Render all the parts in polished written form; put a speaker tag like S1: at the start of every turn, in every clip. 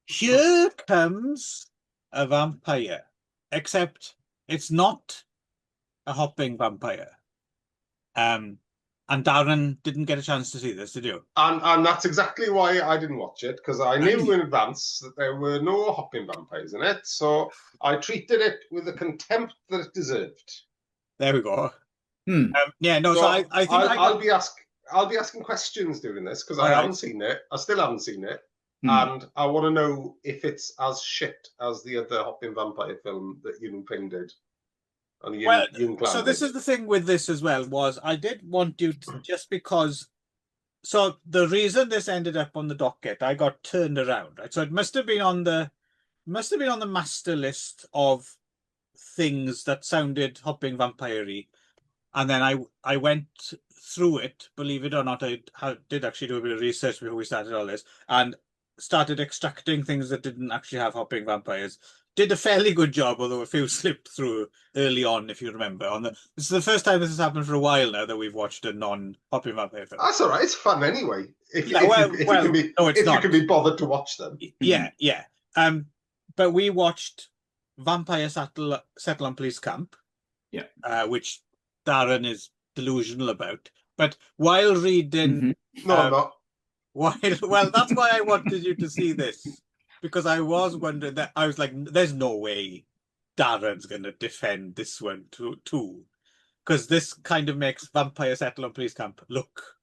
S1: Here comes a vampire, except it's not a hopping vampire. Um, and Darren didn't get a chance to see this, did you?
S2: And that's exactly why I didn't watch it, because I knew in advance that there were no hopping vampires in it. So I treated it with the contempt that it deserved.
S1: There we go.
S3: Hmm.
S1: Yeah, no. So
S2: So
S1: I think
S2: I'll be asking questions during this because
S1: All
S2: I
S1: right.
S2: haven't seen it. I still haven't seen it,
S3: Hmm.
S2: and I want to know if it's as shit as the other hopping vampire film that Yuen Ping did. And Yuen Clan
S1: so this
S2: did.
S1: is the thing with this as well, was I did want you to, just because. So the reason this ended up on the docket, I got turned around, right? So it must have been on the master list of things that sounded hopping vampire-y. And then I went through it. Believe it or not, I did actually do a bit of research before we started all this, and started extracting things that didn't actually have hopping vampires. Did a fairly good job, although a few slipped through early on, if you remember. This is the first time this has happened for a while now that we've watched a non-hopping vampire film.
S2: That's all right. It's fun anyway. If
S1: No,
S2: you can be bothered to watch them.
S1: Yeah, yeah. But we watched Vampire Settle on Police Camp.
S3: Yeah.
S1: Which Darren is delusional about. But while reading,
S2: No, I'm not.
S1: Well, that's why I wanted you to see this, because I was wondering that I was like, there's no way Darren's going to defend this one too, because this kind of makes Vampire Settle on Police Camp look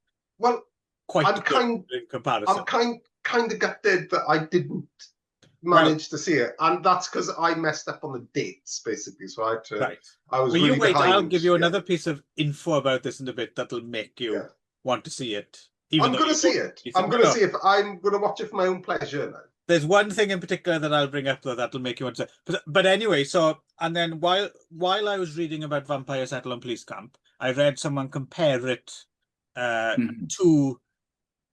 S1: quite good in comparison.
S2: I'm kind of gutted that I didn't manage to see it, and that's because I messed up on the dates basically. So I had to.
S1: Right.
S2: I was really behind.
S1: I'll give you another piece of info about this in a bit that'll make you want to see it.
S2: I'm going to see it. I'm going to see if I'm going to watch it for my own pleasure now.
S1: There's one thing in particular that I'll bring up though that'll make you want to. But anyway, so and then while I was reading about Vampire Settle on Police Camp, I read someone compare it to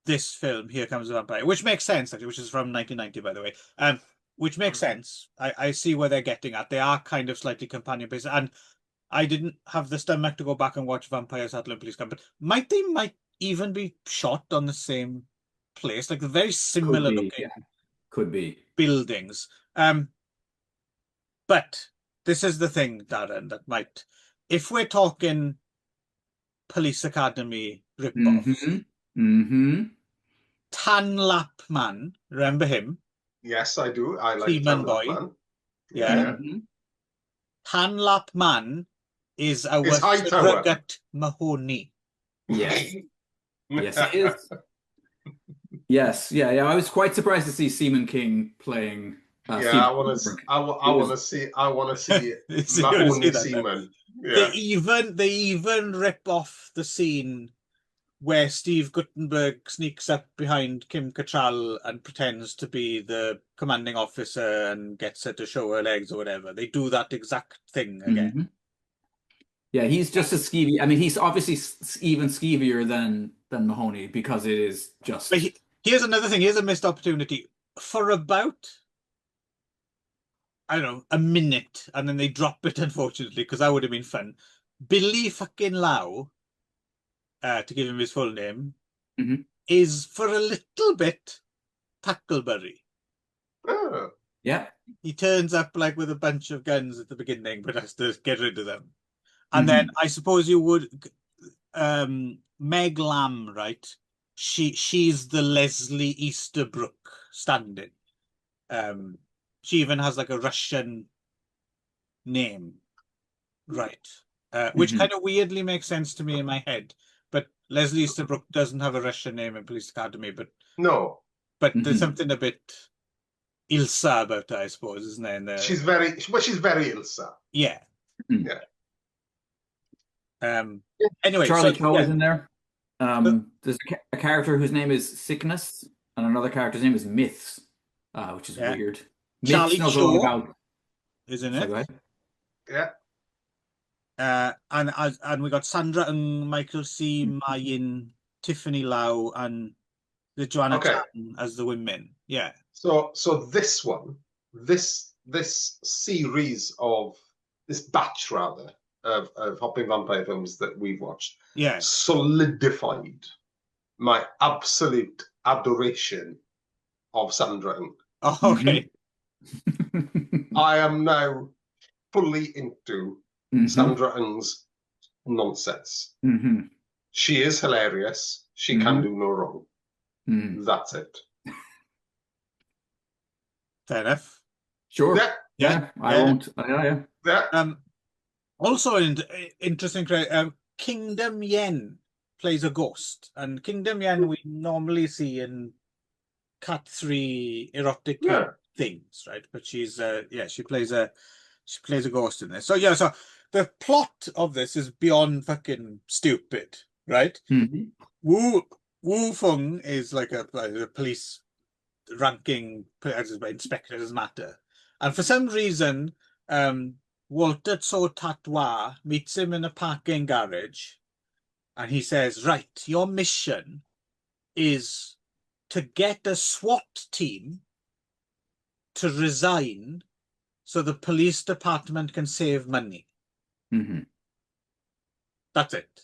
S1: this film, Here Comes the Vampire, which makes sense actually, which is from 1990, by the way. Which makes sense. I see where they're getting at. They are kind of slightly companion based, and I didn't have the stomach to go back and watch Vampire Settle on Police Camp, but might even be shot on the same place, like the very similar looking
S3: could be
S1: buildings. But this is the thing, Darren, that might, if we're talking Police Academy rip-offs, Tan Lap Man, remember him?
S2: Yes, I do. I like
S1: Seaman Boy.
S2: Man.
S1: Yeah. Tan Lap Man is our surrogate Mahoney.
S3: Yes. Yes, it is. Yes, yeah. I was quite surprised to see Seaman King playing.
S2: I want to see Mahoney Seaman. Yeah.
S1: They even rip off the scene where Steve Guttenberg sneaks up behind Kim Cattrall and pretends to be the commanding officer and gets her to show her legs or whatever. They do that exact thing again.
S3: Yeah, he's just as skeevy. I mean, he's obviously even skeevier than Mahoney because it is just.
S1: But here's another thing. Here's a missed opportunity. For about, I don't know, a minute, and then they drop it, unfortunately, because that would have been fun. Billy fucking Lau, to give him his full name, is for a little bit Tackleberry.
S2: Oh.
S3: Yeah.
S1: He turns up like with a bunch of guns at the beginning, but has to get rid of them. And then I suppose you would Meg Lamb, right? She's the Leslie Easterbrook stand-in. She even has like a Russian name, right? Which kind of weirdly makes sense to me in my head. But Leslie Easterbrook doesn't have a Russian name in Police Academy, but there's something a bit Ilsa about her, I suppose, isn't there?
S2: She's very Ilsa.
S1: Yeah.
S2: Yeah.
S1: Anyway,
S3: Charlie Coe is in there. There's a character whose name is Sickness, and another character's name is Myths, which is weird.
S1: Charlie Coe is in it.
S3: Go ahead.
S2: Yeah.
S1: And we got Sandra and Michael C. Mayin, Tiffany Lau, and the Joanna Chan as the women. Yeah.
S2: So this one, this series of this batch rather of hopping vampire films that we've watched, solidified my absolute adoration of Sandra
S1: Oh, okay.
S2: I am now fully into Sandra Ng's nonsense. She is hilarious. She can do no wrong. That's it.
S1: Fair enough.
S3: Sure.
S2: Yeah.
S3: Yeah. I won't. Yeah.
S1: Also, interesting. Kingdom Yen plays a ghost, and Kingdom Yen we normally see in Cat 3 erotic things, right? But she's she plays a ghost in this. So yeah, so the plot of this is beyond fucking stupid, right? Wu Feng is like a police ranking inspector, doesn't matter, and for some reason, Walter Tso Tatwa meets him in a parking garage, and he says, "Right, your mission is to get a SWAT team to resign so the police department can save money." That's it.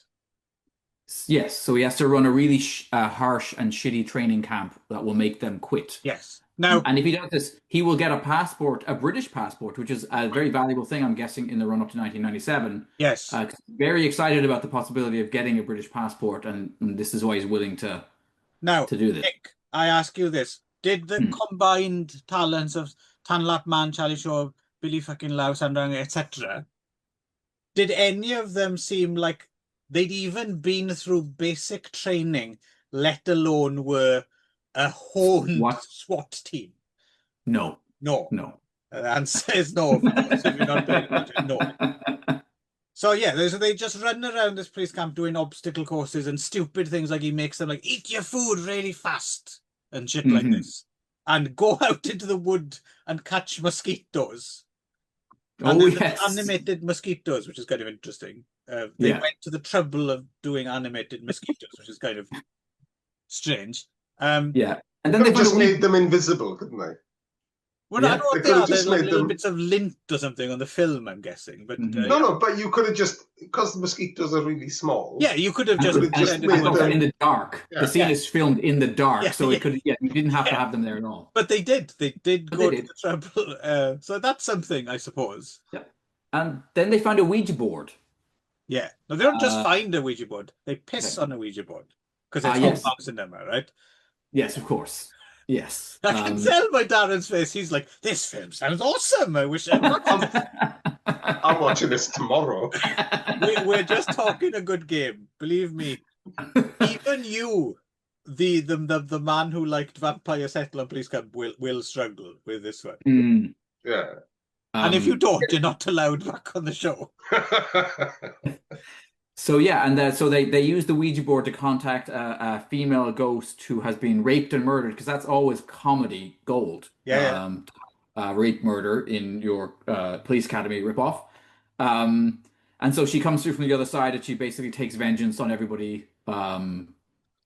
S3: Yes, so he has to run a really harsh and shitty training camp that will make them quit.
S1: Yes. Now,
S3: and if he does this, he will get a passport, a British passport, which is a very valuable thing, I'm guessing, in the run-up to 1997.
S1: Yes.
S3: Very excited about the possibility of getting a British passport, and this is why he's willing to do this.
S1: Nick, I ask you this. Did the combined talents of Tan Lap Man, Charlie Shaw, Billy fucking Lau, Sandrang, etc., did any of them seem like they'd even been through basic training, let alone were a honed SWAT team?
S3: No.
S1: No.
S3: No.
S1: The answer is no, of course. If you're not paying attention, no. So yeah, they just run around this police camp doing obstacle courses and stupid things, like he makes them like eat your food really fast and shit like this, and go out into the wood and catch mosquitoes. And there's animated mosquitoes, which is kind of interesting. They went to the trouble of doing animated mosquitoes, which is kind of strange.
S3: And then
S2: they just made them invisible, couldn't they?
S1: Well, I don't know what they are. They're like little bits of lint or something on the film, I'm guessing. But
S2: no, but you could have just, because the mosquitoes are really small.
S1: Yeah, you could have just
S3: made them in the dark.
S2: Yeah.
S3: The scene is filmed in the dark, so it could. Yeah, you didn't have to have them there at all.
S1: But they did. They did go to the trouble. So that's something, I suppose.
S3: Yeah. And then they found a Ouija board.
S1: Yeah. No, they don't just find a Ouija board. They piss on a Ouija board because it's homebugs in them, right?
S3: Yes, of course. Yes.
S1: I can tell by Darren's face. He's like, this film sounds awesome. I wish
S2: I'm watching this tomorrow.
S1: We're just talking a good game. Believe me. Even you, the man who liked Vampire Settler Police Camp will struggle with this one.
S2: Yeah.
S1: And if you don't, you're not allowed back on the show.
S3: So yeah, and so they use the Ouija board to contact a female ghost who has been raped and murdered, because that's always comedy gold. Rape murder in your Police Academy ripoff. And so she comes through from the other side, and she basically takes vengeance on everybody by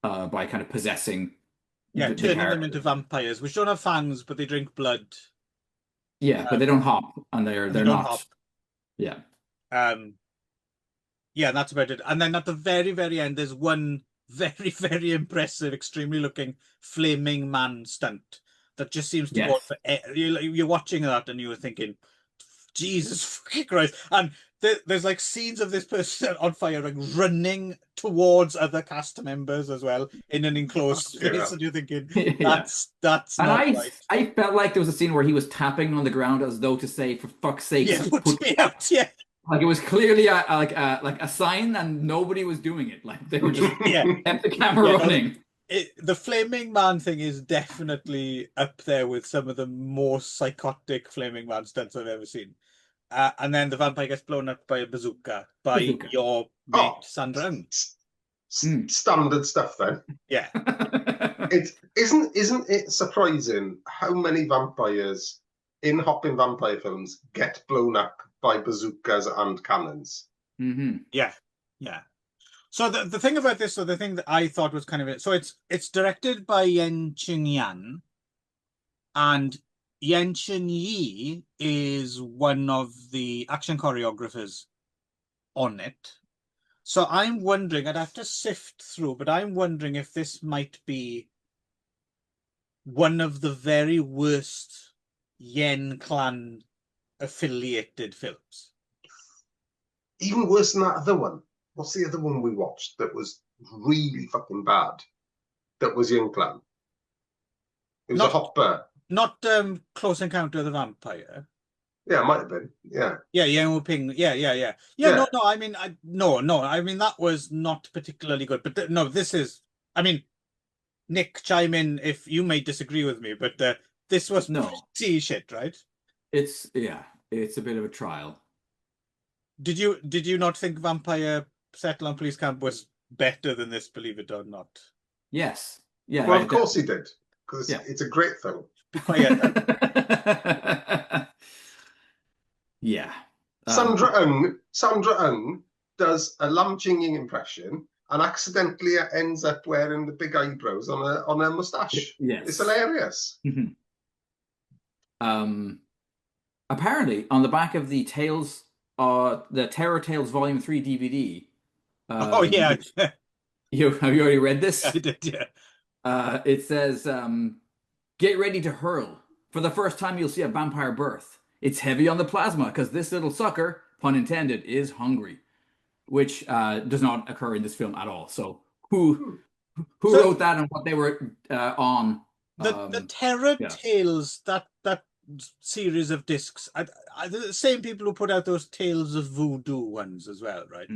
S3: kind of possessing.
S1: Turning them into vampires, which don't have fangs, but they drink blood.
S3: Yeah, but they don't hop, and they're not. Hop. Yeah.
S1: Yeah, that's about it. And then at the very, very end, there's one very, very impressive, extremely looking flaming man stunt that just seems to go on for. You're watching that and you're thinking, Jesus fucking Christ. And there's like scenes of this person on fire, like running towards other cast members as well in an enclosed space. And you're thinking, that's not right.
S3: I felt like there was a scene where he was tapping on the ground as though to say, for fuck's sake,
S1: put me out. Yeah.
S3: Like it was clearly like a sign, and nobody was doing it. Like they were just kept the camera running.
S1: The flaming man thing is definitely up there with some of the most psychotic flaming man stunts I've ever seen. And then the vampire gets blown up by a bazooka by your mate Sandra.
S2: Standard stuff then.
S1: Yeah.
S2: Isn't it surprising how many vampires in hopping vampire films get blown up by bazookas and cannons?
S1: Yeah. So the thing about this, so the thing that I thought was kind of so it's directed by Yan, and Yan Yi is one of the action choreographers on it. So I'm wondering, I'd have to sift through, but I'm wondering if this might be one of the very worst Yen clan affiliated films.
S2: Even worse than that other one. What's the other one we watched that was really fucking bad? That was Young Clan. It was a hopper.
S1: Not Close Encounter of the Vampire.
S2: Yeah, it might have been. Yeah.
S1: Yeah, Yang Ping. Yeah. No. I mean, no. I mean, that was not particularly good. But no, this is. I mean, Nick, chime in if you may disagree with me. But this was pretty shit, right?
S3: It's a bit of a trial.
S1: Did you not think Vampire Settle on Police Camp was better than this? Believe it or not.
S3: Yes. Yeah.
S2: Well, of course he did, because it's a great film.
S3: Yeah.
S2: Sandra Ng does a Lam Ching-ying impression and accidentally ends up wearing the big eyebrows on a mustache.
S3: Yes.
S2: It's hilarious.
S3: Apparently, on the back of the Tales, the Terror Tales Volume 3 DVD.
S1: Oh yeah.
S3: Have you already read this?
S1: I did, yeah.
S3: It says, "Get ready to hurl. For the first time, you'll see a vampire birth. It's heavy on the plasma because this little sucker, pun intended, is hungry," which does not occur in this film at all. So who wrote that and what they were on?
S1: The Terror Tales, that series of discs, the same people who put out those Tales of Voodoo ones as well, right?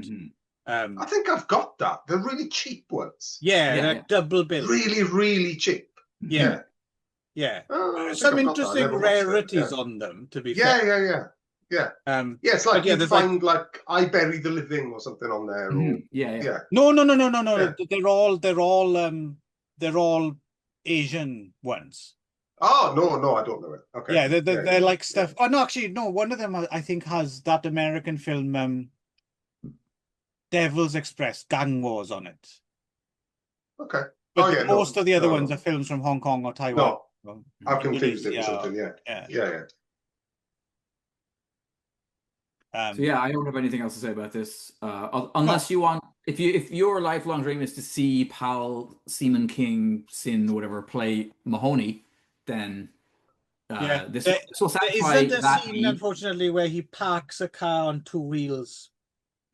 S2: I think I've got that. They're really cheap ones.
S1: They're double bill.
S2: Really, really cheap. Yeah.
S1: Some interesting rarities on them, to be
S2: fair. Yeah. It's like you find like I Bury the Living or something on there. Or,
S1: No. They're all Asian ones.
S2: Oh no, I don't know it. Okay.
S1: Yeah, they're like stuff. Oh no, actually, no. One of them I think has that American film, Devil's Express, Gang Wars on it.
S2: Okay.
S1: But most of the other ones are films from Hong Kong or Taiwan.
S2: No, I've confused it with something. Yeah.
S3: So I don't have anything else to say about this, unless you want. If your lifelong dream is to see Powell, Seaman King, Sin, whatever, play Mahoney, then this will satisfy
S1: isn't a scene, unfortunately, where he parks a car on two wheels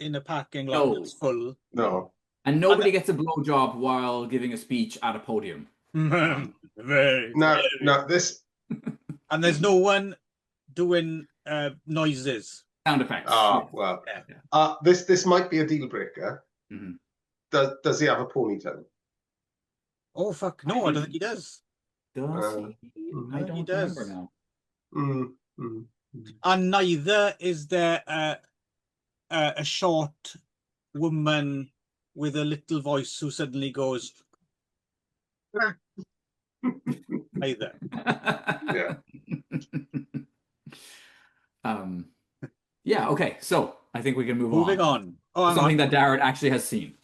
S1: in a parking lot that's full.
S2: No.
S3: And nobody gets a blowjob while giving a speech at a podium.
S2: No, this.
S1: And there's no one doing noises.
S3: Sound effects.
S2: Well. This might be a deal breaker. Does he have a ponytail?
S1: Oh fuck! No, I don't think he does.
S3: Does he? I don't remember now.
S1: And neither is there a short woman with a little voice who suddenly goes. Either.
S3: Okay, so I think we can
S1: Moving on.
S3: Something that Darren actually has seen.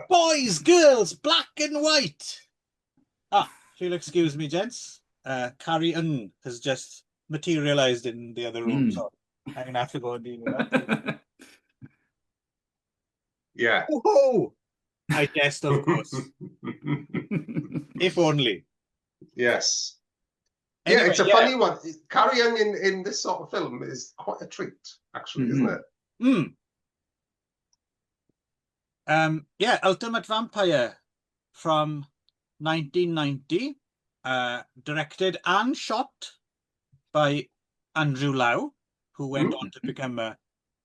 S1: Boys, girls, black and white. If you'll excuse me, gents. Carrie Ng has just materialized in the other room, so I'm gonna have to go and deal with that.
S2: Yeah.
S1: Oh, I guessed, of course. If only.
S2: Yes.
S1: Anyway,
S2: it's a funny one. Carrie Young in this sort of film is quite a treat, actually, isn't
S1: it? Ultimate Vampire from 1990, directed and shot by Andrew Lau, who went on to become a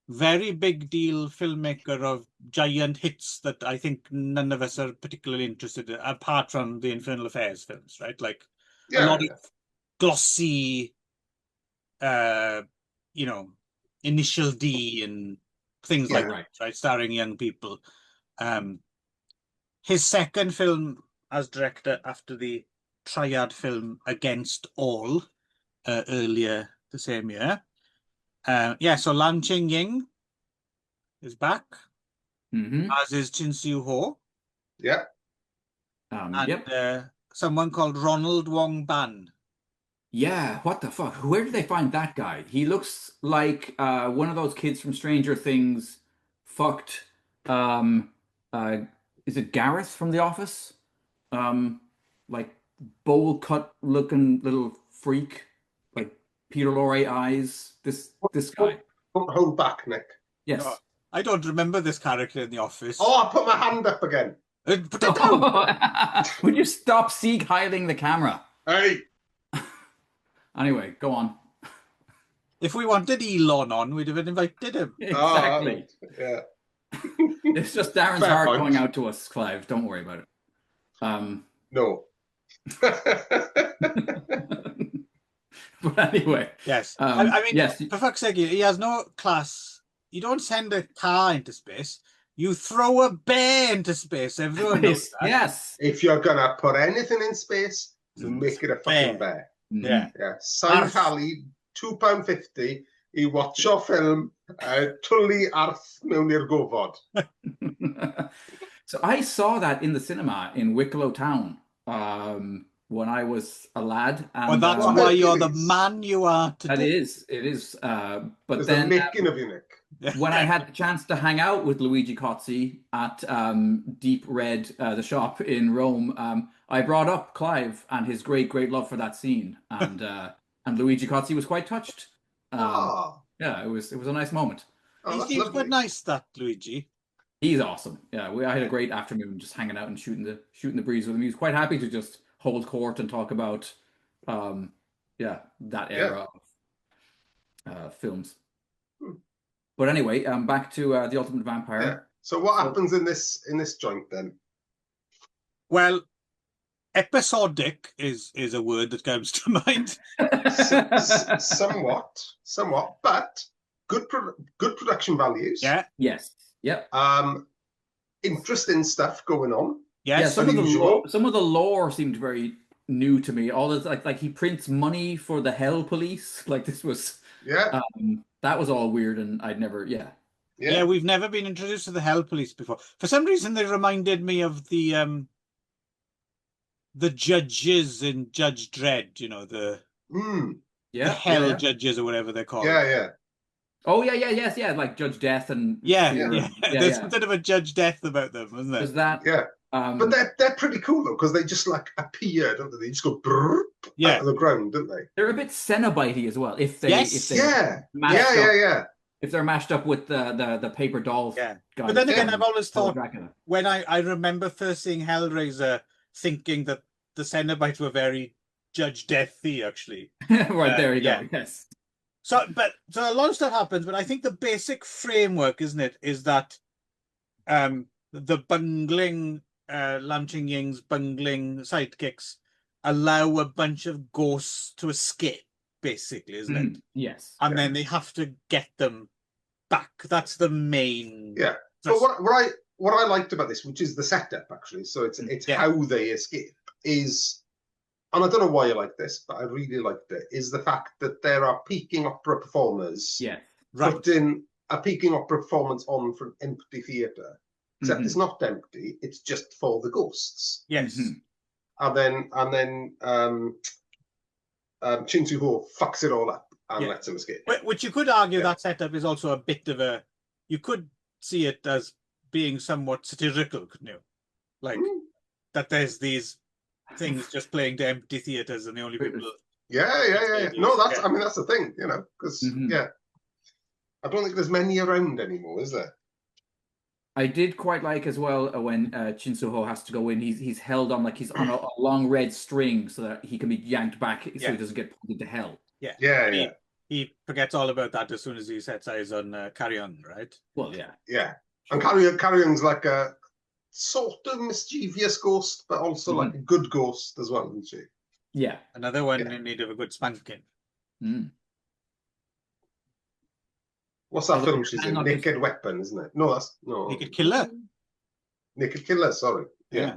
S1: very big deal filmmaker of giant hits that I think none of us are particularly interested in, apart from the Infernal Affairs films, right? Like a lot of glossy, Initial D and things like that, right? Starring young people. His second film as director after the triad film Against All earlier the same year. So Lam Ching-ying is back, as is Chin Siu-ho.
S2: Yeah.
S1: And someone called Ronald Wong Ban
S3: Yeah, what the fuck? Where did they find that guy? He looks like one of those kids from Stranger Things fucked um uh is it Gareth from The Office? Like bowl cut looking little freak, like Peter Lorre eyes. This guy.
S2: Don't hold back, Nick.
S1: Oh,
S3: Yes.
S1: I don't remember this character in The Office.
S2: Oh, I put my hand up again.
S1: Put it down.
S3: Would you stop Sieg heiling the camera?
S2: Hey,
S3: Anyway, go on.
S1: If we wanted Elon on, we'd have invited him.
S3: Exactly.
S2: yeah.
S3: It's just Darren's
S2: Fair
S3: heart
S2: point.
S3: going out to us, Clive. Don't worry about it.
S2: No.
S3: But anyway,
S1: Yes.
S3: I
S1: mean,
S3: yes,
S1: for fuck's sake, he has no class. You don't send a car into space. You throw a bear into space. Everyone knows that.
S3: yes.
S2: If you're gonna put anything in space, make it a fucking bear.
S1: Yeah.
S2: Yeah. Sign tally, £2.50. I watcho ffilm Twli Arth mewn i'r gofod.
S3: So I saw that in the cinema in Wicklow Town when I was a lad. And,
S1: Well, that's why you're the man you are today.
S3: It is. But
S2: There's
S3: then
S2: the making of you, Nick.
S3: when I had the chance to hang out with Luigi Cozzi at Deep Red, the shop in Rome, I brought up Clive and his great love for that scene, and Luigi Cozzi was quite touched. Yeah, it was a nice moment.
S2: Oh,
S1: He's quite nice, that Luigi.
S3: He's awesome. Yeah, I had a great afternoon just hanging out and shooting the breeze with him. He was quite happy to just hold court and talk about, that era of films. But anyway, back to The Ultimate Vampire.
S2: Yeah. So what happens in this joint then?
S1: Well, episodic is a word that comes to mind.
S2: somewhat, but good production values.
S1: Yeah.
S3: Yes. Yep.
S2: Interesting stuff going on.
S1: Yes.
S3: Yeah. Some of the lore seemed very new to me. All this like he prints money for the Hell Police. Like this was.
S2: Yeah.
S3: That was all weird, and I'd never. Yeah.
S1: Yeah. We've never been introduced to the Hell Police before. For some reason, they reminded me of the judges in Judge Dredd. You know, the Hell judges or whatever they're called.
S2: Yeah.
S3: Oh yeah, like Judge Death and
S1: There's something of a Judge Death about them, isn't there?
S3: Is that
S2: but they're pretty cool though, because they just like appear, don't they? They just go out of the ground, don't they?
S3: They're a bit Cenobite-y as well. If they're mashed up with the paper dolls.
S1: Yeah. But then again, I've always thought when I remember first seeing Hellraiser, thinking that the Cenobites were very Judge Death-y, actually.
S3: Right, there you go. Yes.
S1: So a lot of stuff happens, but I think the basic framework, isn't it, is that the bungling Lam Ching Ying's bungling sidekicks allow a bunch of ghosts to escape, basically, isn't it?
S3: Yes.
S1: And then they have to get them back. That's the main.
S2: Yeah. But what I liked about this, which is the setup actually, so it's how they escape, is. And I don't know why you like this, but I really liked it, is the fact that there are peaking opera performers putting a peaking opera performance on from empty theatre. Except it's not empty, it's just for the ghosts.
S1: Yes.
S2: And then Chin Su-ho fucks it all up and lets him escape.
S1: Which you could argue that setup is also a bit of a... You could see it as being somewhat satirical, couldn't you? Like, that there's these things just playing to empty theatres and the only people.
S2: Yeah. No, I mean that's the thing, you know, because I don't think there's many around anymore, is there?
S3: I did quite like as well when Chin Su-ho has to go in. He's held on like he's on a long red string so that he can be yanked back so he doesn't get pulled into hell.
S2: Yeah.
S1: He forgets all about that as soon as he sets eyes on Carry-On, right?
S3: Well, yeah.
S2: Yeah, and Carry-On's like a sort of mischievous ghost, but also like a good ghost as well, isn't she?
S3: Yeah.
S1: Another one in need of a good spanking.
S2: What's that film she's in? Naked Weapon, isn't it? No, that's no.
S1: Naked Killer.
S2: Naked Killer, sorry. Yeah.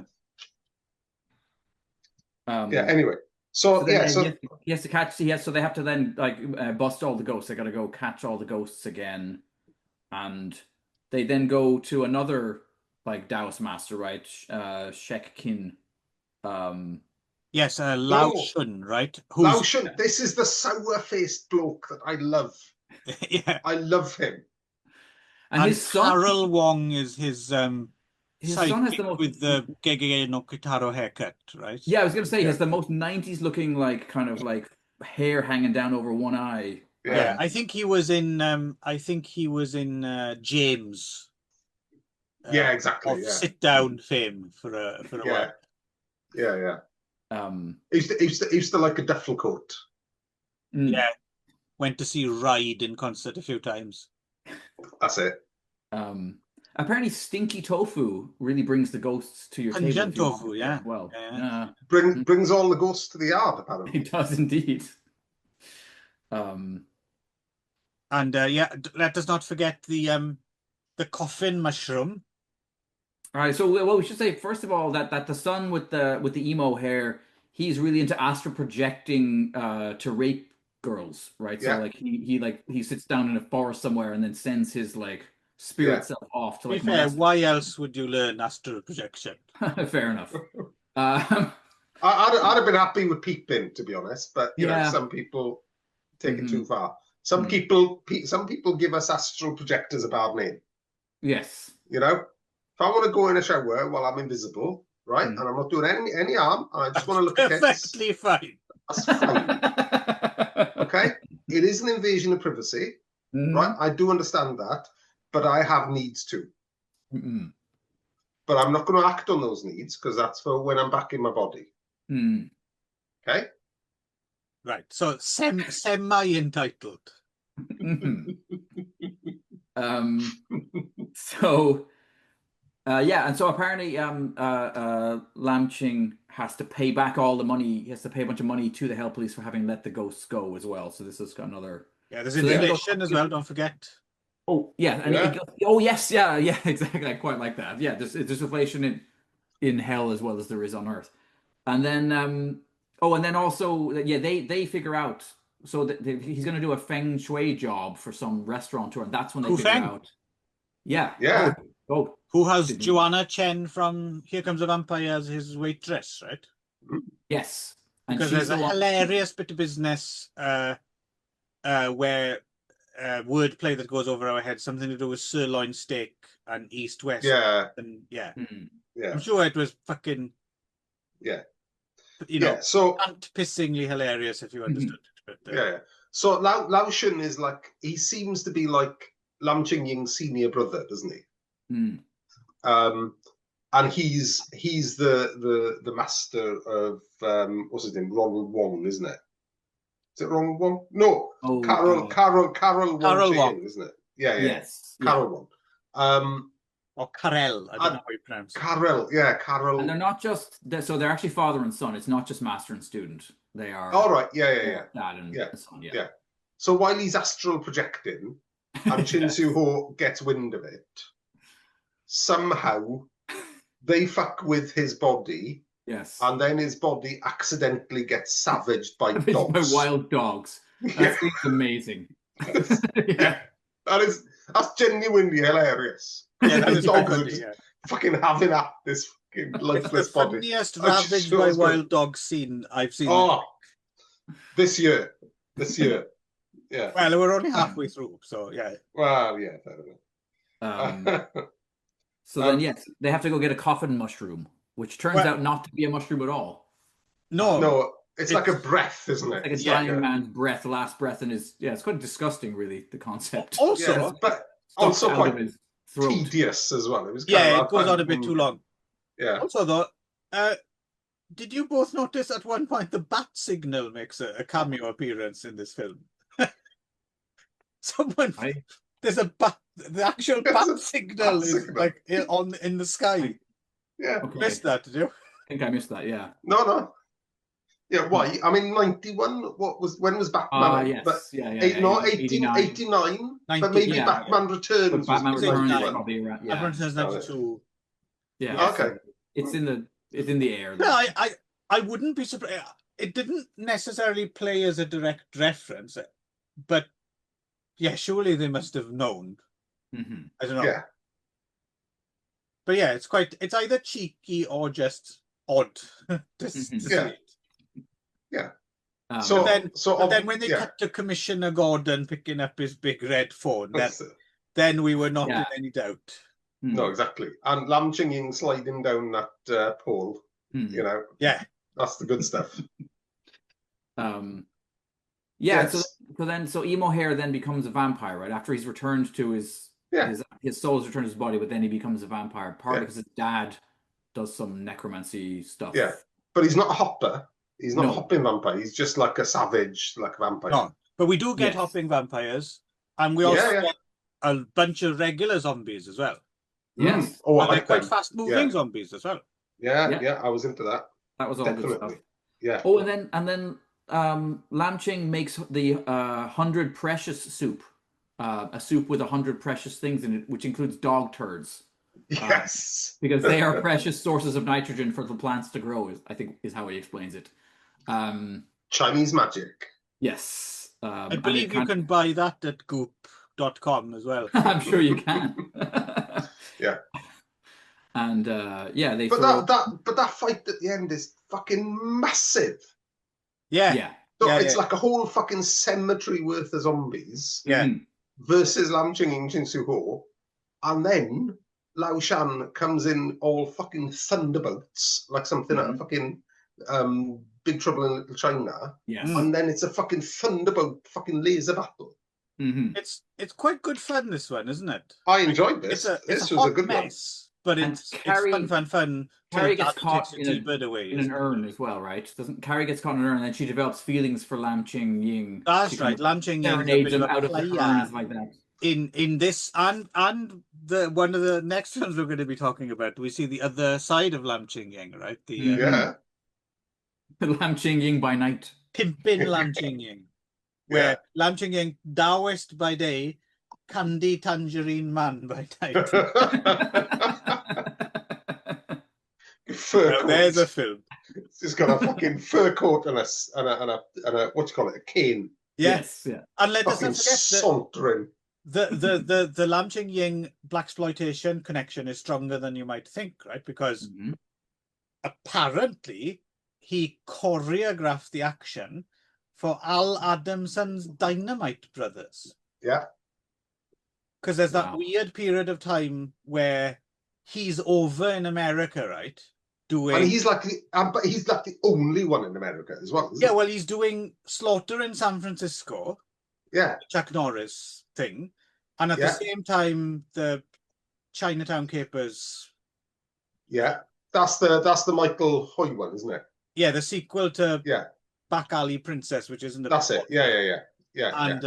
S3: Yeah.
S2: Anyway, so
S3: he has to catch. So they have to then like bust all the ghosts. They got to go catch all the ghosts again, and they then go to another like Taoist master, right? Shek Kin,
S1: Yes, Lao
S2: No.
S1: Shun, right?
S2: Lao Shun. This is the sour-faced bloke that I love.
S1: Yeah.
S2: I love him.
S3: And his son,
S1: Carol Wong is his
S3: son has the most
S1: with the Gege no Kitaro haircut, right?
S3: Yeah, I was going to say, he has the most 90s looking, like, kind of like hair hanging down over one eye.
S1: Yeah, I think he was in James.
S2: Yeah, exactly.
S1: Of
S2: Yeah.
S1: sit down fame for a while.
S2: Yeah. He used to like a duffel coat.
S1: Yeah. Went to see Ride in concert a few times.
S2: That's it.
S3: Apparently, stinky tofu really brings the ghosts to your table.
S1: Pungent tofu, yeah.
S3: Well,
S2: brings all the ghosts to the yard, apparently.
S3: It does indeed.
S1: And let us not forget the coffin mushroom.
S3: All right, so we should say first of all that the son with the emo hair, he's really into astral projecting to rape girls, right?
S2: Yeah.
S3: So like he sits down in a forest somewhere and then sends his like spirit self off to like.
S1: To be fair, why else would you learn astral projection?
S3: Fair enough.
S2: I'd have been happy with peeping, to be honest, but you know, some people take it too far. Some people give us astral projectors a bad name.
S3: Yes.
S2: You know, if I want to go in a shower while I'm invisible, right, and I'm not doing any harm, and I just want to look at tits,
S1: perfectly fine.
S2: That's fine. Okay, it is an invasion of privacy, right? I do understand that, but I have needs too. But I'm not going to act on those needs because that's for when I'm back in my body. Okay.
S1: Right. So semi-entitled.
S3: So and so apparently Lam Ching has to pay back all the money. He has to pay a bunch of money to the Hell Police for having let the ghosts go as well. So this has got another.
S1: Yeah, there's inflation as well. Don't forget.
S3: Oh yeah, and yes, yeah, exactly. I quite like that. Yeah, there's inflation in hell as well as there is on Earth, and then and then also they figure out so that he's going to do a feng shui job for some restaurateur, and that's when they figure out. Yeah.
S1: Who has Joanna Chen from Here Comes a Vampire as his waitress, right?
S3: Yes, and
S1: because there's a hilarious bit of business where wordplay that goes over our heads, something to do with sirloin steak and East West. I'm sure it was fucking
S2: so
S1: pissingly hilarious if you understood it. But,
S2: so Lao Shun is like, he seems to be like Lam Ching Ying's senior brother, doesn't he? And he's the master of what's his name, Ronald Wong, isn't it? Is it Ronald Wong? No, Carol Wong, isn't it? Yes, Carol Wong.
S1: Or Carel, I don't know how you pronounce it.
S2: Carol.
S3: And they're not just so they're actually father and son. It's not just master and student. They are.
S2: All right,
S3: dad and son.
S2: Yeah. So while he's astral projecting, and Chin Su Ho gets wind of it, somehow they fuck with his body.
S3: Yes.
S2: And then his body accidentally gets savaged by dogs.
S3: By wild dogs. That's amazing.
S2: That's genuinely hilarious.
S1: Yeah, that is
S2: dogs are just fucking having at this fucking lifeless body.
S1: The funniest ravaged by wild dogs scene I've seen.
S2: Oh, this year. Yeah.
S1: Well, we're only halfway through, so yeah.
S2: Well, yeah, fair enough.
S3: So then, yes, they have to go get a coffin mushroom, which turns out not to be a mushroom at all.
S2: No, it's like a breath, isn't it?
S3: Like a dying man's breath, last breath in his. Yeah, it's quite disgusting, really, the concept.
S1: Also,
S2: but also quite tedious as well. It was
S1: it goes on a bit too long.
S2: Yeah.
S1: Also, though, did you both notice at one point the bat signal makes a cameo appearance in this film? There's a bat. The actual bat signal is like in the sky.
S2: Yeah,
S1: missed that, did you?
S3: I think I missed that. Yeah.
S2: No. Yeah, why? I mean, 91. When was Batman?
S3: Yes.
S2: But 1889. But maybe Batman Returns.
S3: Batman Returns
S2: was
S3: probably around. Yeah.
S1: Batman Returns 92.
S3: Yeah.
S2: Okay.
S3: It's in the air.
S1: No, I wouldn't be surprised. It didn't necessarily play as a direct reference, but yeah, surely they must have known. I don't know.
S2: Yeah.
S1: But yeah, it's either cheeky or just odd to see it.
S2: Yeah.
S1: But then when they cut to Commissioner Gordon picking up his big red phone, then we were not in any doubt.
S2: No, exactly. And Lam Ching-ying sliding down that pole, you know.
S1: Yeah.
S2: That's the good stuff.
S3: So Emo Hair then becomes a vampire, right? After he's returned to his soul's returned to his body, but then he becomes a vampire, partly because his dad does some necromancy stuff.
S2: Yeah. But he's not a hopper. He's not a hopping vampire. He's just like a savage, like vampire.
S1: No, but we do get hopping vampires, and we also get a bunch of regular zombies as well.
S3: Yes.
S2: Oh,
S1: and they're quite fast-moving zombies as well.
S2: Yeah, I was into that.
S3: That was all good stuff.
S2: Yeah.
S3: Oh, and then Lam Ching makes the 100 precious soup, a soup with 100 precious things in it, which includes dog turds.
S2: Yes.
S3: Because they are precious sources of nitrogen for the plants to grow, I think is how he explains it.
S2: Chinese magic.
S3: Yes.
S1: I believe you can buy that at goop.com as well.
S3: I'm sure you can.
S2: Yeah.
S3: And they
S2: But that fight at the end is fucking massive.
S1: Yeah.
S2: So it's like a whole fucking cemetery worth of zombies.
S1: Yeah.
S2: Versus Lam Ching-ying, Chin Su-ho. And then Lao Shan comes in all fucking thunderbolts, like something out of fucking Big Trouble in Little China.
S3: Yes.
S2: And then it's a fucking thunderbolt fucking laser battle.
S3: Mm-hmm.
S1: It's quite good fun, this one, isn't it?
S2: I enjoyed this.
S1: This
S2: was a good
S1: mess, one. But it's fun.
S3: Carrie gets caught in
S1: an
S3: urn as well, right? Carrie gets caught in an urn, and then she develops feelings for Lam Ching-ying.
S1: That's right. Lam Ching-ying
S3: serenades him out of the urns like that.
S1: In this and the one of the next films we're going to be talking about, we see the other side of Lam Ching-ying, right?
S2: The
S3: Lam Ching-ying by night.
S1: Pimpin' Lam Ching-ying. Where Lam Ching-ying, Taoist by day, candy tangerine man by night.
S2: Fur coat.
S1: There's a film.
S2: It's got a fucking fur coat and a what do you call it? A cane.
S1: Yes. And let us
S2: not forget sauntering.
S1: The Lam Ching-ying blaxploitation connection is stronger than you might think, right? Because apparently he choreographed the action for Al Adamson's Dynamite Brothers.
S2: Yeah.
S1: Because there's that weird period of time where he's over in America, right?
S2: And he's like the only one in America as well.
S1: Yeah, well, he's doing Slaughter in San Francisco.
S2: Yeah.
S1: Chuck Norris thing. And at the same time, the Chinatown Capers.
S2: Yeah. That's the Michael Hoy one, isn't it?
S1: Yeah, the sequel to Back Alley Princess, which isn't.
S2: That's it. Yeah.
S1: And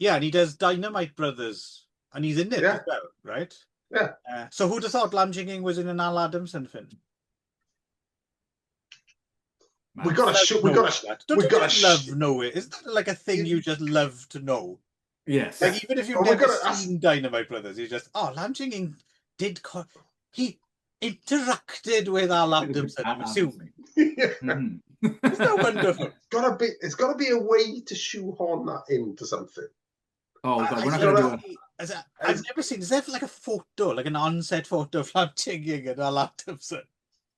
S1: and he does Dynamite Brothers, and he's in it as well, right?
S2: Yeah.
S1: So who'd have thought Lam Ching-ying was in an Al Adamson film?
S2: We gotta
S1: love know it. Isn't that like a thing you just love to know?
S3: Yes.
S1: Like even if you've never seen Dynamite Brothers, you just Lam Ching-ying he interacted with Al Adamson, I'm assuming. Isn't that wonderful?
S2: It's gotta be a way to shoehorn that into something.
S3: Oh God, we're not gonna do it.
S1: I've never seen. Is there like a photo, like an on-set photo of Lam Ching-ying and Al Adamson?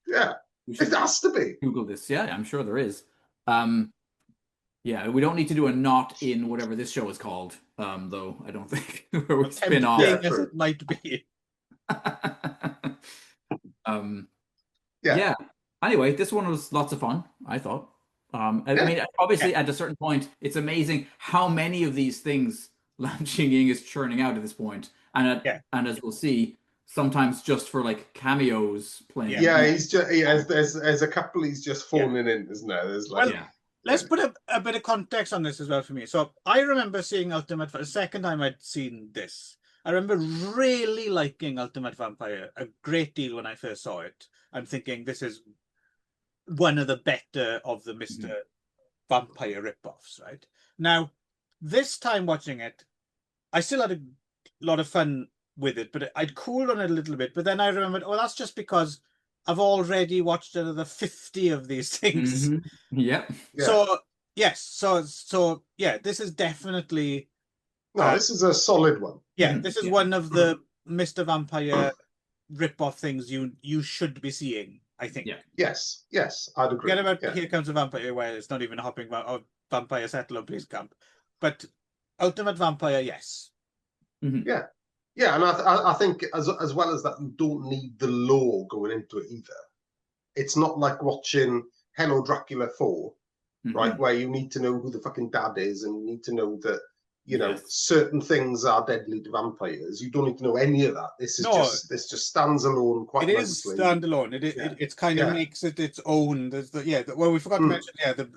S2: Yeah, it has to be.
S3: Google this. Yeah, I'm sure there is. Yeah, we don't need to do a not in whatever this show is called, though. I don't think where we spin off.
S1: As it might be.
S3: Yeah. Anyway, this one was lots of fun, I thought. I mean, obviously, at a certain point, it's amazing how many of these things Lam Ching-ying is churning out at this point, and as we'll see, sometimes just for like cameos playing.
S2: Yeah, he's just there's a couple he's just phoning in, isn't there? There's like
S1: let's put a bit of context on this as well for me. So I remember seeing Ultimate the second time I'd seen this. I remember really liking Ultimate Vampire a great deal when I first saw it. I'm thinking this is one of the better of the Mr. Vampire ripoffs, right? Now, this time watching it, I still had a lot of fun with it, but I'd cooled on it a little bit. But then I remembered, that's just because I've already watched another 50 of these things.
S3: Yep.
S1: So, yes. So, this is definitely...
S2: this is a solid one.
S1: Yeah, this is one of the Mr. Vampire rip-off things you should be seeing I think.
S3: Yeah.
S2: Yes, I'd agree.
S1: Forget about Here Comes the Vampire, where it's not even a hopping vampire settler police camp. But Ultimate Vampire, yes.
S3: Mm-hmm.
S2: Yeah, and I think as well as that, you don't need the lore going into it either. It's not like watching Hello Dracula 4, right, where you need to know who the fucking dad is and you need to know that, you know, certain things are deadly to vampires. You don't need to know any of that. This just stands alone quite nicely.
S1: It is standalone. It kind of makes it its own. There's well, we forgot to mention.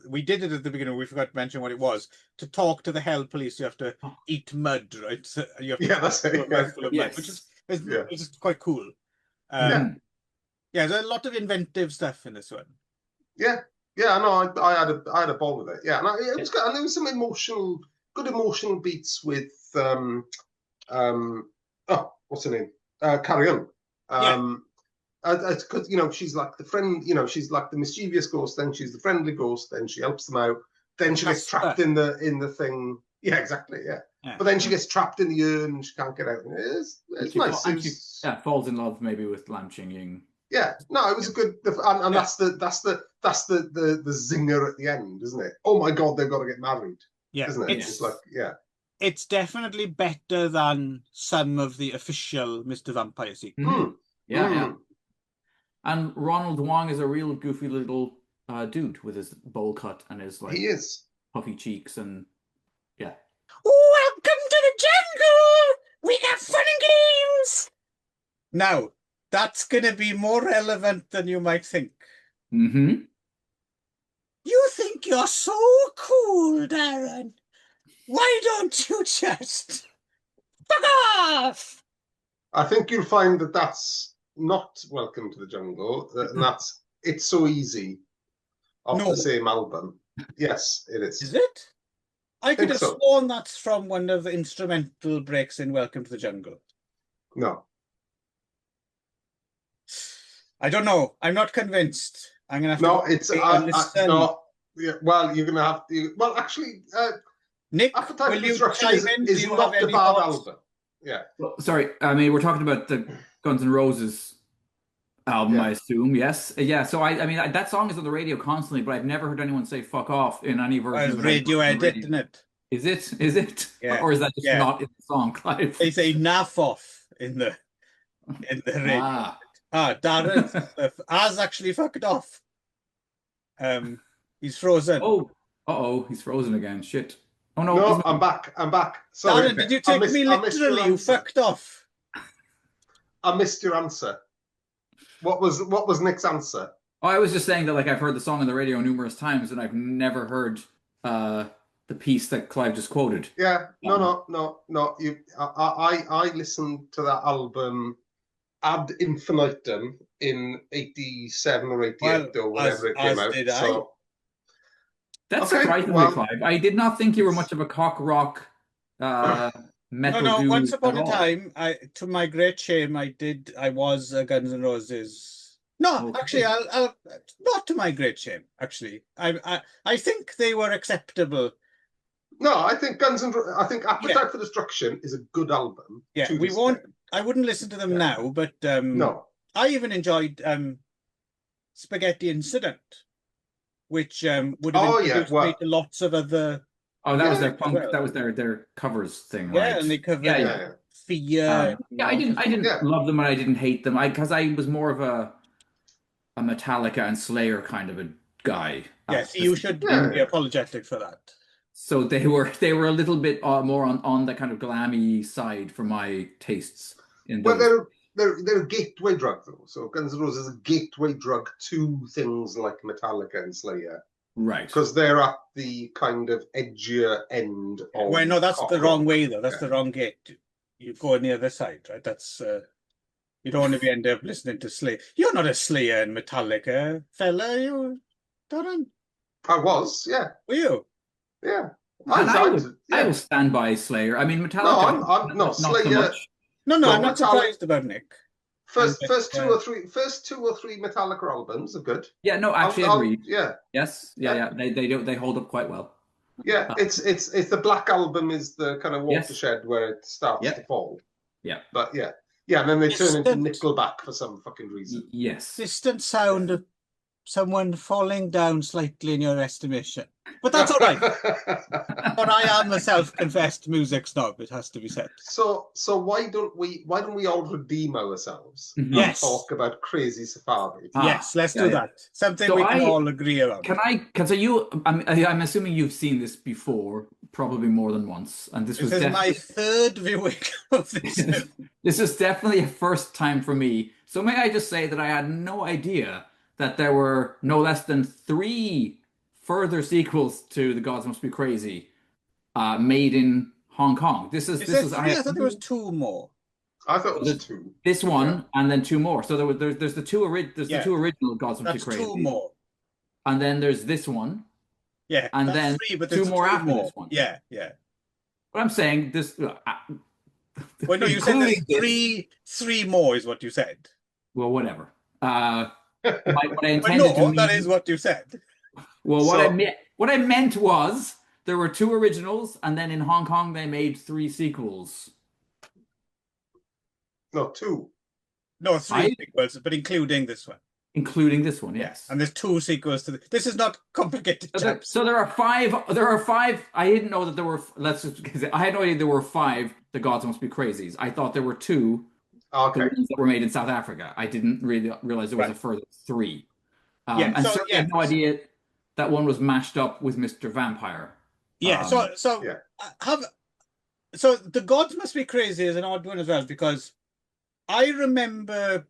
S1: We did it at the beginning. We forgot to mention what it was. To talk to the hell police, you have to eat mud, right? So you have to
S2: that's it.
S1: Full of mud, which is quite cool. There's a lot of inventive stuff in this one.
S2: Yeah, no, I had a ball with it. Yeah, and it was good. And there was some good emotional beats with what's her name? Carry On. It's because, you know, she's like the friend, you know, she's like the mischievous ghost, then she's the friendly ghost, then she helps them out, then she gets trapped in the thing. Yeah, exactly. Yeah. But then she gets trapped in the urn and she can't get out. It's nice.
S3: Falls in love maybe with Lam Ching Ying.
S2: Yeah, no, it was a good, and that's the zinger at the end, isn't it? Oh my God, they've got to get married.
S1: Yeah,
S2: isn't it? It's like,
S1: it's definitely better than some of the official Mr. Vampire sequels.
S3: Yeah. And Ronald Wong is a real goofy little dude with his bowl cut and his like puffy cheeks and
S1: Welcome to the jungle. We got fun and games. Now, that's going to be more relevant than you might think.
S3: You
S1: think you're so cool, Darren. Why don't you just fuck off?
S2: I think you'll find that that's not Welcome to the Jungle, and that's It's So Easy off the same album. Yes, it is.
S1: Is it? I could have sworn that's from one of the instrumental breaks in Welcome to the Jungle.
S2: No.
S1: I don't know. I'm not convinced. I'm gonna have
S2: no,
S1: to.
S2: It's no. Yeah, well, you're gonna have to. Well, actually,
S1: Nick,
S2: Appetite
S1: will
S2: for
S1: you
S2: Destruction
S1: chime in?
S2: is not the bad album. Yeah.
S3: Well, sorry, I mean we're talking about the Guns N' Roses album, I assume. Yes, yeah. So I mean that song is on the radio constantly, but I've never heard anyone say "fuck off" in any version of it.
S1: Radio edit, isn't it?
S3: Is it? Yeah. Or is that just not in the song, Clive?
S1: They say "naff off" in the radio. Darren has actually fucked off. He's frozen.
S3: Oh, he's frozen again. Shit. Oh no!
S2: No, I'm back. Sorry,
S1: Darren, did you take me literally? You fucked off.
S2: I missed your answer. What was Nick's answer?
S3: Oh, I was just saying that like I've heard the song on the radio numerous times, and I've never heard the piece that Clive just quoted.
S2: Yeah. No. I listened to that album ad infinitum in 87 or 88 or whatever it came out. So
S3: that's surprisingly, Clive. I did not think you were much of a cock rock metal dude.
S1: Once upon a time, to my great shame, I was a Guns N' Roses. No, actually, I'll not to my great shame. Actually, I think they were acceptable.
S2: No, I think Appetite for Destruction is a good album.
S1: Yeah, I wouldn't listen to them now, but
S2: no,
S1: I even enjoyed Spaghetti Incident, which would have introduced me to lots of other.
S3: Oh, that was their punk. Well. That was their covers thing, right?
S1: Yeah, and they covered Fear.
S3: I didn't love them, and I didn't hate them. Because I was more of a Metallica and Slayer kind of a guy.
S1: Yes, you should be apologetic for that.
S3: So they were a little bit more on the kind of glammy side for my tastes.
S2: Well, they're a gateway drug though. So Guns N' Roses is a gateway drug to things like Metallica and Slayer.
S3: Right.
S2: Because they're at the kind of edgier end of.
S1: Well, no, that's the wrong way though. That's the wrong gate. You go on the other side, right? That's you don't want to end up listening to Slayer. You're not a Slayer and Metallica fella, you Darren.
S2: I was, yeah.
S1: Were you?
S2: Yeah.
S3: I will stand by Slayer. I mean, Metallica.
S2: No, I'm not Slayer.
S3: So much.
S1: No, I'm not surprised about Nick.
S2: First two or three Metallica albums are good.
S3: Yeah, no, actually, I agree.
S2: Yeah.
S3: Yes, yeah. They hold up quite well.
S2: Yeah, it's the Black Album is the kind of watershed where it starts to fall.
S3: Yeah,
S2: but yeah, Yeah, and then they turn into
S1: distant,
S2: Nickelback for some fucking reason.
S3: Yes.
S1: distant sound of someone falling down slightly in your estimation. But that's all right. But I am a self-confessed music snob, it has to be said.
S2: So why don't we all redeem ourselves and
S1: Yes.
S2: talk about Crazy Safari?
S1: Yes, let's do that. Something
S3: So
S1: we can all agree around.
S3: I'm assuming you've seen this before, probably more than once, and this was
S1: my third viewing of this film.
S3: This is definitely a first time for me. So may I just say that I had no idea that there were no less than 3 further sequels to The Gods Must Be Crazy, made in Hong Kong. This is
S1: 3? I thought there was 2 more.
S2: I thought it was 2.
S3: This one and then 2 more. So there's the 2 the 2 original Gods Must Be
S1: That's
S3: Crazy.
S1: 2 more.
S3: And then there's this one.
S1: Yeah,
S3: and then
S1: 3, but
S3: 2 more after this one.
S1: Yeah.
S3: But I'm saying this.
S1: Well, no, you said there's 3 more is what you said.
S3: Well, whatever. What I intended
S1: no, that is what you said.
S3: Well, what I meant was there were 2 originals, and then in Hong Kong they made 3 sequels.
S2: No, 2.
S1: No, 3 sequels, but including this one.
S3: Including this one, yes.
S1: And there's 2 sequels to this. This is not complicated.
S3: So there are 5. There are 5. I didn't know that there were. I had no idea there were 5. The Gods Must Be Crazies. I thought there were 2.
S2: Okay.
S3: The ones that were made in South Africa. I didn't really realize there was a further 3.
S1: And
S3: I had no idea that one was mashed up with Mr. Vampire.
S1: Yeah. So The Gods Must Be Crazy is an odd one as well, because I remember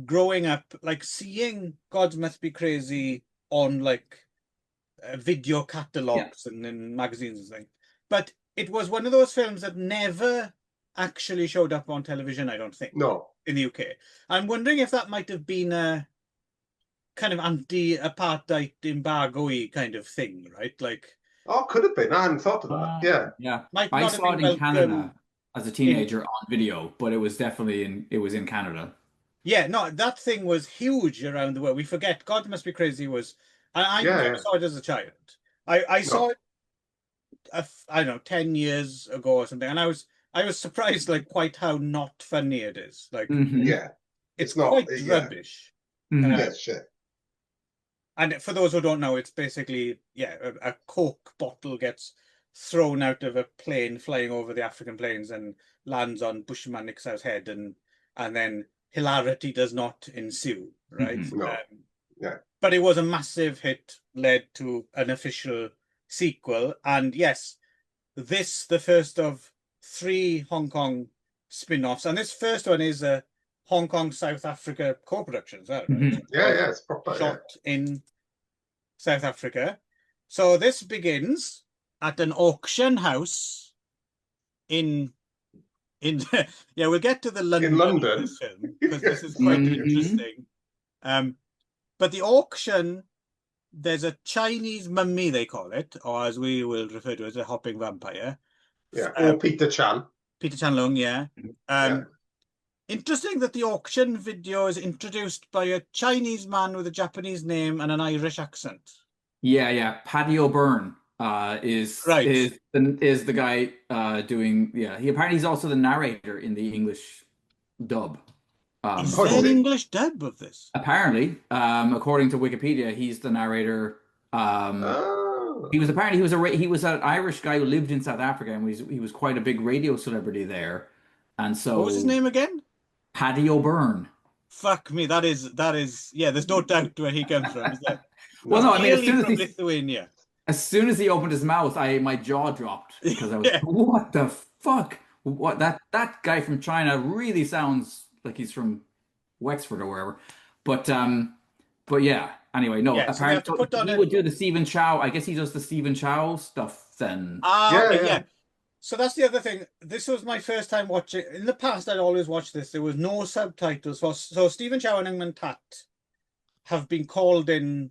S1: growing up, like, seeing Gods Must Be Crazy on like video catalogs and in magazines and things, but it was one of those films that never actually showed up on television, I don't think.
S2: No.
S1: In the UK. I'm wondering if that might have been a kind of anti-apartheid embargo-y kind of thing, right? Like,
S2: could have been. I hadn't thought of that.
S3: Yeah. I saw it in Canada as a teenager on video, but it was definitely in Canada. Yeah,
S1: no, that thing was huge around the world. We forget God Must Be Crazy was, and I never saw it as a child. I saw it, I don't know, 10 years ago or something, and I was surprised, like, quite how not funny it is. Like, it's not quite rubbish.
S2: Shit.
S1: And for those who don't know, it's basically a Coke bottle gets thrown out of a plane flying over the African plains and lands on Bushman Nixon's head, and then hilarity does not ensue, right? But it was a massive hit, led to an official sequel, and yes, the first of 3 Hong Kong spin-offs, and this first one is a Hong Kong South Africa co-production as well, right?
S2: It's proper
S1: shot in South Africa. So this begins at an auction house in we'll get to the London of this film, because this is quite interesting. But the auction, there's a Chinese mummy, they call it, or as we will refer to it, a hopping vampire.
S2: Or Peter Chan
S1: Leung, Interesting that the auction video is introduced by a Chinese man with a Japanese name and an Irish accent.
S3: Paddy O'Byrne is the guy doing. He apparently he's also the narrator in the English dub.
S1: Is there an English dub of this?
S3: Apparently, according to Wikipedia, he's the narrator. He was an Irish guy who lived in South Africa, and he was quite a big radio celebrity there. And so,
S1: what was his name again?
S3: Paddy O'Byrne.
S1: Fuck me, that is there's no doubt where he comes from, is there?
S3: Well, no, I mean,
S1: Lithuania.
S3: As soon as he opened his mouth, my jaw dropped, because I was what the fuck? What that guy from China really sounds like he's from Wexford or wherever. But yeah. Anyway, no. Apparently, so he would do the Stephen Chow. I guess he does the Stephen Chow stuff then.
S1: So that's the other thing. This was my first time watching. In the past, I'd always watched this. There was no subtitles. So Stephen Chow and Ng Tat have been called in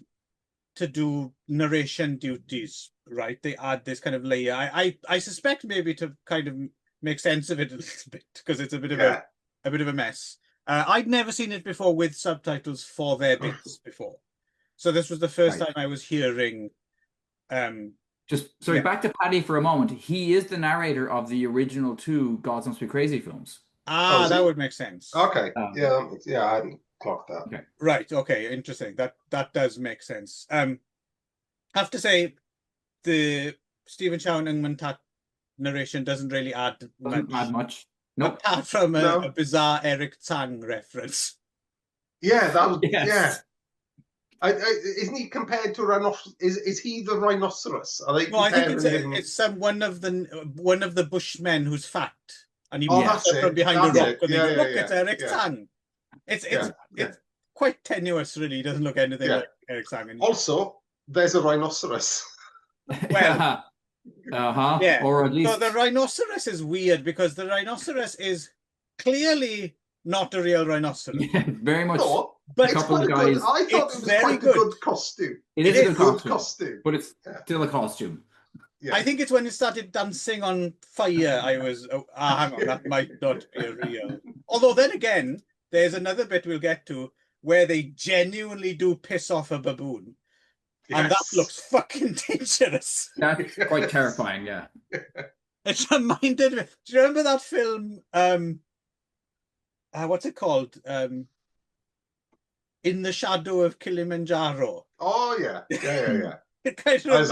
S1: to do narration duties, right? They add this kind of layer. I suspect maybe to kind of make sense of it a little bit, because it's a bit of a mess. I'd never seen it before with subtitles for their bits before. So this was the first time I was hearing.
S3: Back to Paddy for a moment. He is the narrator of the original 2 Gods Must Be Crazy films.
S1: Ah, that would make sense.
S2: Okay. Yeah, I hadn't clocked that.
S3: Okay.
S1: Right. Okay. Interesting. That does make sense. I have to say, the Stephen Chow and Ng Tat narration doesn't really add much.
S3: Nope.
S1: Apart from a bizarre Eric Tsang reference.
S2: Yeah, that was
S3: Yes.
S2: Isn't he compared to a rhinoceros? Is he the rhinoceros? Are they
S1: No, I think
S2: comparing him?
S1: it's one of the Bushmen who's fat, and he
S2: that's
S1: from
S2: it.
S1: behind
S2: That's
S1: a rock.
S2: it.
S1: And they
S2: Yeah,
S1: go,
S2: yeah,
S1: look,
S2: yeah,
S1: it's Eric
S2: yeah.
S1: Tsang. It's quite tenuous, really. He doesn't look anything like Eric Tsang.
S2: Also, there's a rhinoceros.
S1: Well, yeah.
S3: Or at least
S1: So the rhinoceros is weird because the rhinoceros is clearly not a real rhinoceros.
S3: Yeah, very much.
S2: No,
S1: but
S2: it's quite good. I thought it was quite a good costume.
S3: It is a good
S2: costume,
S3: but it's still a costume.
S1: Yeah. I think it's when it started dancing on fire. I was, hang on, that might not be a real. Although then again, there's another bit we'll get to where they genuinely do piss off a baboon. Yes. And that looks fucking dangerous.
S3: That's quite terrifying, yeah.
S1: It reminded me. Do you remember that film? What's it called? In the Shadow of Kilimanjaro.
S2: Oh yeah.
S1: It kind of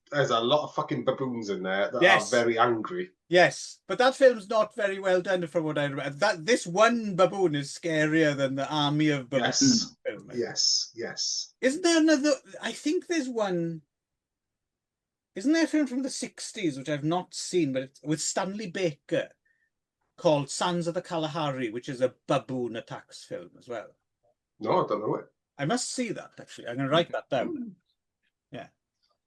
S2: there's a lot of fucking baboons in there that are very angry.
S1: Yes, but that film's not very well done from what I remember. This one baboon is scarier than the army of baboons.
S2: Yes.
S1: Isn't there another? I think there's one. Isn't there a film from the 60s, which I've not seen, but it's with Stanley Baker, called Sands of the Kalahari, which is a baboon attacks film as well?
S2: No, I don't know it. I
S1: must see that, actually. I'm going to write that down. Yeah.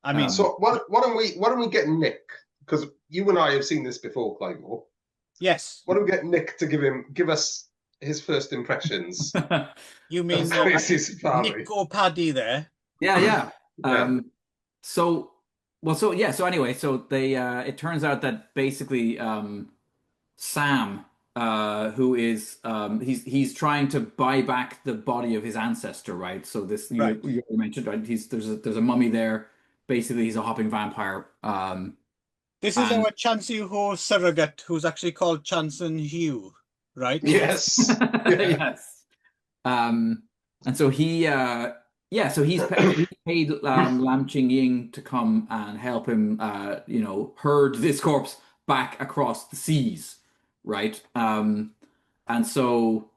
S1: I mean...
S2: So why don't we get Nick, because you and I have seen this before, Claymore.
S1: Yes.
S2: Why don't we get Nick to give us his first impressions?
S1: You mean Nick or Paddy there?
S3: Yeah. So anyway, so they it turns out that basically Sam, who is he's trying to buy back the body of his ancestor, right? So this you mentioned, right? There's a mummy there. Basically, he's a hopping vampire.
S1: This is our Chansey Ho surrogate, who's actually called Chanson Hugh, right?
S2: Yes.
S3: Yes. And so he's paid Lam Ching Ying to come and help him, herd this corpse back across the seas, right? And so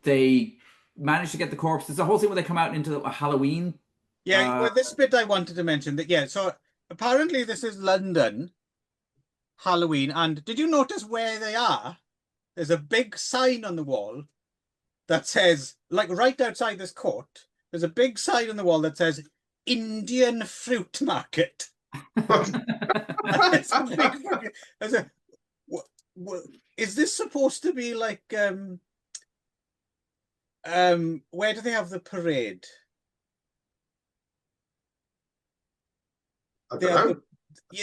S3: they managed to get the corpse. There's a whole thing where they come out into a Halloween.
S1: Yeah, well, this bit I wanted to mention that, so apparently this is London, Halloween, and did you notice where they are? There's a big sign on the wall that says, like right outside this court, there's a big sign on the wall that says Indian Fruit Market. Is this supposed to be like where do they have the parade?
S2: I don't know.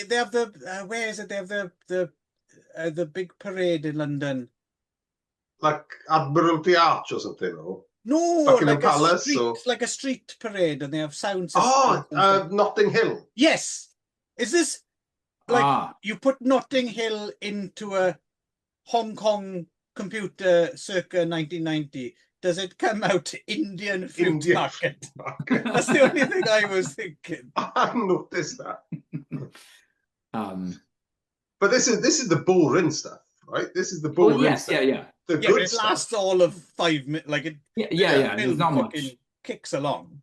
S1: They have the where is it? They have the big parade in London.
S2: Like Admiralty Arch or something, or
S1: no,
S2: Buckingham Palace,
S1: like a street parade, and they have sound
S2: systems. Notting Hill.
S1: Yes. Is this like you put Notting Hill into a Hong Kong computer circa 1990? Does it come out Indian Fruit Market? That's the only thing I was thinking.
S2: I hadn't noticed that. But this is the boring stuff, right? This is the boring stuff.
S3: Yeah.
S2: The good
S1: it lasts all of 5 minutes. Like it.
S3: Yeah. There's not much.
S1: Kicks along.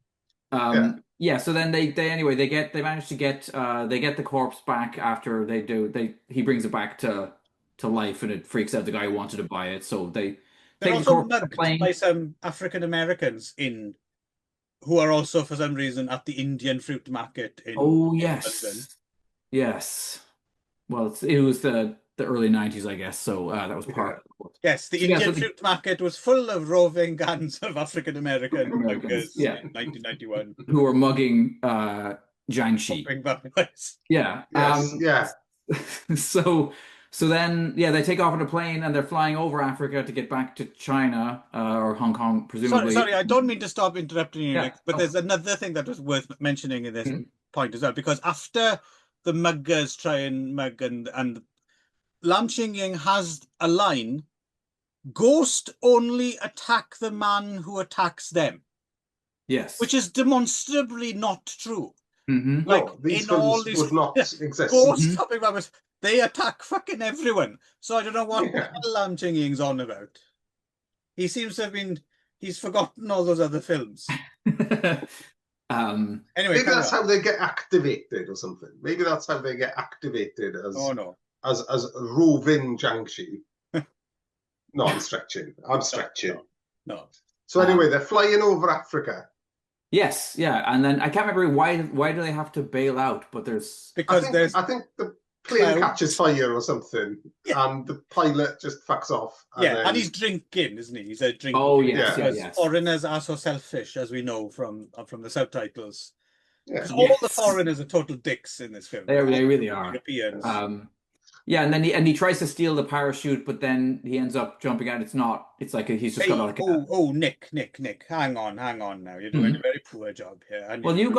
S3: So then they manage to get the corpse back after he brings it back to life, and it freaks out the guy who wanted to buy it. So they're
S1: also mugged by some African Americans who are also for some reason at the Indian Fruit Market in London.
S3: Yes. Well, it was the early 90s, I guess. So that was part of it.
S1: Yes, the Indian Fruit Market was full of roving gangs of African American muggers in 1991
S3: who were mugging JYANGSHI. Yeah.
S2: Yes.
S3: So then, they take off on a plane and they're flying over Africa to get back to China or Hong Kong, presumably.
S1: Sorry, I don't mean to stop interrupting you, Nick, but there's another thing that was worth mentioning in this point as well, because after the muggers try and mug and Lam Ching-ying has a line, "Ghost only attack the man who attacks them."
S3: Yes.
S1: Which is demonstrably not true.
S3: Like,
S2: no, these
S1: in
S2: films
S1: all these
S2: would not exist.
S1: ghost topic rabbits, they attack fucking everyone. So I don't know what the hell Lam Ching-ying's on about. He seems to have he's forgotten all those other films.
S2: Anyway, maybe that's how they get activated or something. Maybe that's how they get activated as as roving Jiangshi. No, I'm stretching. No. So anyway, they're flying over Africa.
S3: Yes, yeah, and then I can't remember why do they have to bail out, but there's
S2: I think the plane catches fire or something, and the pilot just fucks off.
S1: And he's drinking, isn't he? He's a drinking.
S3: Oh yes,
S1: Foreigners are so selfish, as we know from the subtitles.
S2: Because
S1: all the foreigners are total dicks in this film.
S3: They really are.
S1: Europeans.
S3: Yeah, and then he tries to steal the parachute, but then he ends up jumping out. It's like he's just got like
S1: Nick, hang on now. You're doing a very poor job here. And
S3: well, you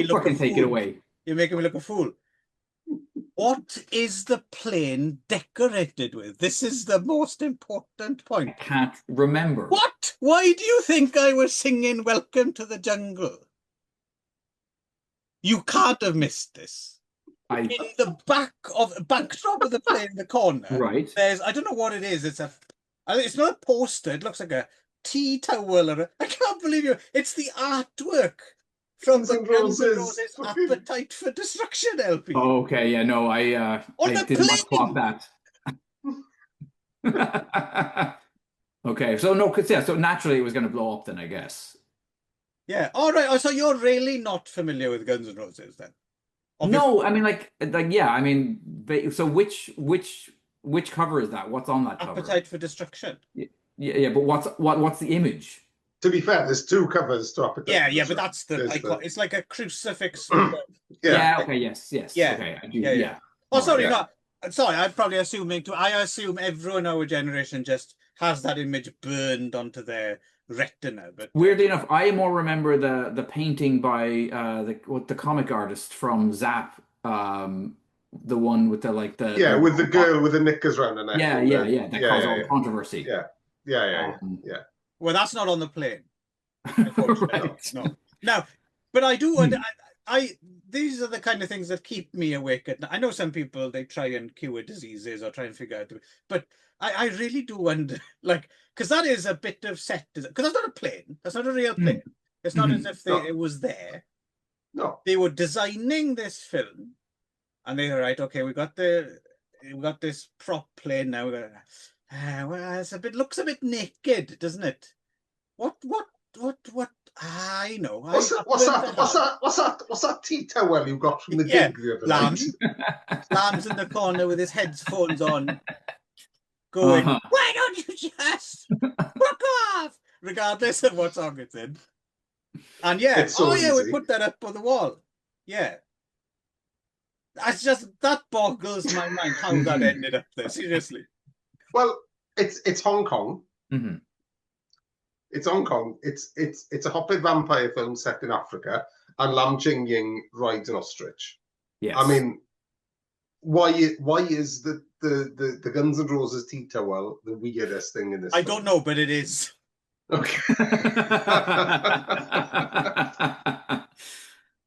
S3: fucking take it away.
S1: You're making me look a fool. What is the plane decorated with? This is the most important point.
S3: I can't remember.
S1: What? Why do you think I was singing Welcome to the Jungle? You can't have missed this. In the backdrop of the plane in the corner,
S3: right?
S1: There's, I don't know what it is. It's not a poster. It looks like a tea towel I can't believe you. It's the artwork from the Guns N' Roses Appetite for Destruction LP.
S3: Oh, okay, yeah, no, I did not spot that. Okay, so no, so naturally it was going to blow up then, I guess.
S1: Yeah. All right. Oh, so you're really not familiar with Guns N' Roses then?
S3: Obviously. No, I mean, like, yeah, I mean, so which cover is that? What's on that cover?
S1: Appetite for Destruction.
S3: Yeah, but what's the image?
S2: To be fair, there's two covers to Appetite.
S1: Yeah, but that's it's like a crucifix.
S3: Okay, yes.
S1: Yeah.
S3: Okay,
S1: yeah. Oh, sorry, no. Sorry, I'm probably assuming too. I assume everyone in our generation just has that image burned onto their retina. But
S3: weirdly enough, I more remember the painting by the comic artist from Zap, the one with with
S2: the girl with the knickers around her neck.
S3: Yeah. That caused all the controversy.
S2: Yeah.
S1: Well, that's not on the plane. Unfortunately, no. But I do. These are the kind of things that keep me awake at night. I know some people, they try and cure diseases or try and figure out, but I really do wonder, because that is a bit of set design. Because that's not a plane. That's not a real plane. It's not as if it was there.
S2: No.
S1: They were designing this film, and they were right. Okay, we got this prop plane now. Well, looks a bit naked, doesn't it? What? I know.
S2: What's that tea towel you got from the gig the other night?
S1: Lamb's in the corner with his headphones on, going, "Why don't you just fuck off?" Regardless of what song it's in. And we put that up on the wall. Yeah. That's just, that boggles my mind how that ended up there. Seriously.
S2: Well, it's Hong Kong.
S3: Mm-hmm.
S2: It's Hong Kong. It's a hopping vampire film set in Africa, and Lam Ching-ying rides an ostrich.
S3: Yes.
S2: I mean, why is the Guns N' Roses tea towel the weirdest thing in this?
S1: I don't know, but it is.
S2: Okay.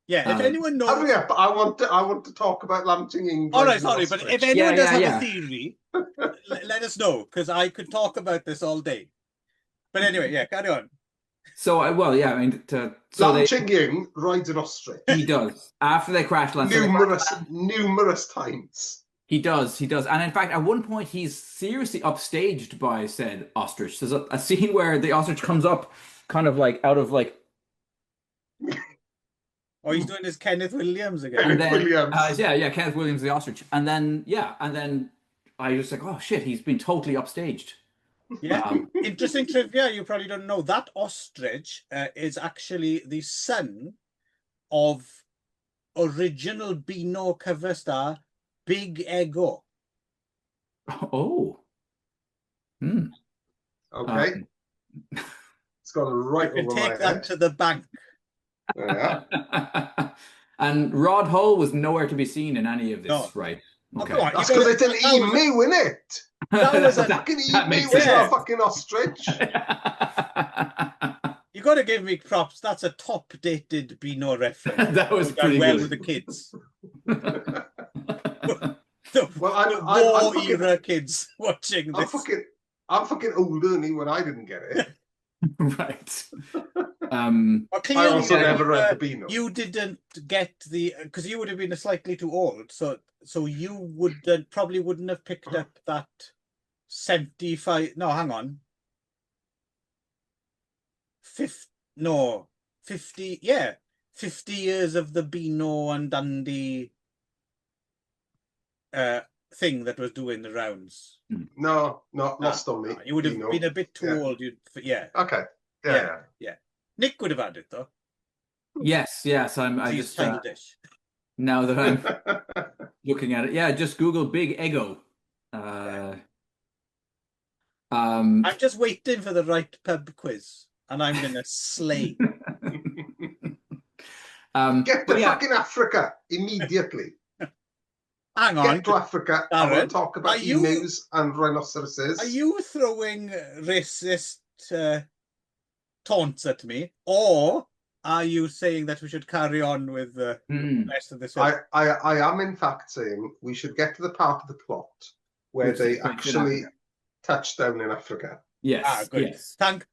S1: Yeah, if anyone knows.
S2: Hurry up! I want to talk about Lam Ching-ying.
S1: All right, sorry, but if anyone does have a theory, let us know, because I could talk about this all day. But anyway, carry on.
S3: So, Lam
S2: Ching-ying rides an ostrich.
S3: He does. After they crash land.
S2: Numerous times.
S3: He does. And in fact, at one point, he's seriously upstaged by said ostrich. There's a scene where the ostrich comes up kind of like out of like...
S1: Oh, he's doing his Kenneth Williams again.
S3: Kenneth Williams, the ostrich. And then I was like, oh shit, he's been totally upstaged.
S1: Yeah, interesting trivia. You probably don't know that ostrich is actually the son of original Beano cover star Big Ego.
S2: Oh. Okay. It's gone right over my head.
S1: Take that to the bank.
S2: Yeah.
S3: And Rod Hull was nowhere to be seen in any of this, right? Okay.
S1: Oh,
S2: That's because it's an emu, isn't it?
S1: That was a
S2: fucking emu.
S3: makes
S2: It's
S1: sense.
S2: not a fucking ostrich.
S1: You got to give me props. That's a top-dated Beano reference.
S3: That was pretty
S1: well
S3: good.
S1: with the kids.
S2: Well,
S1: war era kids watching this.
S2: I'm fucking older than you when I didn't get it.
S3: Right.
S1: Well,
S2: I also never read the Beano.
S1: You didn't get because you would have been slightly too old, so you would probably wouldn't have picked up that 75. No, hang on. 50. Yeah, 50 years of the Beano and Dundee thing that was doing the rounds.
S2: No, lost on me.
S1: You would have been a bit too old.
S2: Okay. Yeah.
S1: Nick would have had it though.
S3: Yes. I just
S1: childish.
S3: Now that I'm looking at it, yeah, just Google Big Ego.
S1: I'm just waiting for the right pub quiz, and I'm gonna slay.
S2: Get to fucking Africa immediately.
S1: Hang on.
S2: Get to Africa. I want to talk about emus and rhinoceroses.
S1: Are you throwing racist taunts at me, or are you saying that we should carry on with the rest of this?
S2: I am in fact saying we should get to the part of the plot where they actually touch down in Africa.
S3: Yes.
S1: Good.
S3: Yes.
S1: Thank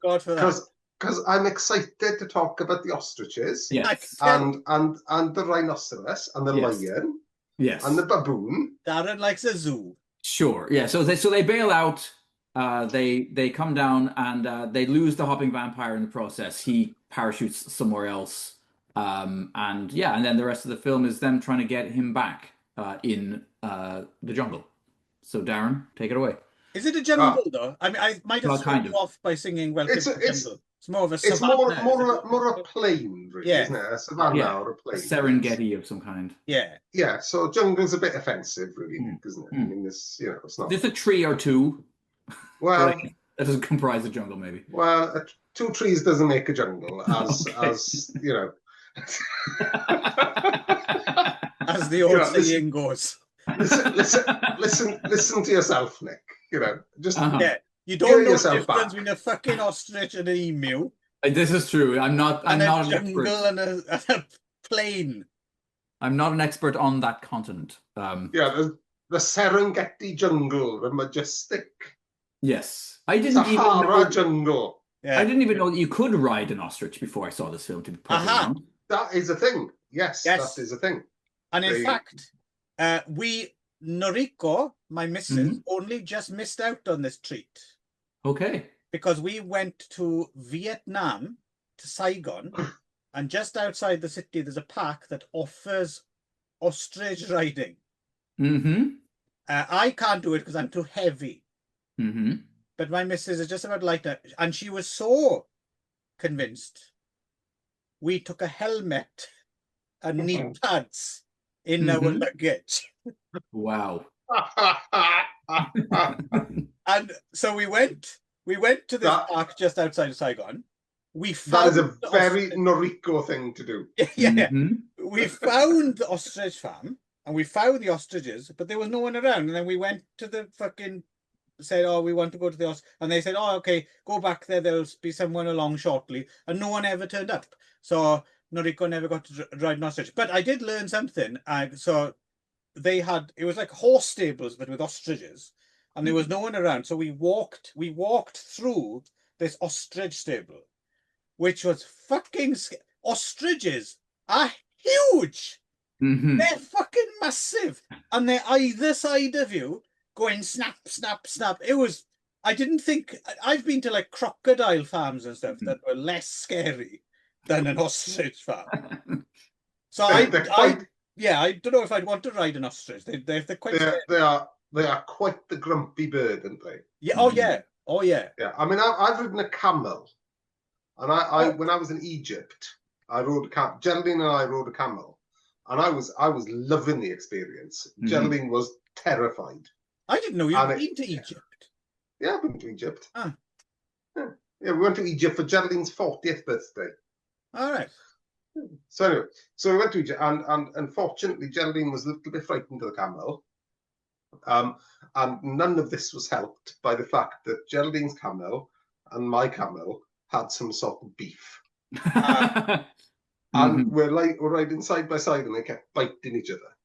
S1: God for that.
S2: Because I'm excited to talk about the ostriches,
S3: yes,
S2: and the rhinoceros and the lion,
S3: yes,
S2: and the baboon.
S1: Darren likes a zoo.
S3: Sure, yeah. So they bail out. They come down and they lose the hopping vampire in the process. He parachutes somewhere else, and then the rest of the film is them trying to get him back in the jungle. So Darren, take it away.
S1: Is it a jungle though? I mean, I might have thrown you off by singing "Welcome to the Jungle." It's more of a savannah.
S2: It's more a plain, really, isn't it? A savannah or a plain.
S3: A Serengeti of some kind.
S1: Yeah.
S2: Yeah, so jungle's a bit offensive, really, isn't it? I mean, it's not.
S3: There's a tree or two.
S2: Well,
S3: that doesn't comprise a jungle, maybe.
S2: Well, 2 trees doesn't make a jungle, as you know.
S1: As the old saying goes.
S2: Listen to yourself, Nick. Just
S1: you don't know the difference between a fucking ostrich and an emu.
S3: This is true. I'm not an expert.
S1: And a plain.
S3: I'm not an expert on that continent.
S2: The Serengeti jungle, the majestic.
S3: Yes, I didn't
S2: Sahara
S3: even know
S2: jungle.
S3: Yeah. I didn't even know that you could ride an ostrich before I saw this film. To be perfectly honest.
S2: That is a thing. Yes, that is a thing.
S1: And in fact, Noriko, my missus, only just missed out on this treat.
S3: Okay.
S1: Because we went to Vietnam, to Saigon, and just outside the city, there's a park that offers ostrich riding. I can't do it because I'm too heavy. But my missus is just about lighter, and she was so convinced. We took a helmet and knee pads in our luggage.
S3: Wow.
S1: And so we went to this park just outside of Saigon. That
S2: is a very Noriko thing to do.
S1: Yeah. We found the ostrich farm and we found the ostriches, but there was no one around. And then we went to the said, we want to go to the ostrich. And they said, okay, go back there. There'll be someone along shortly. And no one ever turned up. So Noriko never got to ride an ostrich. But I did learn something. So it was like horse stables, but with ostriches. And there was no one around. So we walked through this ostrich stable, which was fucking ostriches are huge. They're fucking massive. And they're either side of you going snap, snap, snap. I didn't think, I've been to like crocodile farms and stuff that were less scary than an ostrich farm. So I don't know if I'd want to ride an ostrich. They're quite scary.
S2: They are quite the grumpy bird, aren't they?
S1: Yeah. Oh yeah.
S2: Yeah. I mean, I've ridden a camel, and when I was in Egypt, I rode a camel. Geraldine and I rode a camel, and I was loving the experience. Geraldine was terrified.
S1: I didn't know you'd been to Egypt.
S2: Yeah, I've been to Egypt. Yeah, we went to Egypt for Geraldine's 40th birthday.
S1: All right.
S2: So anyway, so we went to Egypt, and unfortunately, Geraldine was a little bit frightened of the camel. And none of this was helped by the fact that Geraldine's camel and my camel had some sort of beef. And we're riding side by side, and they kept biting each other.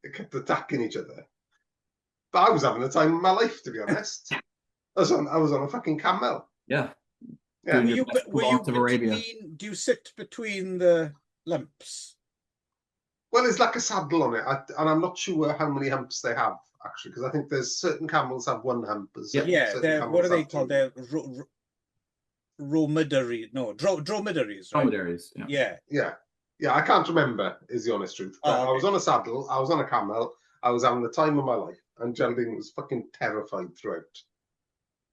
S2: They kept attacking each other. But I was having the time of my life, to be honest. I was on a fucking camel.
S3: Yeah.
S1: Were you between, do you sit between the lumps?
S2: Well, it's like a saddle on it, and I'm not sure how many humps they have, actually, because I think there's certain camels have one hump.
S1: What are they called? They're dromedaries. No, dromedaries, right?
S3: Dromedaries,
S2: yeah. I can't remember, is the honest truth. But I was on a saddle, I was on a camel, I was having the time of my life, and Geraldine was fucking terrified throughout.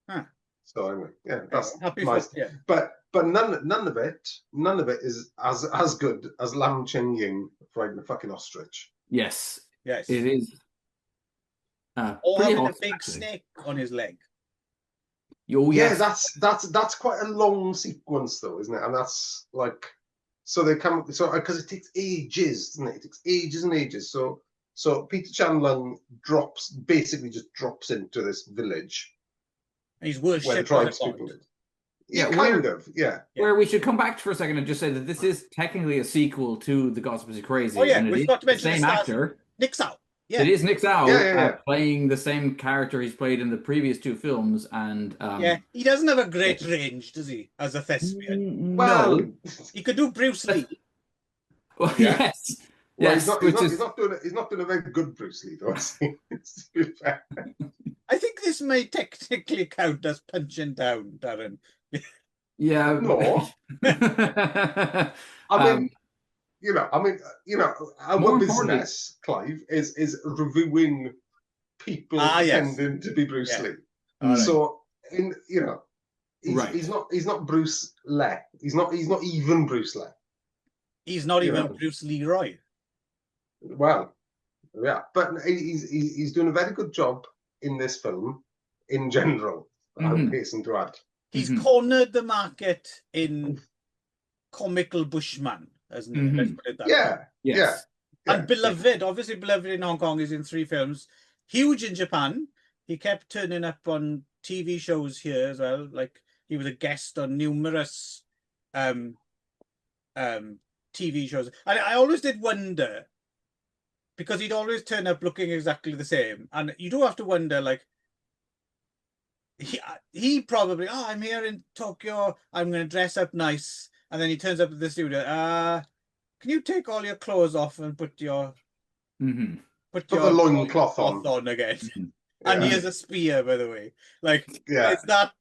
S1: Huh.
S2: So anyway, that's
S1: nice.
S2: But none of it is as good as Lam Cheng Ying riding a fucking ostrich.
S3: Yes,
S1: it
S3: is.
S1: Or having a big snake on his leg.
S3: Oh yes,
S2: that's quite a long sequence though, isn't it? And that's like, so they come because it takes ages, doesn't it? It takes ages and ages. So Peter Chan Lung basically just drops into this village.
S1: And he's worshipped
S2: where the tribes people live.
S3: Where we should come back for a second and just say that this is technically a sequel to The Gospels of Crazy.
S1: Oh yeah, we forgot to mention
S3: the same actor.
S1: Nick Zhao.
S3: Yeah. It is Nick Zhao playing the same character he's played in the previous two films, and
S1: he doesn't have a great range, does he, as a thespian?
S2: Well,
S1: he could do Bruce Lee.
S3: Well, yes.
S2: Well, he's not doing a very good Bruce Lee, though.
S1: I think this may technically count as punching down, Darren.
S3: Yeah.
S2: No. I mean, our business, Clive, is reviewing people pretending to be Bruce Lee. Right. So, he's not Bruce Lee. He's not even Bruce Lee.
S1: He's not even Bruce Leroy.
S2: Well, yeah, but he's doing a very good job in this film in general. I hasten to add.
S1: He's cornered the market in comical Bushman, hasn't he? Let's put it that way.
S2: Yeah.
S1: And beloved, obviously beloved in Hong Kong, is in 3 films. Huge in Japan. He kept turning up on TV shows here as well. Like he was a guest on numerous TV shows. And I always did wonder, because he'd always turn up looking exactly the same. And you do have to wonder, like, he probably, I'm here in Tokyo, I'm going to dress up nice. And then he turns up at the studio, can you take all your clothes off and put your
S2: put the loincloth
S1: on again? And here's a spear, by the way. Like, it's that,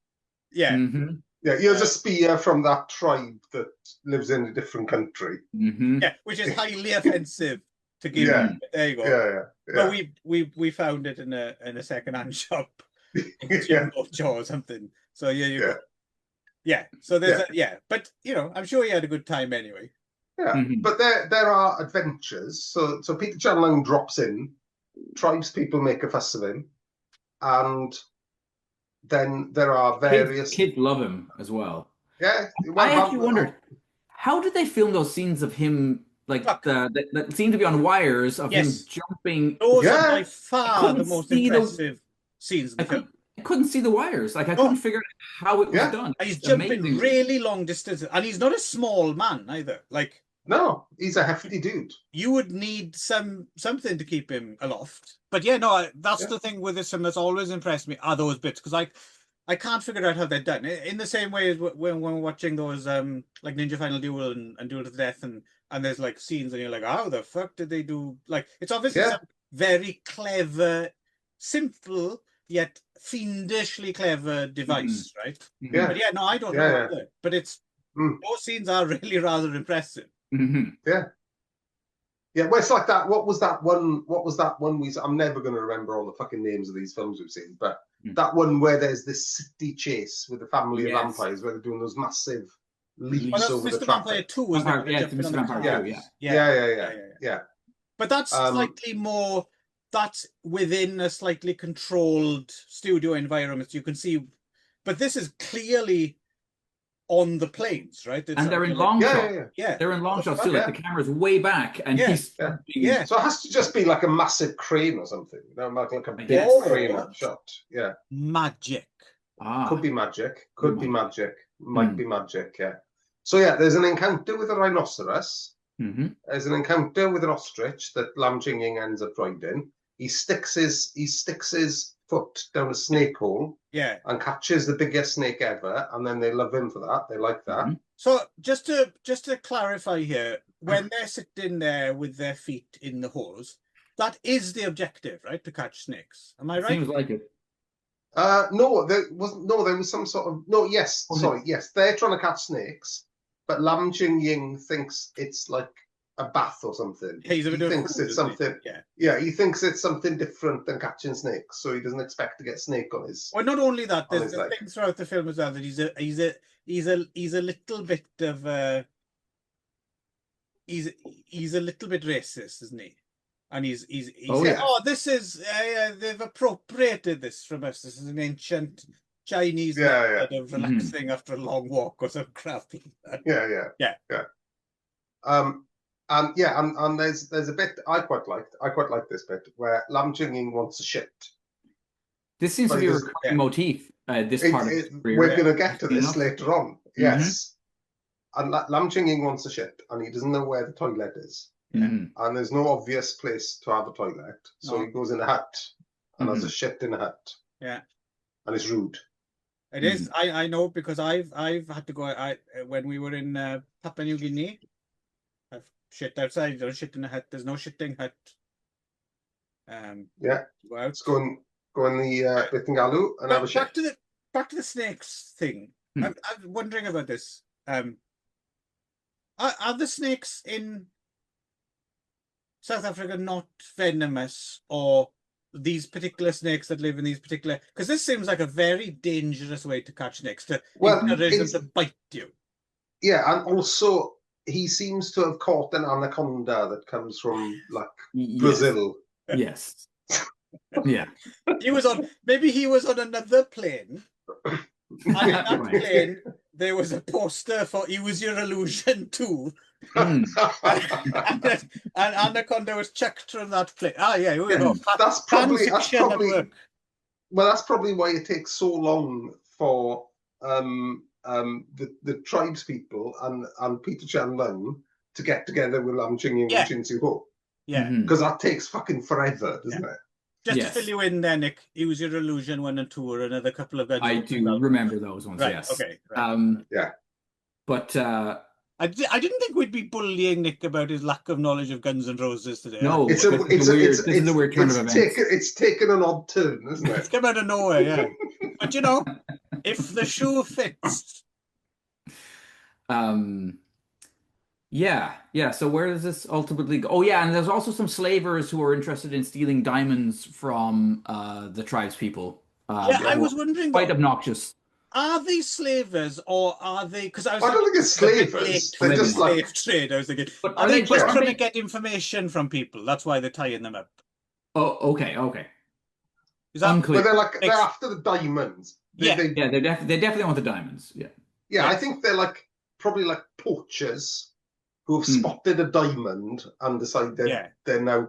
S2: here's a spear from that tribe that lives in a different country.
S1: Yeah, which is highly offensive to give him. There you go. But we found it in a second-hand shop in Jimbo or something. So you go. So there's but I'm sure he had a good time anyway.
S2: But there are adventures. So Peter Chan Lung drops in, tribes people make a fuss of him, and then there are various
S3: kids love him as well.
S2: Yeah,
S3: I actually wondered, how did they film those scenes of him, like that seem to be on wires of him jumping?
S1: Those are by far the most impressive scenes in the film.
S3: I couldn't see the wires. Like I couldn't figure out how it was done.
S1: And he's jumping really long distances, and he's not a small man either. Like,
S2: no, he's a hefty dude.
S1: You would need something to keep him aloft. But that's the thing with this film that's always impressed me, are those bits, because I can't figure out how they're done. In the same way as when we're watching those like Ninja Final Duel and Duel to the Death, and there's like scenes and you're like, how the fuck did they do? Like, it's obviously some very clever, simple yet fiendishly clever device, right? But I don't know either. But it's those scenes are really rather impressive.
S2: Well, it's like that. What was that one I'm never going to remember all the fucking names of these films we've seen, but that one where there's this city chase with a family of vampires where they're doing those massive leaps over the traffic.
S1: Vampire 2, wasn't it?
S3: Mr. Vampire 2,
S2: yeah.
S1: But that's slightly more, that's within a slightly controlled studio environment. You can see, but this is clearly on the planes, right?
S3: And they're in long shot.
S2: Yeah.
S3: They're in long shots too. Like the camera's way back, and he's
S2: So it has to just be like a massive crane or something. Like a big crane shot. Yeah.
S1: Magic.
S2: Could be magic. Could be magic. Might be magic. Yeah. So yeah, there's an encounter with a rhinoceros. There's an encounter with an ostrich that Lam Ching-ying ends up riding. He sticks his foot down a snake hole.
S1: Yeah.
S2: And catches the biggest snake ever, and then they love him for that. They like that.
S1: So just to clarify here, when they're sitting there with their feet in the holes, that is the objective, right? To catch snakes. Am I right?
S3: Seems like it.
S2: No, there wasn't. No, there was some sort of Yes, they're trying to catch snakes, but Lam Ching-ying thinks it's like a bath or something.
S1: Yeah, he
S2: thinks it's something. Yeah, he thinks it's something different than catching snakes, so he doesn't expect to get snake on his.
S1: Well, not only that, there's the thing throughout the film as well that he's a little bit of he's a little bit racist, isn't he? And he's this is they've appropriated this from us. This is an ancient Chinese method of relaxing after a long walk or some crap.
S2: And there's a bit I quite liked this bit where Lam Ching-ying wants a shit.
S3: This seems to be a recurring motif. This part of
S2: we're going to get to this later on. Yes, and Lam Ching-ying wants a shit, and he doesn't know where the toilet is. And there's no obvious place to have a toilet, so he goes in a hut and has a shit in a hut.
S1: Yeah,
S2: and it's rude.
S1: It is. I know because I've had to go. When we were in Papua New Guinea, I've shit outside. There's shit in a hut. There's no shitting hut.
S2: Go out. Let's go in the Bitingalu and have a shit.
S1: Back to the snakes thing. I'm wondering about this. Are the snakes in South Africa not venomous, or these particular snakes that live in these particular? Because this seems like a very dangerous way to catch snakes, to encourage them to bite you.
S2: Yeah, and also he seems to have caught an anaconda that comes from Brazil.
S3: Yes. Yeah.
S1: He was on another plane. And in that plane, there was a poster for Use Your Illusion 2. And anaconda was chucked from that plane. Here we go.
S2: That's probably why it takes so long for the tribes people and Peter Chan Lung to get together with Lam Ching-ying and Chin Siu Ho.
S1: Yeah.
S2: Because that takes fucking forever, doesn't it?
S1: Just to fill you in there, Nick, Use Your Illusion 1 and 2 are another couple of...
S3: I do remember those ones, yes.
S1: Okay. Right.
S3: But...
S1: I didn't think we'd be bullying Nick about his lack of knowledge of Guns N' Roses today.
S3: No, this is a weird turn of events.
S2: It's taken an odd turn, isn't it?
S1: It's come out of nowhere, yeah. But you know, if the shoe fits.
S3: Yeah. So where does this ultimately go? Oh, yeah, and there's also some slavers who are interested in stealing diamonds from the tribes people.
S1: I was wondering.
S3: Quite obnoxious.
S1: Are they slavers, or are they? Because I
S2: don't think it's slavers. They're just
S1: slave trade. I was thinking, are they just trying to get information from people? That's why they're tying them up.
S3: Oh, okay.
S1: Is that
S3: unclear?
S2: But they're after the diamonds. They
S3: definitely want the diamonds.
S2: Yeah. I think they're probably poachers who have spotted a diamond and decided they're now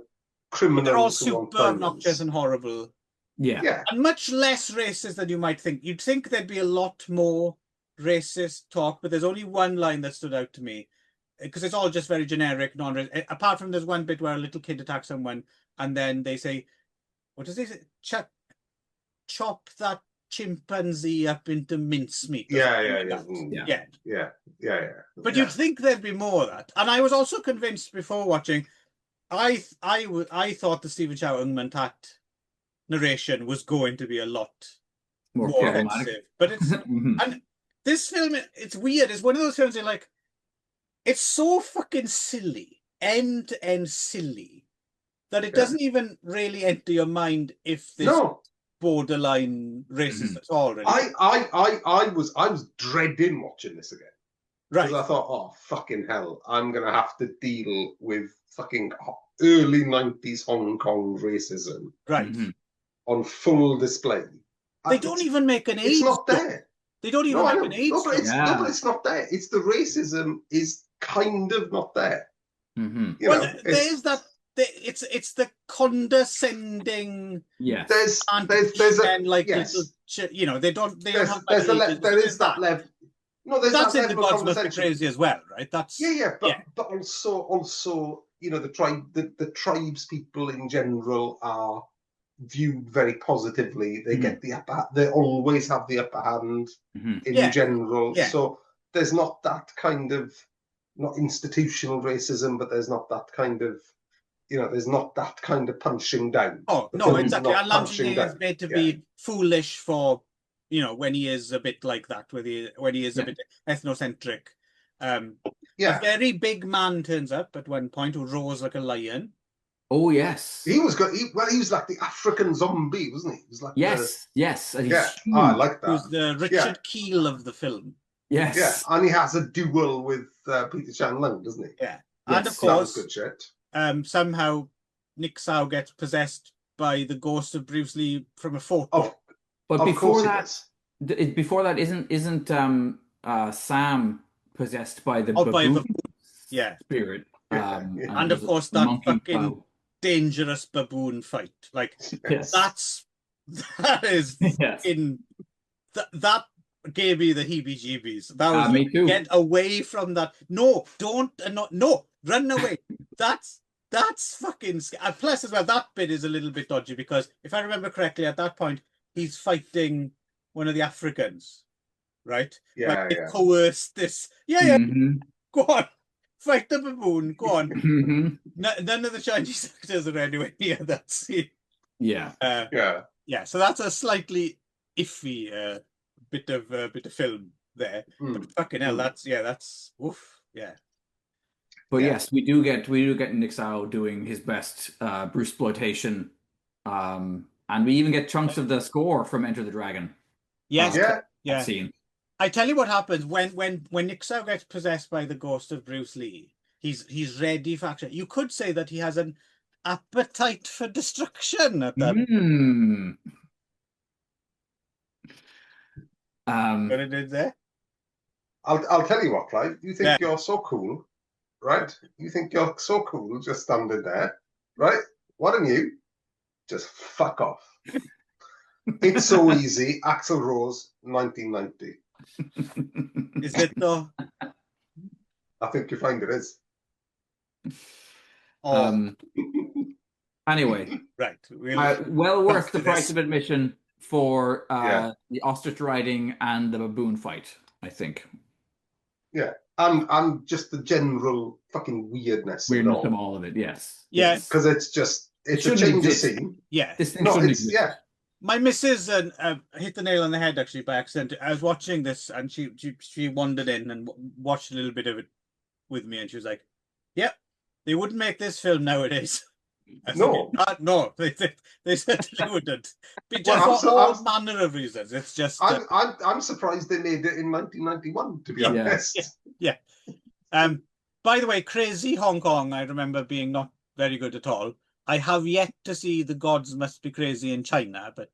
S2: criminals.
S1: They're all super obnoxious and horrible.
S3: Yeah.
S1: And much less racist than you might think. You'd think there'd be a lot more racist talk, but there's only one line that stood out to me, because it's all just very generic, non-racist. Apart from there's one bit where a little kid attacks someone, and then they say, what does they say? Chop that chimpanzee up into mincemeat.
S2: Yeah.
S1: But you'd think there'd be more of that. And I was also convinced before watching, I thought the Stephen Chow Ung Tat narration was going to be a lot more offensive. But it's and this film, it's weird. It's one of those films you're it's so fucking silly, end to end silly, that it doesn't even really enter your mind if this borderline racist at all. Really.
S2: I was dreading watching this again.
S1: Right.
S2: Because I thought, oh fucking hell, I'm gonna have to deal with fucking early 90s Hong Kong racism.
S1: Right.
S2: On full display.
S1: They don't even make an age.
S2: It's not there.
S1: They don't even
S2: No, I
S1: have
S2: know.
S1: an AIDS
S2: No, but
S1: film.
S2: it's no, but it's not there. It's the racism is kind of not there.
S3: Mm-hmm.
S2: You
S1: Well,
S2: know,
S1: there's that. It's the condescending.
S3: Yes.
S2: there's a
S1: like
S2: yes.
S1: little, you know, they don't have
S2: There's
S1: ages,
S2: there is that level. No, there's
S1: that's
S2: that
S1: in the
S2: level of
S1: Gods Must Be
S2: condescension.
S1: Crazy as well, right? That's
S2: Yeah, but also, you know, the tribes people in general are viewed very positively. They get the upper. They always have the upper hand in general.
S1: Yeah.
S2: So there's not that kind of not institutional racism, but there's not that kind of there's not that kind of punching down.
S1: Oh
S2: The
S1: no,
S2: film's
S1: exactly.
S2: not
S1: And
S2: punching
S1: Lam is
S2: down.
S1: made to be foolish for when he is a bit like that, when he is a bit ethnocentric. A very big man turns up at one point who roars like a lion.
S3: Oh yes,
S2: he was good. He was like the African zombie, wasn't he? He was like
S3: yes. And
S2: I like that.
S1: Who's the Richard Keel of the film?
S3: Yes,
S2: and he has a duel with Peter Chan-Lung, doesn't he?
S1: Yeah, and of course,
S2: that was good shit.
S1: Somehow Nick Sao gets possessed by the ghost of Bruce Lee from a photo.
S3: But before that, isn't Sam possessed by the baboon spirit?
S1: And of course that fucking dangerous baboon fight. Like that is in that gave me the heebie-jeebies. That was
S3: me too.
S1: Get away from that. No, don't no, run away. That's fucking plus as well, that bit is a little bit dodgy because if I remember correctly, at that point he's fighting one of the Africans, right? Coerced this. Go on, fight the baboon. Go on. None of the Chinese actors are anywhere near that scene. So that's a slightly iffy bit of film there. But fucking hell, that's woof. Yeah.
S3: But yes, we do get Nick Sao doing his best Bruceploitation, and we even get chunks of the score from Enter the Dragon.
S1: Yes,
S3: scene.
S1: I tell you what happens when Nick Sao gets possessed by the ghost of Bruce Lee. He's ready for action. You could say that he has an appetite for destruction at that. What it is there?
S2: I'll tell you what, Clive. You think you're so cool, right? You think you're so cool just standing there, right? Why don't you just fuck off? It's so easy. Axl Rose, 1990.
S1: Is it though?
S2: I think you find it is.
S3: Anyway,
S1: right.
S3: Well worth the price of admission for the ostrich riding and the baboon fight, I think.
S2: Yeah, and just the general fucking weirdness
S3: of all of it. Yes.
S2: Because it's a change of scene.
S1: Yeah. My missus hit the nail on the head actually by accident. I was watching this and she wandered in and watched a little bit of it with me, and she was like, "Yep, they wouldn't make this film nowadays."
S2: No,
S1: they certainly wouldn't. Because for all manner of reasons. It's just
S2: I'm surprised they made it in 1991. To be honest.
S1: Yeah. By the way, Crazy Hong Kong, I remember being not very good at all. I have yet to see The Gods Must Be Crazy in China, but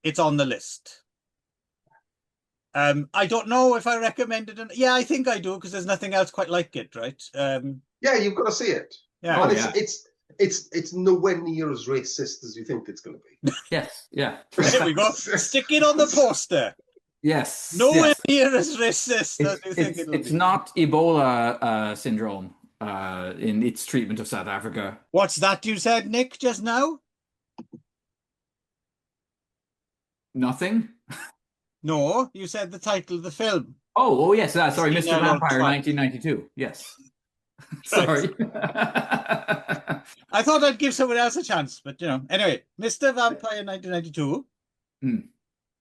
S1: it's on the list. I don't know if I recommend it. I think I do because there's nothing else quite like it, right?
S2: You've got to see it.
S1: Yeah,
S2: it's nowhere near as racist as you think it's going to be.
S3: Yes, yeah.
S1: There we go. Stick it on the poster.
S3: Yes.
S1: Nowhere near as racist as you think it'll be.
S3: It's not Ebola syndrome in its treatment of South Africa.
S1: What's that you said, Nick, just now?
S3: Nothing?
S1: No, you said the title of the film.
S3: Oh yes. Sorry, Mr. Vampire, 1992. Yes. Sorry.
S1: I thought I'd give someone else a chance, but anyway, Mr. Vampire 1992,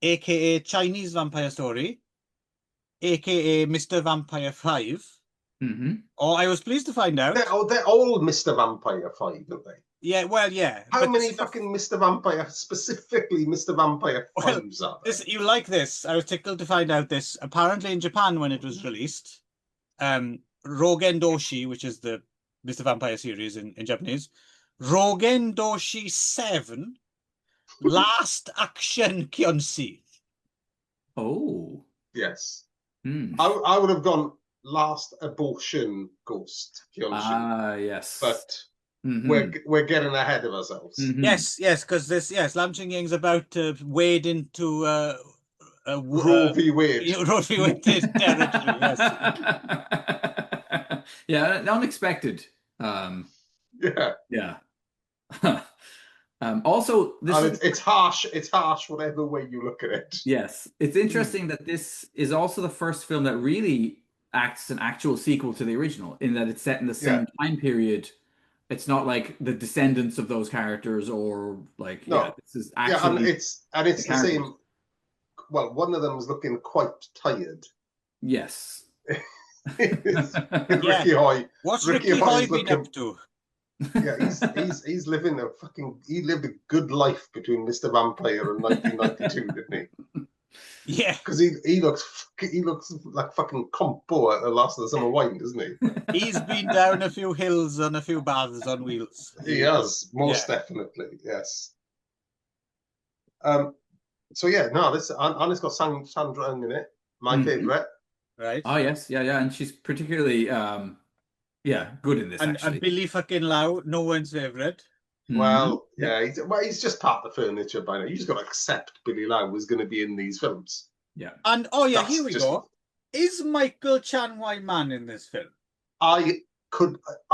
S1: aka Chinese Vampire Story, aka Mr. Vampire 5. I was pleased to find out.
S2: They're all Mr. Vampire 5, aren't they?
S1: Yeah, well, yeah.
S2: How many fucking Mr. Vampire, specifically Mr. Vampire 5s are there?
S1: You like this? I was tickled to find out this. Apparently in Japan, when it was released, Rogen Doshi, which is the Mr. Vampire series in Japanese, Rogen Doshi 7, Last Action Kyonsi.
S3: Oh.
S2: Yes.
S3: Hmm.
S2: I would have gone Last Abortion Ghost, JYANGSHI.
S3: Yes.
S2: But
S3: Mhm.
S2: we're getting ahead of ourselves.
S3: Mhm.
S1: Yes, because Lam Ching-ying's about to wade into
S2: Roe v. Wade.
S1: Roe v. Wade territory. Yes.
S3: Yeah, unexpected.
S2: Yeah.
S3: Yeah. Also, this
S2: And
S3: is
S2: it's harsh. It's harsh, whatever way you look at it.
S3: yes. It's interesting that this is also the first film that really acts as an actual sequel to the original, in that it's set in the same time period. It's not like the descendants of those characters, or like
S2: No.
S3: this is
S2: Yeah,
S3: actually
S2: and it's the
S3: characters.
S2: same. Well, one of them was looking quite tired.
S3: Yes.
S2: Ricky Hoy.
S1: What's
S2: Ricky
S1: Ricky
S2: Hoy
S1: Hoy
S2: is
S1: been
S2: looking.
S1: up to?
S2: Yeah, he's living a fucking. He lived a good life between Mr. Vampire and 1992, didn't he?
S1: Yeah,
S2: Because he looks like fucking Compo at the Last of the Summer Wine, doesn't he?
S1: he's been down a few hills on a few baths on wheels.
S2: He has, most definitely, yes. So yeah, no, this and it's got Sandra in it, my favorite.
S1: Right.
S3: Oh yes, yeah, and she's particularly good in this actually.
S1: And Billy fucking Lau, no one's favorite.
S2: Well, he's just part of the furniture by now. You just got to accept Billy Lau was going to be in these films.
S3: Yeah.
S1: And here we go. Is Michael Chan Wai Man in this film?
S2: I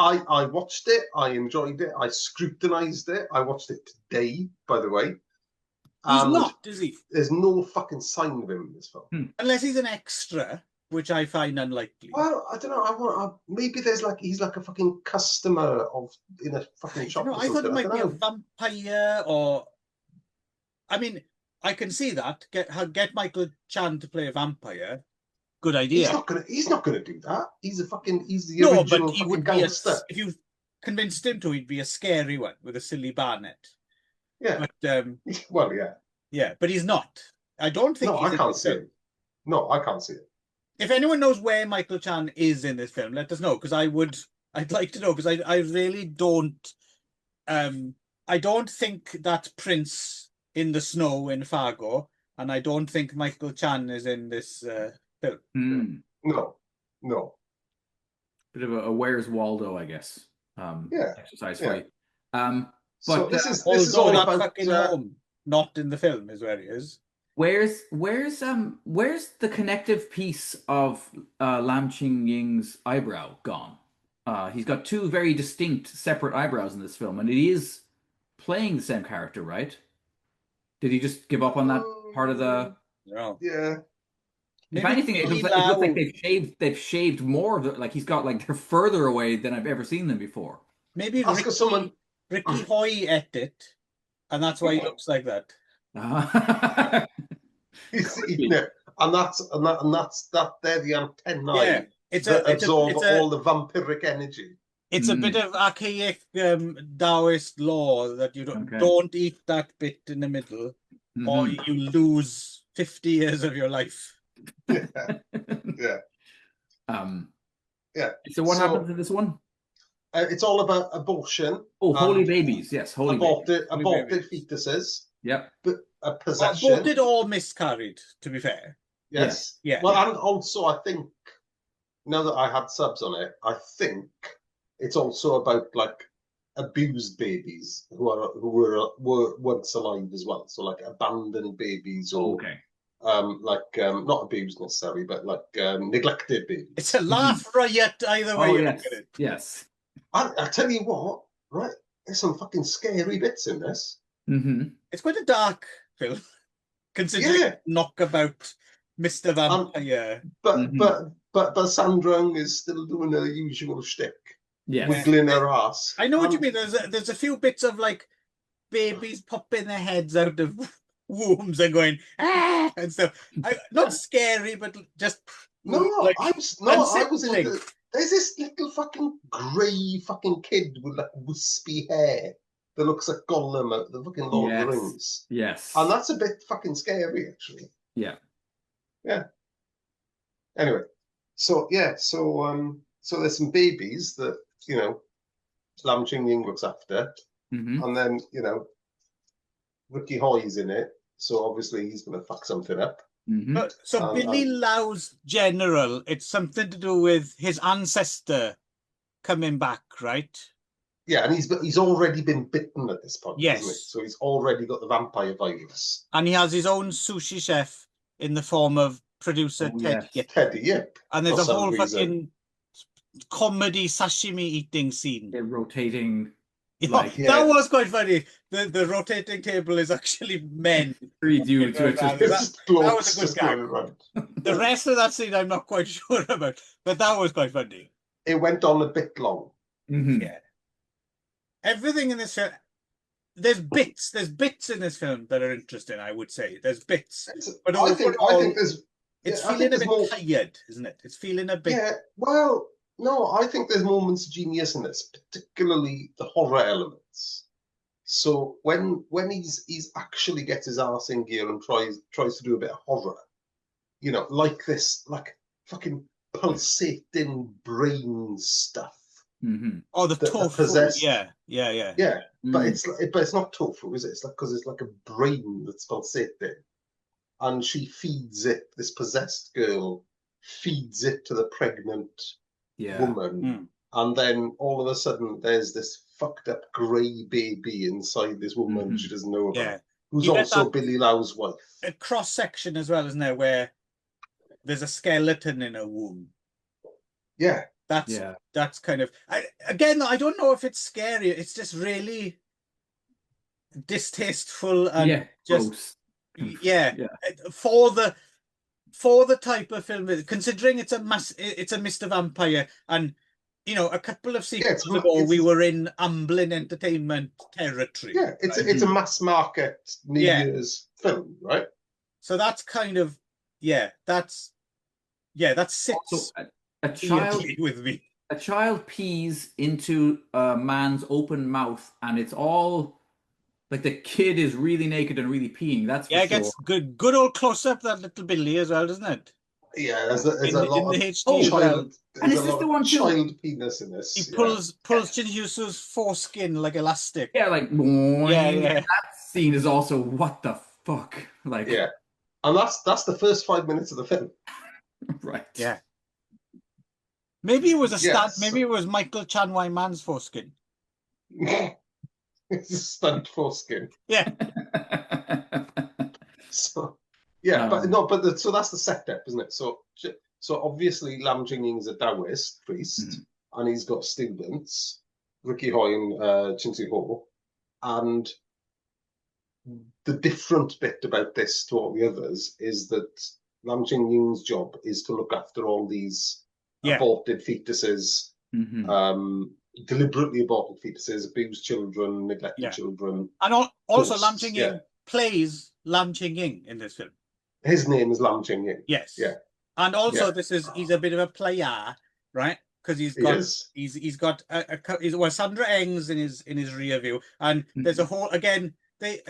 S2: watched it. I enjoyed it. I scrutinized it. I watched it today, by the way.
S1: He's not, is he?
S2: There's no fucking sign of him in this film.
S1: Unless he's an extra, which I find unlikely.
S2: Well, I don't know. Maybe he's like a fucking customer in a fucking shop.
S1: I thought it might be a vampire, or I mean, I can see that. Get Michael Chan to play a vampire. Good idea.
S2: He's not gonna do that. He's the original fucking gangster.
S1: If you convinced him to, he'd be a scary one with a silly Barnett.
S2: Yeah.
S1: But
S2: well, yeah.
S1: Yeah, but he's not. I don't think.
S2: No, I can't see it. No, I can't see it.
S1: If anyone knows where Michael Chan is in this film, let us know, because I'd like to know, because I really don't. I don't think that's Prince in the snow in Fargo, and I don't think Michael Chan is in this film.
S2: No.
S3: Bit of a Where's Waldo, I guess. Exercise for you. But
S2: so this is all
S1: that
S2: about
S1: fucking home, not in the film, is where he is.
S3: Where's the connective piece of Lam Ching-ying's eyebrow gone? He's got two very distinct, separate eyebrows in this film, and he is playing the same character, right? Did he just give up on that part of the?
S1: No.
S2: Yeah.
S3: If anything, it looks like they've shaved more of it. Like he's got they're further away than I've ever seen them before.
S1: Maybe Ricky Hoy ate it, and that's why he looks like that.
S2: He's eating it, and that's that. They're the antennae that absorb all the vampiric energy.
S1: It's a bit of archaic Taoist law that you don't eat that bit in the middle, or you lose 50 years of your life.
S2: Yeah.
S3: So what happens in this one?
S2: It's all about abortion.
S3: Oh, holy babies! Yes, holy
S2: aborted fetuses.
S3: Yep.
S2: But a possession.
S1: Aborted or miscarried, to be fair.
S2: Yes.
S1: Yeah.
S2: Well, and also I think now that I had subs on it, I think it's also about abused babies who were once alive as well. So abandoned babies or not abused necessarily, but neglected babies.
S1: It's a laugh riot either way you look at it.
S3: Yes.
S2: I tell you what, right? There's some fucking scary bits in this.
S1: It's quite a dark film, considering knockabout Mr. Vampire.
S2: But Sandra is still doing her usual shtick.
S3: Yeah,
S2: wiggling her ass.
S1: I know what you mean. There's a few bits of babies popping their heads out of wombs and going and stuff. Not scary, but just
S2: I was into. There's this little fucking grey fucking kid with wispy hair that looks like Gollum out of the fucking Lord of the Rings.
S3: Yes.
S2: And that's a bit fucking scary, actually.
S3: Yeah.
S2: Yeah. Anyway, so there's some babies that, Lam Ching-ying looks after. And then, Ricky Hoy's in it. So obviously he's going to fuck something up.
S1: So Billy Lau's general, it's something to do with his ancestor coming back, right?
S2: Yeah, and he's already been bitten at this point,
S1: yes.
S2: Isn't it? So he's already got the vampire virus.
S1: And he has his own sushi chef in the form of producer Teddy Yip.
S2: Teddy Yip.
S1: And there's a whole fucking comedy sashimi eating scene.
S3: They're rotating.
S1: That was quite funny. The rotating table is actually men.
S3: Three dudes.
S1: That was a good gag. The rest of that scene I'm not quite sure about, but that was quite funny.
S2: It went on a bit long.
S1: Yeah. Everything in this film, there's bits in this film that are interesting, I would say. There's bits. But
S2: I think there's...
S1: It's feeling a bit tired, isn't it? It's feeling a bit...
S2: Yeah, well, no, I think there's moments of genius in this, particularly the horror elements. So when he's actually gets his arse in gear and tries to do a bit of horror, you know, like this, like fucking pulsating brain stuff.
S1: Oh, the tofu.
S2: Possessed.
S1: Yeah.
S2: But it's not tofu, is it? It's like because it's like a brain that's pulsating, and she feeds it. This possessed girl feeds it to the pregnant woman, and then all of a sudden there's this fucked up grey baby inside this woman she doesn't know about, who's also Billy Lau's wife.
S1: A cross section as well, isn't there, where there's a skeleton in a womb.
S2: Yeah.
S1: That's kind of... Again, I don't know if it's scary. It's just really distasteful and just... Yeah. For the type of film, considering it's a Mr. Vampire, and, you know, a couple of sequels ago, we were in Amblin Entertainment territory.
S2: Yeah, it's a mass market New Year's film, right?
S1: So that's kind of... that sits...
S3: Also, a child
S1: with me.
S3: A child pees into a man's open mouth, and it's all like the kid is really naked and really peeing. That's for sure.
S1: It gets good old close up that little Billy as well, doesn't it?
S2: Yeah, there's a lot
S1: in the
S2: of
S1: HD
S2: child.
S3: And is this the one
S2: child penis in this?
S1: He pulls Jinjusu's foreskin like elastic.
S3: Yeah, like That scene is also what the fuck, like
S2: and that's the first 5 minutes of the film.
S3: Right.
S1: Yeah. Maybe it was maybe it was Michael Chan Wai Man's foreskin.
S2: It's a stunt foreskin.
S1: Yeah.
S2: So so that's the setup, isn't it? So obviously Lam Jing-ying's a Taoist priest, and he's got students, Ricky Hoy and Chin Si Ho, and the different bit about this to all the others is that Lam Jing-ying's job is to look after all these aborted fetuses, deliberately aborted fetuses, abused children, neglected children.
S1: And also Lam Jing-ying plays Lam Jing-ying in this film.
S2: His name is Lam Jing-ying.
S1: Yes.
S2: Yeah.
S1: And also he's a bit of a player, right? Because he's got Sandra Eng's in his rear view, and there's a whole they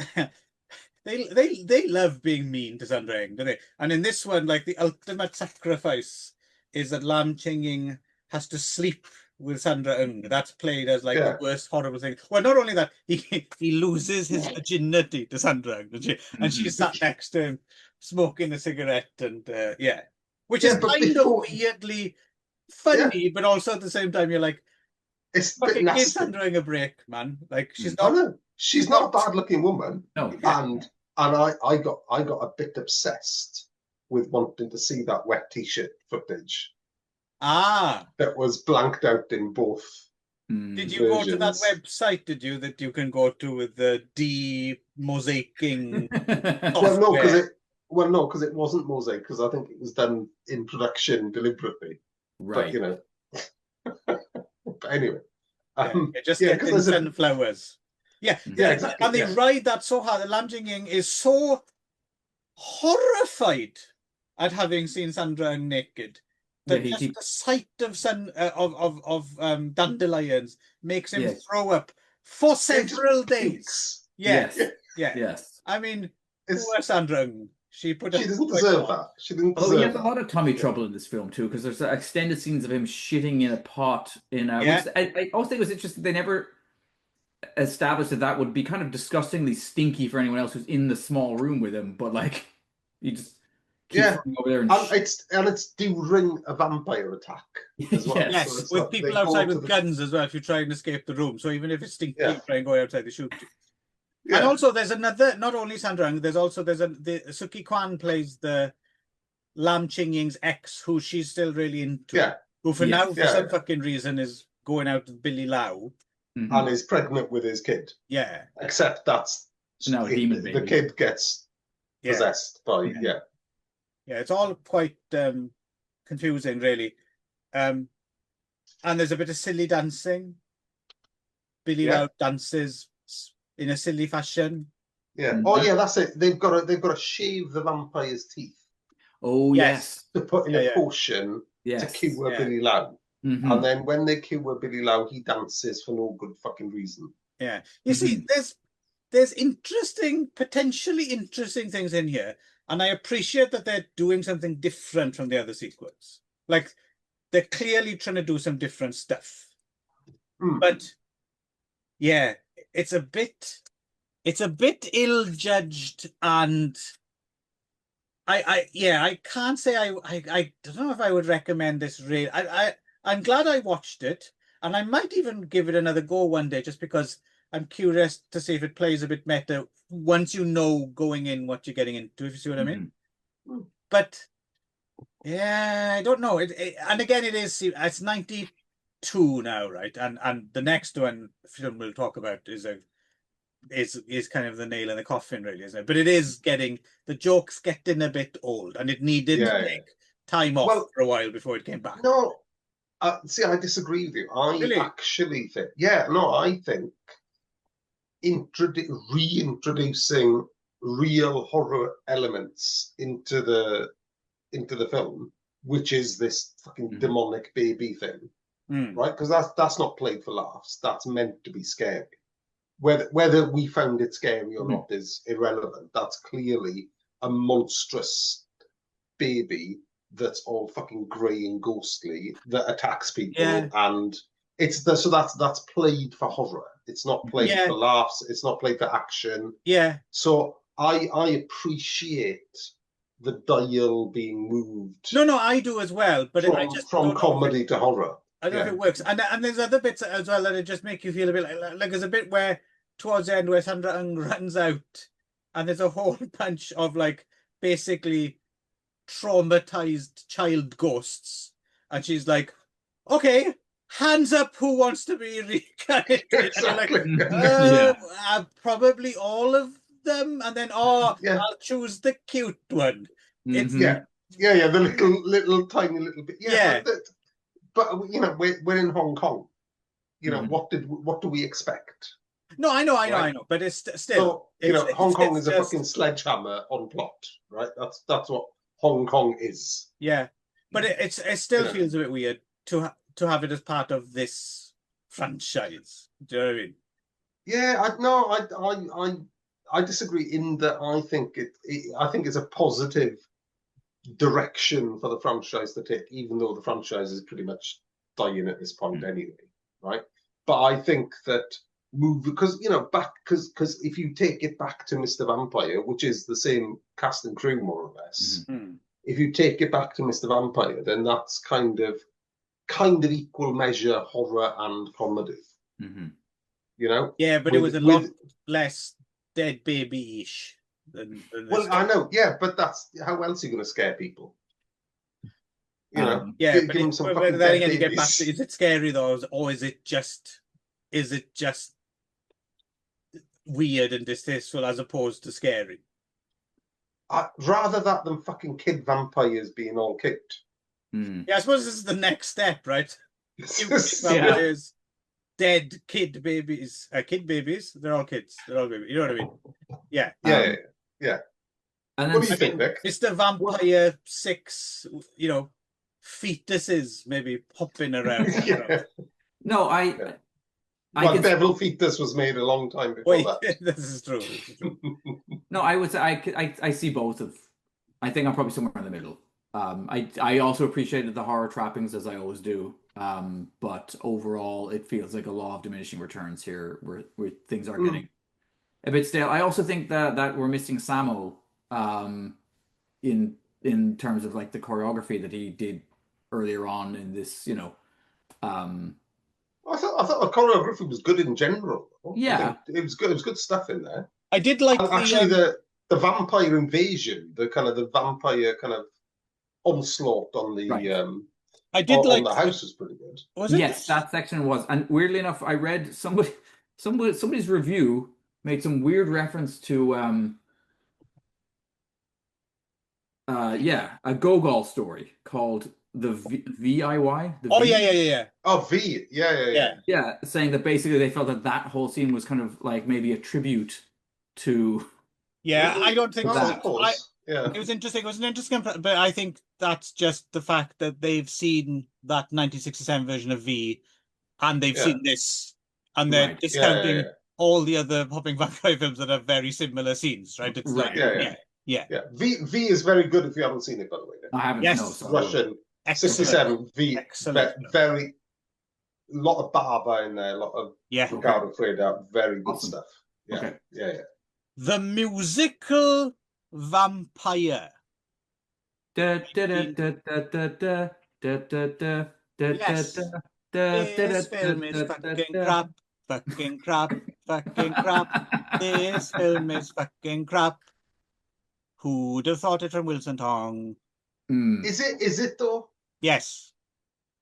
S1: love being mean to Sandra Eng, don't they? And in this one, like the ultimate sacrifice is that Lam Jing-ying has to sleep with Sandra Eng. That's played as like the worst horrible thing. Well, not only that, he loses his virginity to Sandra Eng, and she's sat next to him smoking a cigarette, and which is kind of weirdly funny, but also at the same time you're like,
S2: it's give
S1: Sandra Eng a break, man. Like she's
S2: not a bad looking woman.
S3: No.
S2: And I got a bit obsessed with wanting to see that wet t-shirt footage. That was blanked out in both.
S1: Did you go to that website, that you can go to with the de-mosaicing software?
S2: No, because it wasn't mosaic, because I think it was done in production deliberately.
S3: Right.
S2: But, but anyway.
S1: It just gets sunflowers. Exactly. And they ride that so hard. Lam Jing-ying is so horrified at having seen Sandra Eng naked that just the sight of dandelions makes him throw up for several days. Yes. I mean, poor Sandra Eng. She
S2: doesn't deserve that. She didn't deserve
S3: he has a lot of tummy trouble in this film too, because there's extended scenes of him shitting in a pot. Which I also think was interesting. They never established that would be kind of disgustingly stinky for anyone else who's in the small room with him, but like he keeps running over there
S2: and it's during a vampire attack as well.
S3: Yes,
S1: so with people outside with guns as well if you try and escape the room. So even if it's stinky, you try and go outside, they shoot you. Yeah. And also there's another, not only Sandra, the Suki Kwan plays the Lam Ching-ying's ex, who she's still really into.
S2: Yeah.
S1: Who for now, for some fucking reason, is going out with Billy Lau.
S2: And is pregnant with his kid.
S1: Yeah.
S2: Except that's
S3: no demon baby.
S2: The kid gets possessed by Yeah,
S1: it's all quite confusing, really. And there's a bit of silly dancing. Billy Lau dances in a silly fashion.
S2: Yeah. Oh yeah, that's it. They've got to shave the vampire's teeth.
S3: Oh yes.
S2: To put in a potion to cure Billy Lau. And then when they cure Billy Lau, he dances for no good fucking reason.
S1: Yeah. You see, there's potentially interesting things in here. And I appreciate that they're doing something different from the other sequels. Like, they're clearly trying to do some different stuff. But yeah, it's a bit ill-judged, and I can't say I don't know if I would recommend this really. I'm glad I watched it, and I might even give it another go one day just because I'm curious to see if it plays a bit meta once you know going in what you're getting into, if you see what I mean. But yeah, I don't know. And again, it's 92 now, right? And the next film we'll talk about is kind of the nail in the coffin, really, isn't it? But it is the joke's getting a bit old, and it needed to take time off for a while before it came back.
S2: No, see, I disagree with you. I actually think, I think reintroducing real horror elements into the film, which is this fucking demonic baby thing, right? Because that's not played for laughs. That's meant to be scary. Whether we found it scary or not is irrelevant. That's clearly a monstrous baby that's all fucking grey and ghostly that attacks people, and so that's played for horror. It's not played for laughs. It's not played for action.
S1: Yeah.
S2: So I appreciate the dial being moved.
S1: No, I do as well. But
S2: from comedy to horror.
S1: I don't know if it works. And there's other bits as well that just make you feel a bit like there's a bit where towards the end where Sandra Ng runs out, and there's a whole bunch of like basically traumatized child ghosts, and she's like, okay, hands up, who wants to be reincarnated?
S2: Exactly.
S1: And you're like, probably all of them, and then I'll choose the cute one. It's
S2: the little tiny little bit. But you know, we're in Hong Kong. You know, what do we expect?
S1: No, I know, but it's still.
S2: So, Hong Kong is a fucking sledgehammer on plot, right? That's what Hong Kong is.
S1: Yeah, but it still feels a bit weird to have it as part of this franchise. Do you know what I mean?
S2: Yeah, I disagree in that I think it's a positive direction for the franchise to take, even though the franchise is pretty much dying at this point anyway, right? But I think that because if you take it back to Mr. Vampire, which is the same cast and crew more or less, if you take it back to Mr. Vampire, then that's kind of equal measure horror and comedy. You know?
S1: Yeah, but it was a lot less dead baby-ish than
S2: well, I know, but that's how else are you going to scare people? You know,
S1: but then again, you get back to, is it scary though, or is it just weird and distasteful as opposed to scary?
S2: Rather that than fucking kid vampires being all kicked.
S1: Yeah, I suppose this is the next step, right? Vampires, dead kid babies. They're all kids. They're all babies. You know what I mean? Yeah.
S2: Yeah.
S3: And
S2: what do you think, Nick?
S1: Mr. Vampire 6, fetuses maybe hopping around.
S3: No,
S2: Devil Fetus was made a long time before that.
S1: This is true.
S3: No, I would say I see both of. I think I'm probably somewhere in the middle. I also appreciated the horror trappings as I always do. But overall, it feels like a law of diminishing returns here, where things are getting a bit stale. I also think that we're missing Samo in in terms of like the choreography that he did earlier on in this, you know.
S2: I thought the choreography was good in general.
S3: Yeah.
S2: I think it was good. It was good stuff in there.
S1: I did like
S2: the vampire invasion, the vampire kind of onslaught on the
S1: I did
S2: on the house was pretty good.
S1: Was it?
S3: Yes, that section was. And weirdly enough, I read somebody's review made some weird reference to a Gogol story called the VIY.
S1: Yeah.
S2: Oh, V.
S3: Yeah, saying that basically they felt that whole scene was kind of like maybe a tribute to.
S1: Yeah, I don't think so.
S2: Yeah.
S1: It was interesting. It was an interesting, but I think that's just the fact that they've seen that 1967 version of V, and they've seen this, and they're discounting all the other Hopping Vampire films that have very similar scenes, right? It's
S3: right.
S1: Yeah.
S2: V is very good if you haven't seen it, by the way.
S3: I haven't.
S1: Yes.
S3: No,
S2: Russian.
S1: Excellent.
S2: 67 V.
S1: Excellent.
S2: Very lot of Barber in there, a lot of Ricardo Freda, very good stuff. Yeah.
S1: The musical Vampire. Yes. This film is fucking crap. This film is fucking crap. Who'd have thought it from Wilson Tong?
S2: Is it though?
S1: Yes.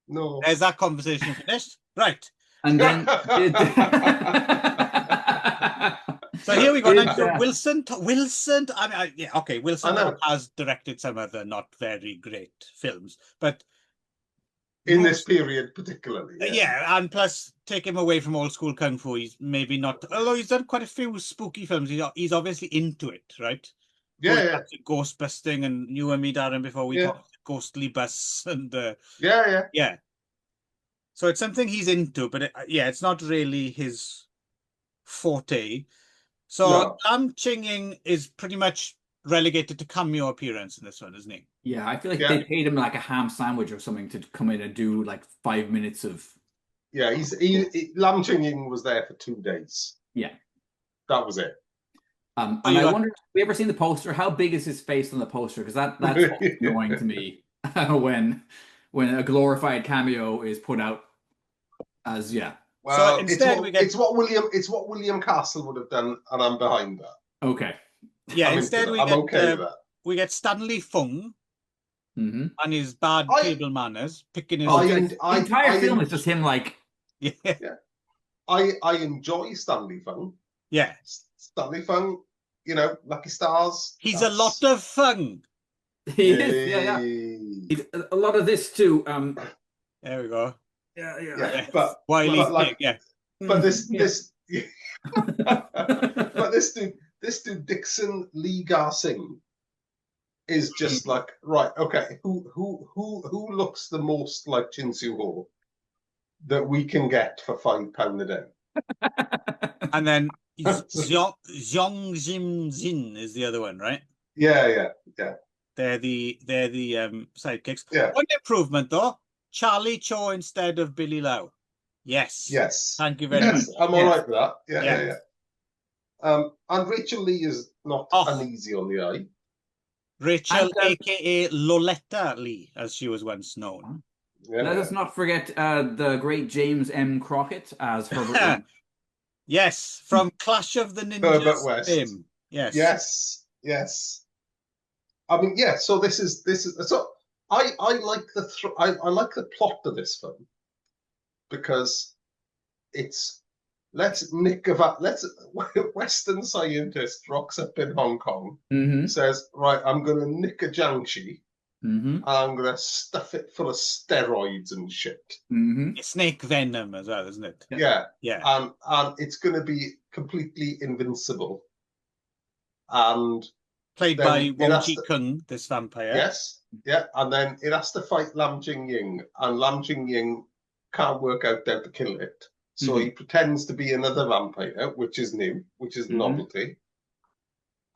S2: No.
S1: There's that conversation finished. Right.
S3: And then
S1: so here we go. Wilson. Wilson has directed some other not very great films, but
S2: in this period particularly.
S1: Yeah, and plus take him away from old school kung fu. He's maybe not, although he's done quite a few spooky films. He's obviously into it, right?
S2: Yeah.
S1: Ghost busting, and you and me, Darren, before we talked Ghostly Bus, and
S2: yeah.
S1: So it's something he's into, but it's not really his forte. So Lam Ching-ying is pretty much relegated to cameo appearance in this one, isn't he?
S3: Yeah, I feel like they paid him like a ham sandwich or something to come in and do like 5 minutes of.
S2: Yeah, Lam Ching-ying was there for 2 days.
S3: Yeah,
S2: that was it.
S3: And I wonder, have we ever seen the poster? How big is his face on the poster? Because that's annoying to me when a glorified cameo is put out as
S2: Well, so instead it's what William Castle would have done, and I'm behind that.
S3: Okay.
S1: Yeah, instead we get Stanley Fung and his bad table manners picking his.
S3: The entire film is just him like.
S1: Yeah.
S2: I enjoy Stanley Fung.
S1: Yeah.
S2: Stanley Fung, Lucky Stars.
S1: He's a lot of fun.
S3: He is. Yeah. A lot of this too.
S1: There we go.
S2: Yeah.
S1: But
S2: this dude Dixon Lee Gar-sing is just like, right, okay, who looks the most like Chin Soo-ho that we can get for £5 a day?
S1: And then Zhong Jim Jin is the other one, right?
S2: Yeah.
S1: They're the sidekicks.
S2: Yeah.
S1: One improvement though, Charlie Cho instead of Billy Lau. Yes. Thank you very much.
S2: I'm all right with that. Yeah. And Rachel Lee is not uneasy on the eye.
S1: Rachel, aka Loletta Lee, as she was once known.
S3: Yeah. Let us not forget the great James M. Crockett as Herbert.
S1: Yes, from Clash of the Ninjas fame.
S2: Yes. I mean, so this is so I like I like the plot of this film because it's Western scientist rocks up in Hong Kong, says, right, I'm going to nick a Jiangshi and I'm going to stuff it full of steroids and shit.
S1: Snake venom as well, isn't it?
S2: Yeah. And it's going to be completely invincible. And
S1: played by Wong Ji-kung, this vampire.
S2: Yes, yeah. And then it has to fight Lam Ching-ying, and Lam Ching-ying can't work out how to kill it. So he pretends to be another vampire, which is new, which is novelty.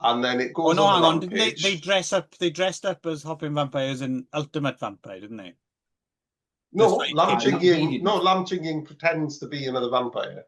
S2: And then it goes on. Hang on.
S1: Didn't they dress up? They dressed up as hopping vampires in Ultimate Vampire, didn't they?
S2: No, Lam Ching-ying pretends to be another vampire.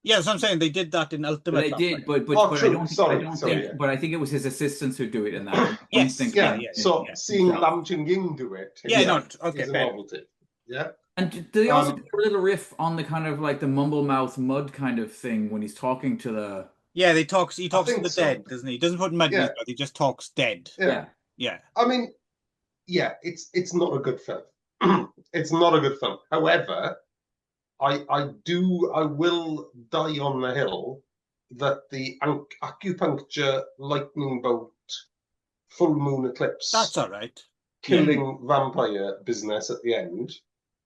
S1: Yeah, that's what I'm saying. They did that in Ultimate.
S3: They did, but
S2: Oh,
S3: I
S2: true.
S3: don't
S2: Sorry,
S3: think,
S2: yeah.
S3: but I think it was his assistants who do it in that. I don't
S1: Yes,
S3: think
S2: Yeah.
S1: yeah,
S2: So
S1: yeah.
S2: seeing
S3: himself.
S2: Lam Ching-ying do it,
S1: Yeah, no, okay,
S2: is a
S1: fair.
S2: novelty. Yeah.
S3: And do they also do a little riff on the kind of like the mumble mouth mud kind of thing when he's talking to the?
S1: Yeah, he talks to the
S2: think so.
S1: dead, doesn't he? He doesn't put mud in his mouth, he just talks dead.
S2: Yeah.
S1: Yeah.
S2: I mean, yeah, it's not a good film. It's not a good film. However, I will die on the hill that the acupuncture lightning bolt full moon eclipse,
S1: That's all right,
S2: killing vampire business at the end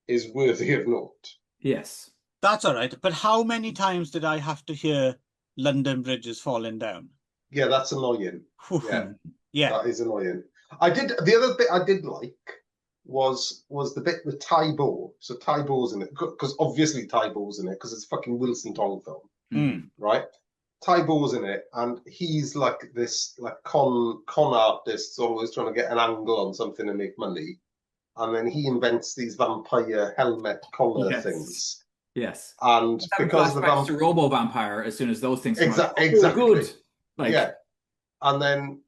S2: is worthy of note.
S3: Yes.
S1: That's all right. But how many times did I have to hear London Bridge is falling down?
S2: Yeah, that's annoying.
S1: Yeah.
S2: That is annoying. The other bit I did like was the bit with Tybo. So Tybo's in it, because obviously Tybo's in it, because it's a fucking Wilson Tong film, right? Tybo's in it, and he's like this con artist, always trying to get an angle on something and make money. And then he invents these vampire helmet collar things.
S3: Yes.
S2: And because the
S3: flashbacks to Robo Vampire as soon as those things come out.
S2: Exactly.
S3: Good. Like,
S2: yeah. And then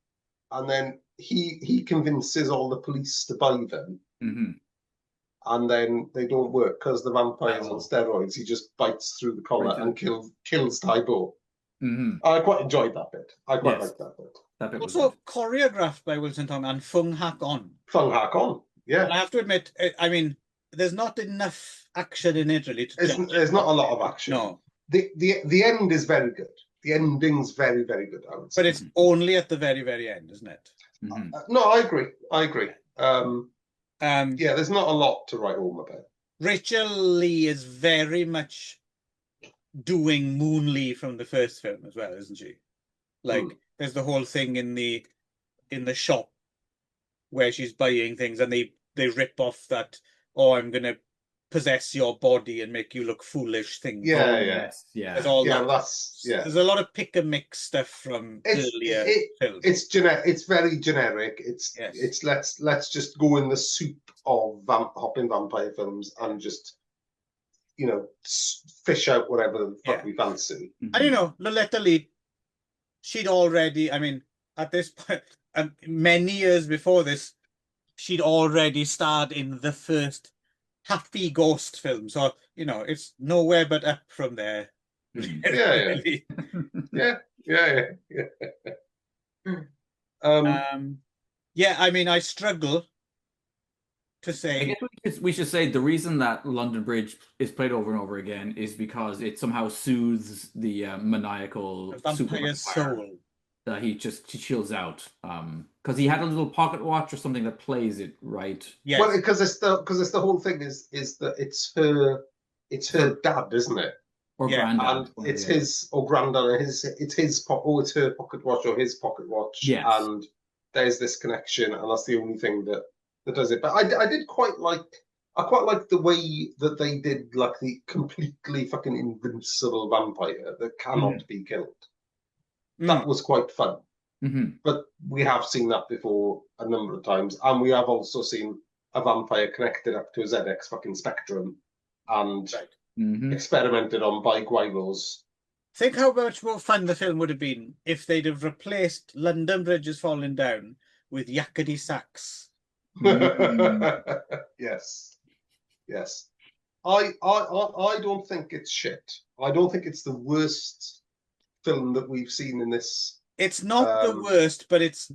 S2: he convinces all the police to buy them. And then they don't work because the vampire's on steroids. He just bites through the collar and kills Tybo. I quite enjoyed that bit. I quite liked that bit.
S3: That bit
S1: also choreographed by Wilson Tong and Fung Hak On.
S2: Fung Hak On, yeah.
S1: And I have to admit, I mean, there's not enough action in it really.
S2: There's not a lot of action.
S1: No.
S2: The end is very good. The ending's very, very good, I would say.
S1: But it's only at the very, very end, isn't it?
S2: No, I agree. Yeah, there's not a lot to write home about.
S1: Rachel Lee is very much doing Moon Lee from the first film as well, isn't she? Like, there's the whole thing in the shop where she's buying things and they rip off that, oh, I'm gonna possess your body and make you look foolish thing. There's all there's a lot of pick and mix stuff from earlier films.
S2: It's very generic. It's let's just go in the soup of hopping vampire films and just fish out whatever the fuck we fancy.
S1: And Loletta Lee, she'd already, I mean, at this point, many years before this, she'd already starred in the first Happy Ghost film. So, it's nowhere but up from there.
S2: Yeah.
S1: I mean, I struggle to say.
S3: I guess we should say the reason that London Bridge is played over and over again is because it somehow soothes the maniacal
S1: vampire soul
S3: that he chills out. Because he had a little pocket watch or something that plays it, right?
S2: Yeah. Well, because it's the whole thing is that it's her dad, isn't it?
S3: Or granddad.
S2: And it's his or granddad, it's her pocket watch or his pocket watch.
S3: Yes.
S2: And there's this connection, and that's the only thing that does it. But I did quite like the way that they did like the completely fucking invincible vampire that cannot be killed. That was quite fun. But we have seen that before a number of times, and we have also seen a vampire connected up to a ZX fucking Spectrum and experimented on by Guilos.
S1: Think how much more fun the film would have been if they'd have replaced London Bridge is Falling Down with Yakety Sax.
S2: Yes. I don't think it's shit. I don't think it's the worst film that we've seen in this.
S1: It's not the worst, but it's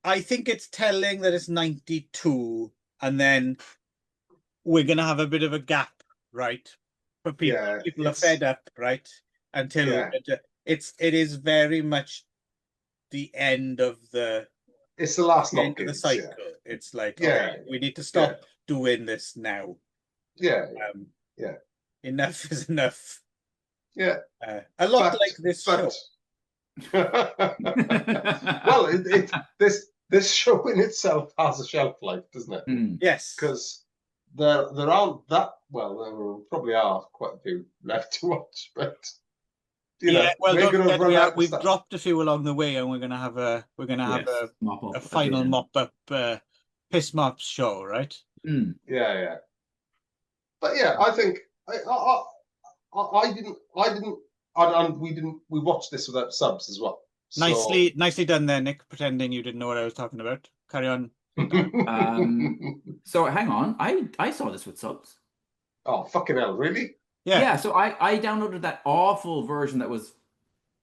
S1: I think it's telling that it's 92 and then we're gonna have a bit of a gap, right? For people, people are fed up, right? Until it is very much the end of the.
S2: It's the last
S1: end of the cycle. Yeah. It's like, we need to stop doing this now. Enough is enough.
S2: Yeah.
S1: A lot like this show.
S2: Well, this show in itself has a shelf life, doesn't it?
S1: Yes.
S2: Because there aren't that there probably are quite a few left to watch, but
S1: we've dropped a few along the way, and we're gonna have a final mop up piss mops show, right?
S2: Yeah. But yeah, I think I didn't and we watched this without subs as well. So...
S1: Nicely done there, Nick, pretending you didn't know what I was talking about. Carry on.
S3: So hang on, I saw this with subs.
S2: Oh, fucking hell, really?
S3: Yeah, so I downloaded that awful version that was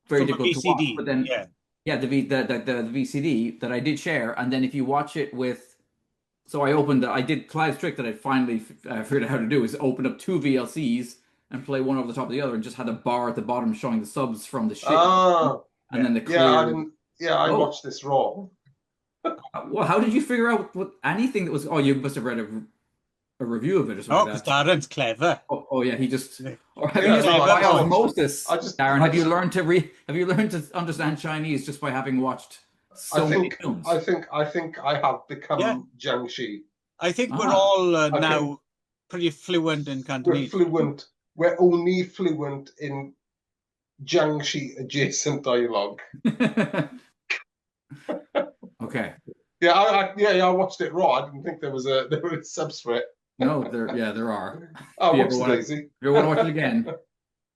S3: very difficult to watch, but then the VCD that I did share, and then if you watch it with, so I did Clive's trick that I finally figured out how to do, is open up 2 VLCs and play one over the top of the other, and just had a bar at the bottom showing the subs from the shit, and then the clear.
S2: I watched this raw.
S3: Well, how did you figure out anything that was? Oh, you must have read a review of it or something.
S1: Oh, because Darren's clever.
S3: Oh yeah, he just. Or
S2: have you
S3: by osmosis, Darren?
S2: Have you
S3: learned to understand Chinese just by having watched so many films?
S2: I think I have become Jiangshi.
S1: I think we're all now pretty fluent in Cantonese.
S2: We're fluent. We're only fluent in Jiangshi adjacent dialogue.
S3: Okay.
S2: Yeah, I watched it raw. I didn't think there was subs for it.
S3: No, there are.
S2: Oh, what's Daisy?
S3: If you want to watch it again.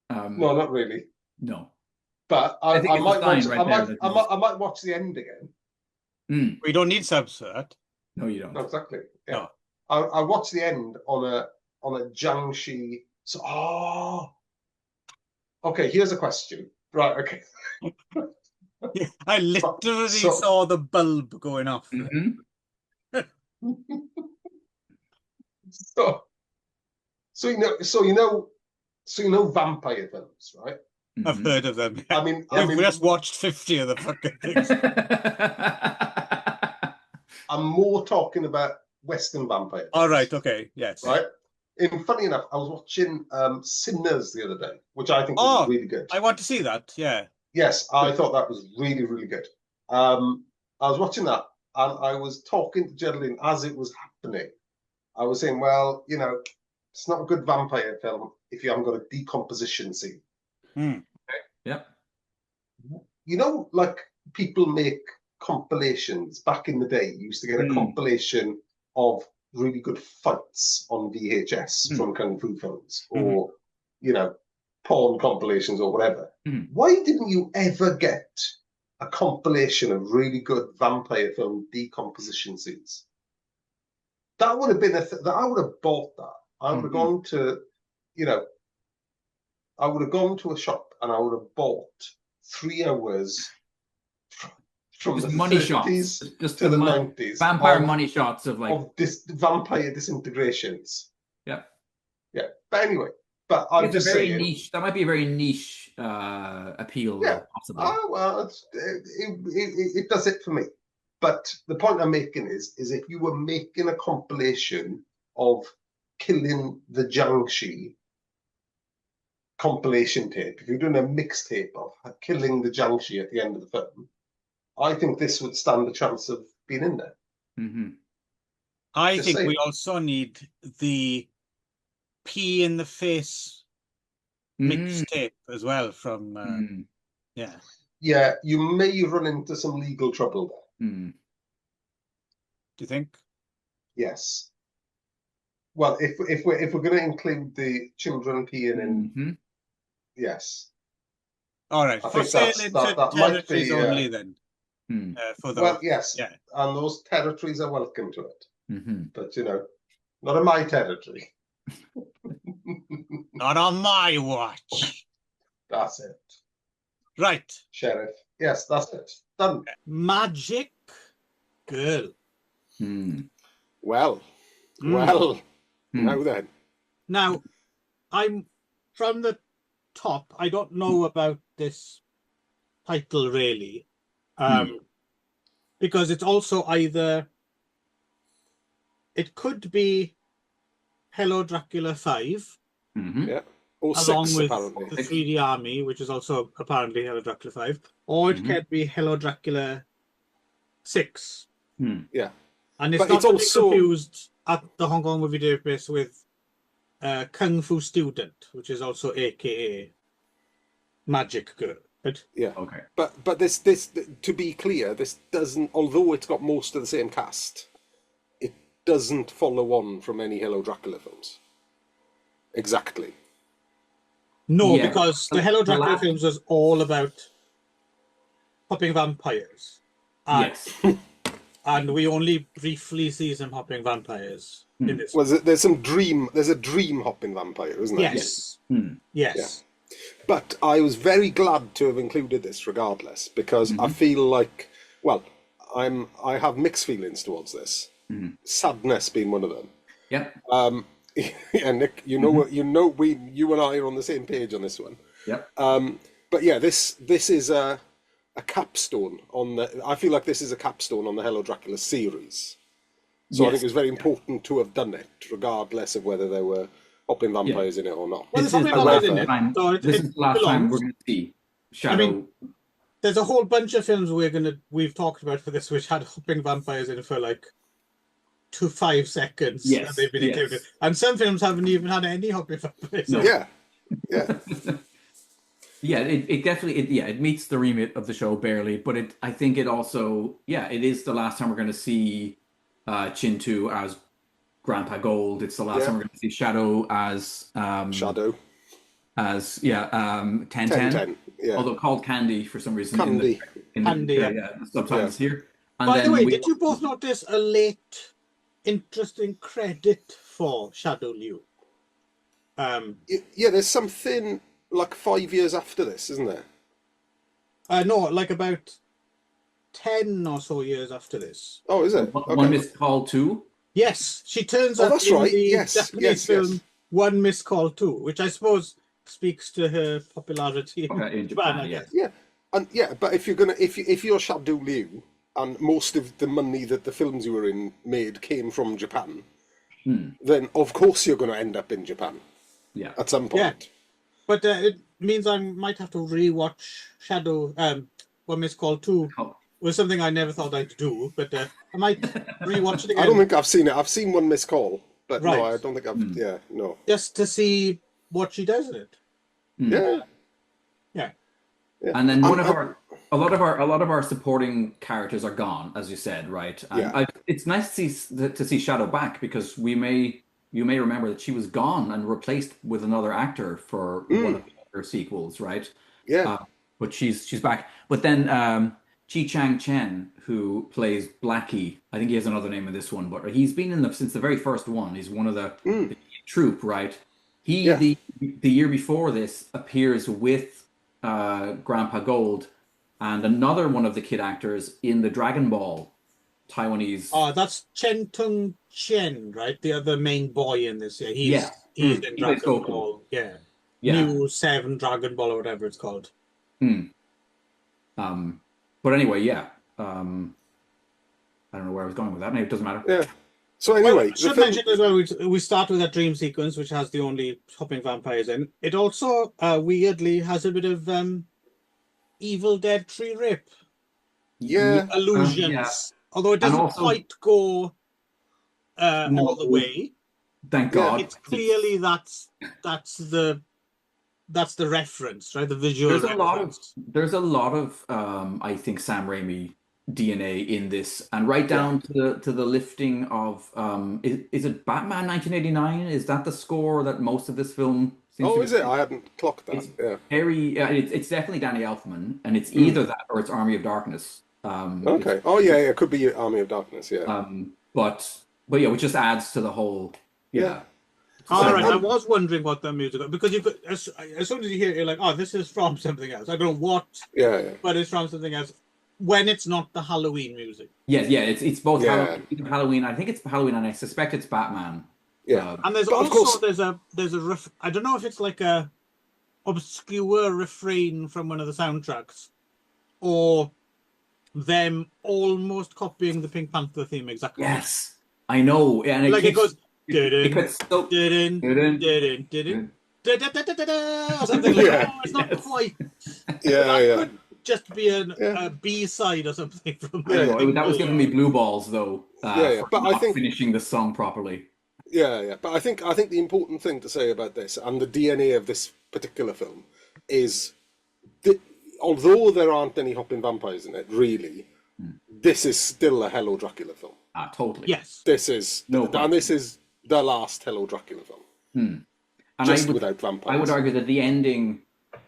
S2: No, not really.
S3: No.
S2: But I might watch the end again.
S1: We don't need subs for that.
S3: No, you don't.
S2: No, exactly. Yeah.
S1: No.
S2: I watched the end on a Jiangshi. So okay, here's a question. Right, okay.
S1: I literally saw the bulb going off.
S2: So you know vampire films, right?
S1: I've heard of them.
S2: I mean,
S1: we just watched 50 of the fucking things.
S2: I'm more talking about Western vampires.
S1: All right, okay, yes.
S2: Right? And funny enough, I was watching Sinners the other day, which I think was really good.
S1: I want to see that, yeah.
S2: Yes, I thought that was really, really good. I was watching that, and I was talking to Geraldine as it was happening. I was saying, well, it's not a good vampire film if you haven't got a decomposition scene.
S3: Okay. Yep.
S2: Like people make compilations back in the day. You used to get a compilation of really good fights on VHS from Kung Fu films, or, porn compilations or whatever. Why didn't you ever get a compilation of really good vampire film decomposition scenes? That would have been I would have bought that. I would have gone to, I would have gone to a shop and I would have bought 3 hours from
S3: just
S2: the
S3: money
S2: 30s
S3: shots, just
S2: to the 90s.
S3: Vampire money shots of
S2: vampire disintegrations.
S3: Yeah.
S2: Yeah. But anyway, I'm just saying,
S3: niche. That might be a very niche appeal.
S2: Yeah.
S3: Possibly.
S2: Oh well, it does it for me. But the point I'm making is if you were making a compilation of killing the Jiangshi compilation tape, if you're doing a mixtape of killing the Jiangshi at the end of the film, I think this would stand a chance of being in there.
S1: I think we also need the pee in the face mixtape as well from
S2: Yeah, you may run into some legal trouble there.
S1: Do you think?
S2: Yes. Well, if we're going to include the children peeing in, yes.
S1: All right. For sale into territories only then. For those.
S2: Well, yes. Yeah. And those territories are welcome to it. But not in my territory.
S1: Not on my watch.
S2: That's it.
S1: Right.
S2: Sheriff. Yes, that's it. Done.
S1: Magic Girl.
S4: Well, now then.
S1: Now, I'm from the top. I don't know about this title really, because it's also either it could be Hello Dracula 5,
S4: yeah, or
S1: along
S4: 6
S1: with
S4: apparently.
S1: the 3D Army, which is also apparently Hello Dracula 5, or it could be Hello Dracula 6.
S4: Yeah,
S1: and it's not also confused at the Hong Kong Movie Database with Kung Fu Student, which is also AKA Magic Girl. Right?
S4: Yeah.
S3: Okay.
S4: But this to be clear, this doesn't. Although it's got most of the same cast, it doesn't follow on from any Hello Dracula films. Exactly.
S1: No, because the Hello Dracula
S3: last...
S1: films was all about hopping vampires.
S3: Yes.
S1: And we only briefly see some hopping vampires in this.
S4: Well, there's a dream hopping vampire, isn't there?
S1: Yes.
S3: Yes.
S1: Yes.
S4: But I was very glad to have included this regardless, because I feel like, well, I have mixed feelings towards this. Sadness being one of them.
S3: Yep.
S4: Yeah, Nick, you and I are on the same page on this one.
S3: Yep.
S4: But yeah, this is a capstone on the. I feel like this is a capstone on the Hello Dracula series. So I think it's very important to have done it, regardless of whether there were hopping vampires in it or not.
S1: Well,
S3: This is the last time we're going to see Shadow.
S1: I mean, there's a whole bunch of films we've talked about for this which had hopping vampires in it for like 5 seconds.
S3: Yes,
S1: And they've been included. And some films haven't even had any hopping vampires.
S3: No.
S4: Yeah.
S3: Yeah, it definitely it meets the remit of the show barely, but I think it also it is the last time we're going to see Chintu as Grandpa Gold. It's the last time we're going to see Shadow as as 1010.
S4: Yeah.
S3: Although called Candy for some reason
S4: Candy.
S3: in the subtitles here. And
S1: by
S3: then
S1: the way, did you both notice a late interesting credit for Shadow Liu?
S4: Yeah, there's something like 5 years after this, isn't there?
S1: No, like about 10 or so years after this.
S4: Oh, is it?
S3: One Missed Call 2?
S1: Yes, she turns up
S4: that's
S1: in
S4: right.
S1: the
S4: Yes,
S1: Japanese film One Missed Call 2, which I suppose speaks to her popularity in Japan, I guess.
S4: Yeah, but if you're Shadow Liu, and most of the money that the films you were in made came from Japan, then of course you're going to end up in Japan.
S3: Yeah.
S4: At some point.
S1: Yeah. But it means I might have to rewatch Shadow One Missed Call 2. Was something I never thought I'd do, but I might rewatch it again.
S4: I don't think I've seen it. I've seen One Missed Call, but
S1: right.
S4: no, I don't think I've. Yeah, no.
S1: Just to see what she does in it.
S4: Yeah.
S3: And then a lot of our supporting characters are gone, as you said, right? And it's nice to see Shadow back, because you may remember that she was gone and replaced with another actor for one of her sequels, right?
S4: Yeah.
S3: But she's back. But then Chi Chang Chen, who plays Blackie, I think he has another name in this one, but he's been since the very first one. He's one of the troupe, right? The year before this appears with Grandpa Gold and another one of the kid actors in the Dragon Ball Taiwanese.
S1: Oh, that's Chen Tung Chen, right? The other main boy in this. Yeah, he's in Dragon Ball. Yeah. New 7 Dragon Ball or whatever it's called.
S3: But anyway, I don't know where I was going with that. Maybe it doesn't matter.
S4: Yeah. So anyway,
S1: should mention as well, we start with that dream sequence, which has the only hopping vampires in. It also weirdly has a bit of Evil Dead tree rip. Illusions. Although it doesn't quite go all the way.
S3: Thank God.
S1: It's clearly that's the reference, right? The visual.
S3: There's a lot of I think Sam Raimi DNA in this, and right down to the lifting of is it Batman 1989? Is that the score that most of this film seems to be?
S4: Is it? I hadn't clocked that.
S3: It's definitely Danny Elfman, and it's either that or it's Army of Darkness.
S4: Okay. Oh yeah, it could be Army of Darkness. Yeah.
S3: But yeah, which just adds to the whole. Yeah.
S1: All right. I was wondering what the music was, because you could, as soon as you hear it, you're like, oh, this is from something else. I don't know what.
S4: Yeah.
S1: But it's from something else. When it's not the Halloween music.
S3: Yeah. It's both Halloween. I think it's Halloween, and I suspect it's Batman.
S4: Yeah.
S1: And there's also there's a riff. I don't know if it's like a obscure refrain from one of the soundtracks, or them almost copying the Pink Panther theme exactly.
S3: Yes, I know, and
S1: it goes
S3: or
S1: something like that. Oh, it's not quite.
S4: Yeah.
S1: Just be a B-side or something from
S3: there. That was giving me blue balls, though.
S4: But I think
S3: finishing the song properly.
S4: Yeah. But I think the important thing to say about this and the DNA of this particular film is that although there aren't any hopping vampires in it, really, this is still a Hello Dracula film.
S3: Totally.
S1: Yes.
S4: This is the last Hello Dracula film.
S3: And
S4: just without vampires.
S3: I would argue that the ending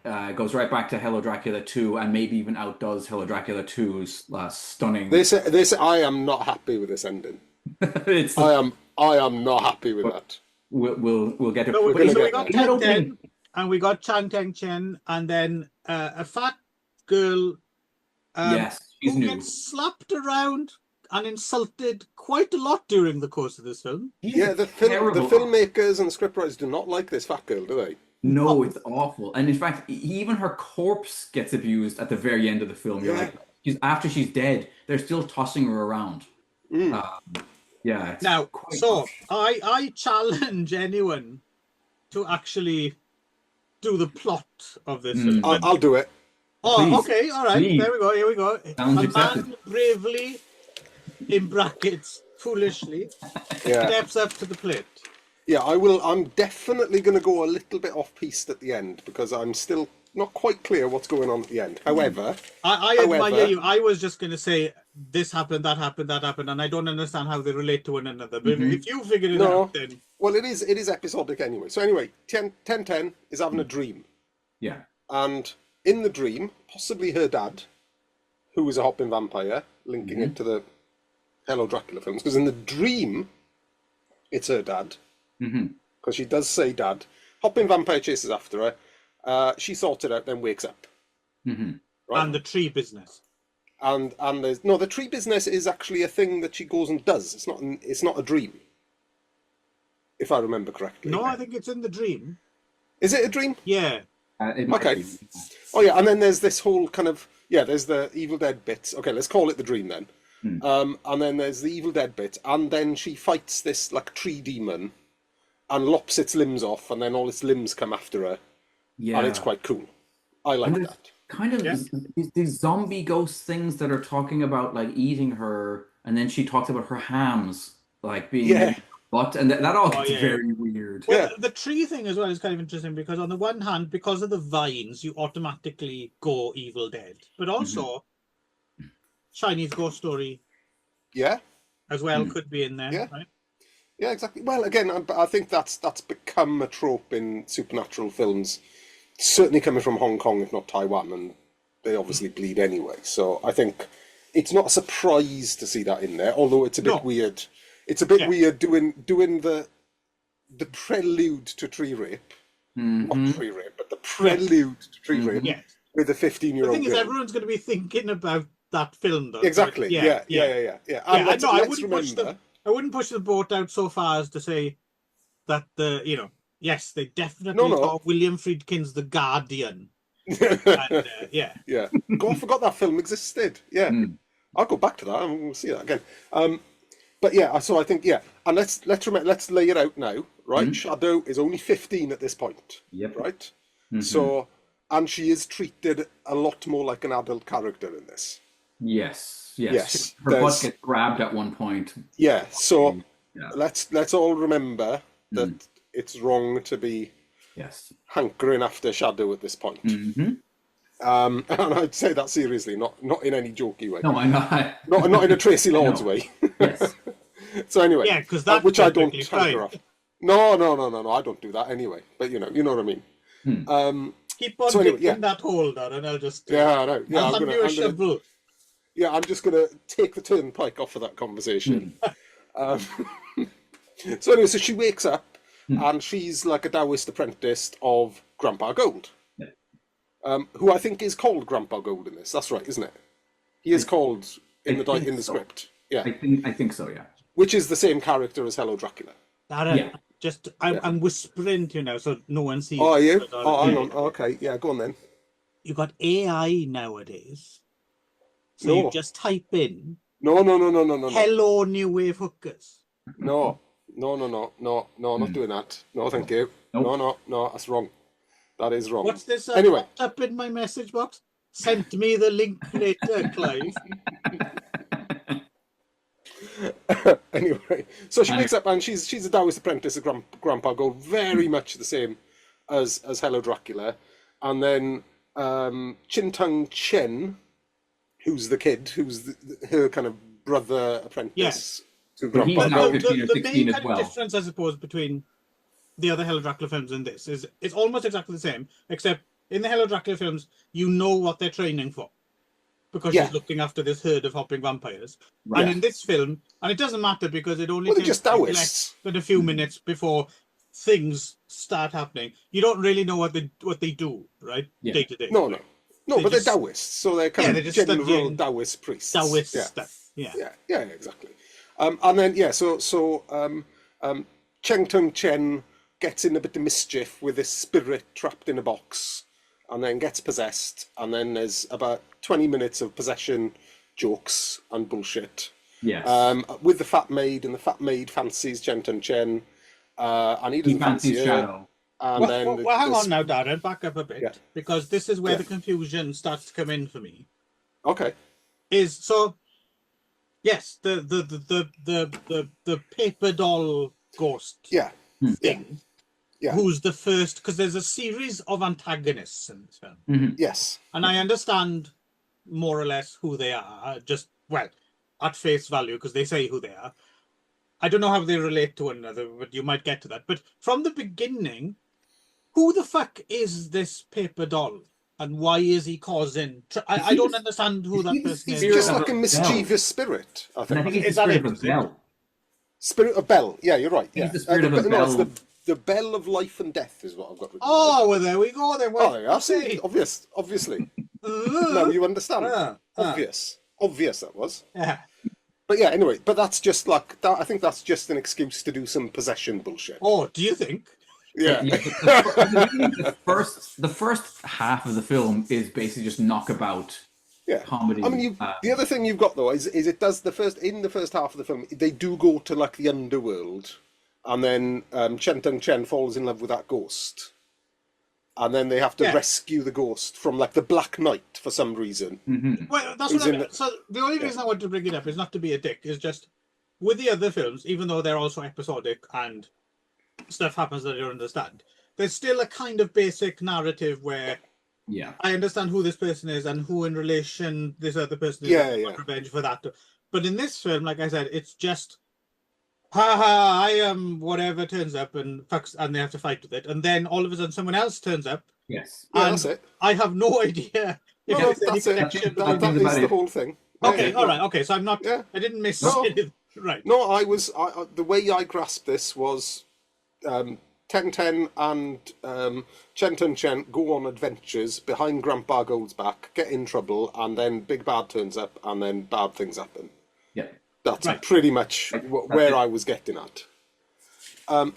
S3: goes right back to Hello Dracula 2 and maybe even outdoes Hello Dracula 2's stunning.
S4: This I am not happy with this ending. I am not happy with that.
S3: We'll get to.
S1: No,
S3: we
S1: got Chen Ten, and we got Chang Teng Chen, and then a fat girl.
S3: Yes, she's
S1: who
S3: new.
S1: Gets slapped around and insulted quite a lot during the course of this film.
S4: Yeah, the filmmakers and the scriptwriters do not like this fat girl, do they?
S3: No, it's awful. And in fact, even her corpse gets abused at the very end of the film. You're like, after she's dead, they're still tossing her around. Yeah.
S1: Now, so I challenge anyone to actually do the plot of this film.
S4: I'll do it.
S1: Oh, please, okay, all right.
S3: Please.
S1: There we go. Here we go.
S3: Sounds
S1: a
S3: accepted.
S1: Man bravely, in brackets, foolishly, steps up to the plate.
S4: Yeah, I will. I'm definitely going to go a little bit off-piste at the end because I'm still not quite clear what's going on at the end. However,
S1: I admire you. I was just going to say this happened, that happened, that happened, and I don't understand how they relate to one another. But if you figured it out, then
S4: well, it is episodic anyway. So anyway, 1010 is having a dream.
S3: Yeah,
S4: and in the dream, possibly her dad, who is a hopping vampire, linking it to the Hello Dracula films, because in the dream, it's her dad. Because she does say dad. Hopping vampire chases after her. She sorts it out, then wakes up.
S1: Right? And the tree business.
S4: And there's the tree business is actually a thing that she goes and does. It's not a dream, if I remember correctly.
S1: No, I think it's in the dream.
S4: Is it a dream?
S1: Yeah.
S4: Okay. Oh yeah, and then there's this whole kind of there's the Evil Dead bits. Okay, let's call it the dream then. And then there's the Evil Dead bit, and then she fights this like tree demon, and lops its limbs off, and then all its limbs come after her. Yeah, and it's quite cool. I like that.
S3: Kind of these zombie ghost things that are talking about like eating her, and then she talks about her hams like being. But and that all gets very weird.
S1: Well, the tree thing as well is kind of interesting because on the one hand, because of the vines, you automatically go Evil Dead, but also Chinese ghost story, as well could be in there, right?
S4: Yeah, exactly. Well, again, I think that's become a trope in supernatural films, certainly coming from Hong Kong, if not Taiwan, and they obviously bleed anyway. So I think it's not a surprise to see that in there, although it's a bit weird. It's a bit weird doing the prelude to tree rape, not tree rape, but the prelude to tree rape with a 15-year-old.
S1: The thing is, everyone's going to be thinking about that film, though.
S4: Exactly. Yeah. And
S1: I wouldn't push the boat out so far as to say that yes, they definitely thought William Friedkin's The Guardian. And,
S4: God, I forgot that film existed. Yeah, I'll go back to that and we'll see that again. But yeah, so I think and let's lay it out now, right? Shadow is only 15 at this point.
S3: Yep.
S4: Right. So, and she is treated a lot more like an adult character in this.
S3: Yes. Her butt gets grabbed at one point.
S4: Yeah. So let's all remember that it's wrong to be hankering after Shadow at this point. And I'd say that seriously, not in any jokey way.
S3: No, I'm not.
S4: Not in a Tracy Lords way.
S3: Yes.
S1: So anyway, because that
S4: which I don't hanker off. No, I don't do that anyway. But you know what I mean.
S1: Keep on digging that hole, Dad, and I'll just
S4: I know. Yeah,
S1: I'll hand you a shovel.
S4: I'm just gonna take the turnpike off of that conversation. So anyway, so she wakes up and she's like a Taoist apprentice of Grandpa Gold. Who I think is called Grandpa Gold in this. That's right, isn't it? He is called in the script. Yeah,
S3: I think so. Yeah,
S4: which is the same character as Hello Dracula.
S1: I'm whispering to you now, so no one sees.
S4: Oh, are you? Hang on. Okay, go on then.
S1: You got AI nowadays, so you just type in.
S4: No.
S1: Hello, new wave hookers.
S4: No, not doing that. No, thank you. Nope. No, that's wrong. That is wrong.
S1: What's this?
S4: Anyway,
S1: up in my message box. Sent me the link later, Clive.
S4: Anyway, so she wakes up and she's a Taoist apprentice of Grandpa Gold, very much the same as Hello Dracula, and then Chin Tung Chen, who's the kid, who's her kind of brother apprentice to Grandpa Gold.
S1: The main kind of difference, I suppose, between the other Hello Dracula films in this is it's almost exactly the same, except in the Hello Dracula films, you know what they're training for. Because she's looking after this herd of hopping vampires. Right. And in this film, and it doesn't matter because it only takes
S4: just
S1: less than a few minutes before things start happening. You don't really know what they do, right? Day to day.
S2: No, but they're Taoists, so they're kind of general Taoist priests.
S1: Taoist stuff. Yeah,
S2: exactly. And then Cheng Tung Chen gets in a bit of mischief with this spirit trapped in a box, and then gets possessed, and then there's about 20 minutes of possession jokes and bullshit.
S3: Yes.
S2: With the fat maid, and the fat maid fancies Cheng Tung Chen, and he doesn't fancy her.
S3: Shadow.
S2: And then
S1: hang on now, Darren, back up a bit, because this is where the confusion starts to come in for me.
S2: Okay.
S1: Yes, the paper doll ghost thing.
S2: Yeah.
S1: Who's the first? Because there's a series of antagonists in this film.
S3: Mm-hmm.
S2: Yes.
S1: And I understand more or less who they are. At face value, because they say who they are. I don't know how they relate to one another, but you might get to that. But from the beginning, who the fuck is this paper doll? And why is he causing... I don't understand who that person is.
S2: He's just like a mischievous spirit, I think.
S3: And I think it's the spirit of a bell.
S2: Spirit of Bell. Yeah, you're right. Yeah.
S3: It's the spirit of a bell.
S2: No, it's the bell of life and death is what I've got written.
S1: Oh, well, there we go. Then.
S2: Obviously. No, you understand. Obvious that was.
S1: Yeah.
S2: But yeah, anyway, but that's just like that. I think that's just an excuse to do some possession bullshit.
S1: Oh, do you think?
S2: Yeah.
S3: The first half of the film is basically just knockabout comedy.
S2: I mean, the other thing you've got though is it does in the first half of the film they do go to like the underworld, and then Cheng Tung Chen falls in love with that ghost, and then they have to rescue the ghost from like the Black Knight for some reason.
S3: Mm-hmm.
S1: Well, that's what I mean. So the only reason I want to bring it up is not to be a dick. Is just with the other films, even though they're also episodic and stuff happens that I don't understand, there's still a kind of basic narrative where I understand who this person is and who in relation this other person is. Want revenge for that. But in this film, like I said, it's just I am whatever turns up and fucks, and they have to fight with it, and then all of a sudden someone else turns up.
S3: Yes,
S1: and
S2: that's it.
S1: I have no idea if there's any connection.
S2: That is the whole thing.
S1: Okay, all right, okay. So I'm not. I didn't miss it. Right.
S2: No, the way I grasped this was. Ten and Cheng Tung Chen go on adventures behind Grandpa Gold's back, get in trouble, and then Big Bad turns up, and then bad things happen.
S3: Yeah,
S2: that's pretty much where I was getting at. And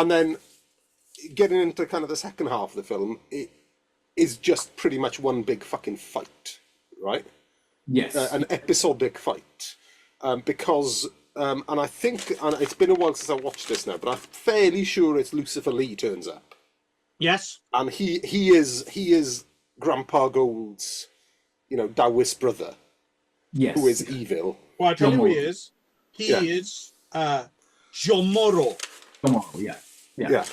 S2: then getting into kind of the second half of the film, it is just pretty much one big fucking fight, right?
S3: Yes,
S2: an episodic fight, because. And I think, and it's been a while since I watched this now, but I'm fairly sure it's Lucifer Lee turns up.
S1: Yes.
S2: And he is Grandpa Gold's, Taoist brother.
S3: Yes.
S2: Who is evil.
S1: Well, I tell you who he is. He is Jomoro.
S3: Jomoro, yeah.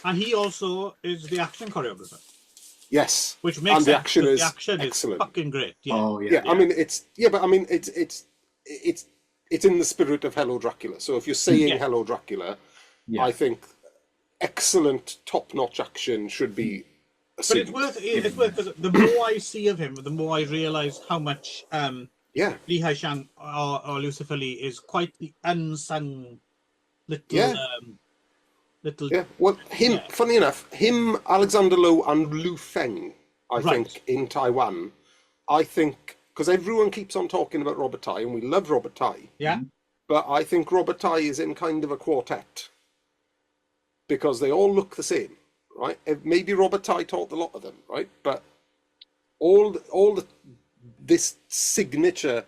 S1: And he also is the action choreographer.
S2: Yes.
S1: Which makes
S2: the action is
S1: excellent. Is fucking great. Yeah.
S3: Oh yeah.
S2: I mean it's in the spirit of Hello Dracula. So if you're saying Hello Dracula, I think excellent, top-notch action should be assumed.
S1: But it's worth because the more I see of him, the more I realise how much Li Haishang or Lucifer Lee is quite the unsung little
S2: Well, funny enough, Alexander Lowe and Lu Feng, I think, in Taiwan, because everyone keeps on talking about Robert Tai, and we love Robert Tai.
S1: Yeah.
S2: But I think Robert Tai is in kind of a quartet. Because they all look the same, right? Maybe Robert Tai taught a lot of them, right? But this signature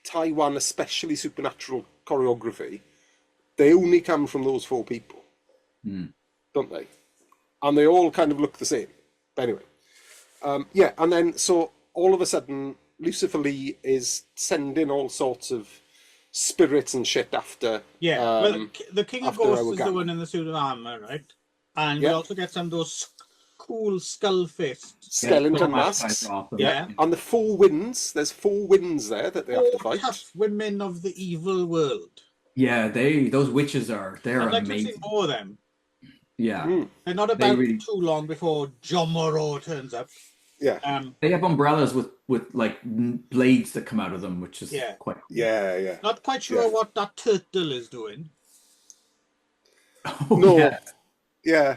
S2: Taiwan, especially supernatural choreography, they only come from those four people. Don't they? And they all kind of look the same. But anyway. And then, so all of a sudden... Lucifer Lee is sending all sorts of spirits and shit after. Yeah,
S1: well, the King of Ghosts is the one in the suit of armor, right? And we also get some of those cool skull-faced
S2: skeleton masks.
S1: Yeah,
S2: and the four winds. There's four winds there that they have to fight.
S1: Tough women of the evil world.
S3: Yeah, those witches they're
S1: I'd like
S3: amazing.
S1: to see more of them.
S3: Yeah.
S1: And not about too long before John Morrow turns up.
S4: Yeah.
S3: They have umbrellas with like blades that come out of them, which is quite cool.
S4: Yeah.
S1: Not quite sure what that turtle is doing.
S3: Oh,
S4: No. Yeah.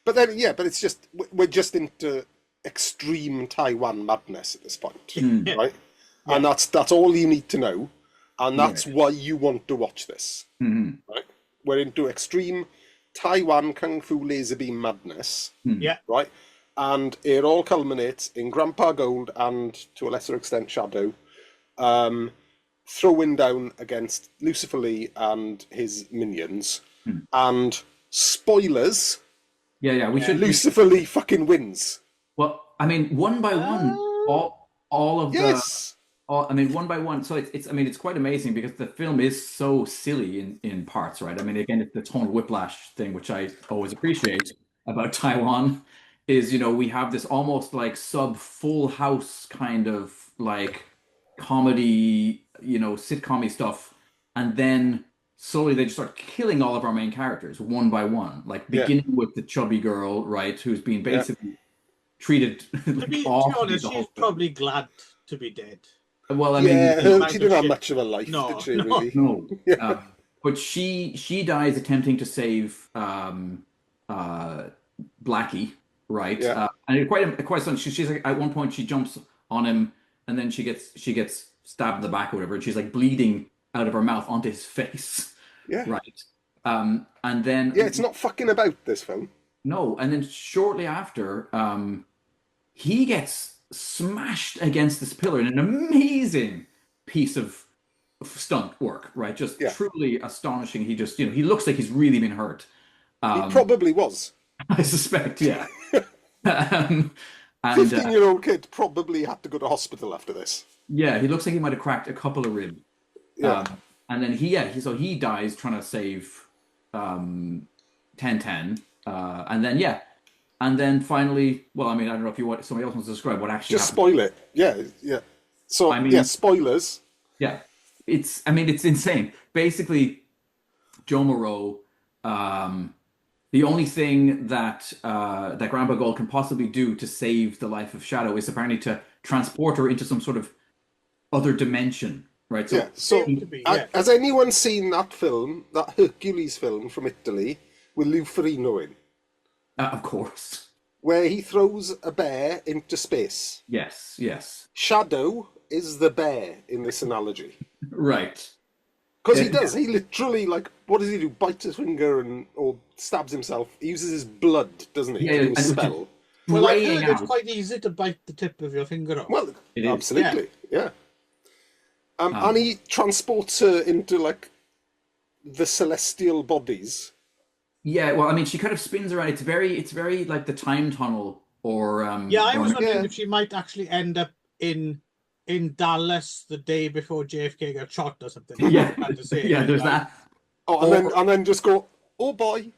S4: But then, but it's just, we're just into extreme Taiwan madness at this point, right? Yeah. And that's all you need to know. And that's why you want to watch this, right? We're into extreme Taiwan Kung Fu laser beam madness, right? And it all culminates in Grandpa Gold and, to a lesser extent, Shadow, throwing down against Lucifer Lee and his minions. And spoilers...
S3: Yeah, we should.
S4: Lucifer Lee fucking wins.
S3: Well, I mean, one by one, all of one by one. So it's quite amazing because the film is so silly in parts, right? I mean, again, it's the tonal whiplash thing, which I always appreciate about Taiwan, is we have this almost like sub Full House kind of like comedy, sitcom-y stuff, and then slowly they just start killing all of our main characters one by one, like beginning with the chubby girl, right, who's been basically treated
S1: to be honest, she's probably glad to be dead.
S3: Well, I mean,
S4: she didn't have much of a life, did she? Really?
S3: No. But she dies attempting to save Blackie, right?
S4: Yeah.
S3: And quite something. She's like, at one point she jumps on him, and then she gets stabbed in the back or whatever, and she's like bleeding out of her mouth onto his face.
S4: Yeah.
S3: Right. And then...
S4: Yeah, it's not fucking about, this film.
S3: No, and then shortly after, he gets smashed against this pillar in an amazing piece of stunt work, right? Just truly astonishing. He just, he looks like he's really been hurt.
S4: He probably was.
S3: I suspect, yeah.
S4: And 15-year-old kid probably had to go to hospital after this.
S3: Yeah, he looks like he might have cracked a couple of ribs.
S4: Yeah.
S3: And then he dies trying to save 1010. And then finally, well, I mean, I don't know if somebody else wants to describe what actually
S4: just spoil it. Yeah. So, spoilers.
S3: Yeah. It's insane. Basically, Joe Moreau, the only thing that Grandpa Gold can possibly do to save the life of Shadow is apparently to transport her into some sort of other dimension. Right.
S4: So, has anyone seen that film, that Hercules film from Italy with Lou Ferrigno in?
S3: Of course.
S4: Where he throws a bear into space.
S3: Yes.
S4: Shadow is the bear in this analogy.
S3: Right.
S4: Because he does. He literally, like, what does he do? Bites his finger or stabs himself. He uses his blood, doesn't he? To spell.
S1: Well, I heard it's quite easy to bite the tip of your finger off.
S4: Well, absolutely. Yeah. And he transports her into, like, the celestial bodies.
S3: Yeah, well, I mean, she kind of spins around. It's very like the time tunnel, or I
S1: was wondering if she might actually end up in Dallas the day before JFK got shot or something.
S3: Yeah, there's that.
S4: Oh, and then just go, oh boy.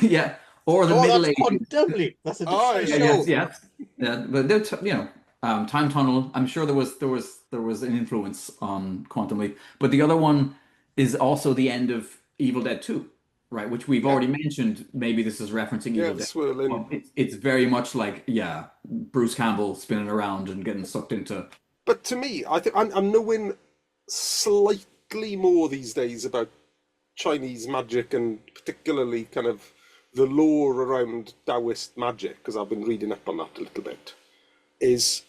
S3: Yeah, or the middle ages.
S1: Quantum. That's a different show.
S3: Yes. Yeah, but time tunnel. I'm sure there was an influence on Quantum Leap, but the other one is also the end of Evil Dead 2, right? Which we've already mentioned. Maybe this is referencing Evil Dead. Well, it's very much like Bruce Campbell spinning around and getting sucked into.
S4: But to me, I think I'm knowing slightly more these days about Chinese magic and particularly kind of the lore around Taoist magic, because I've been reading up on that a little bit, is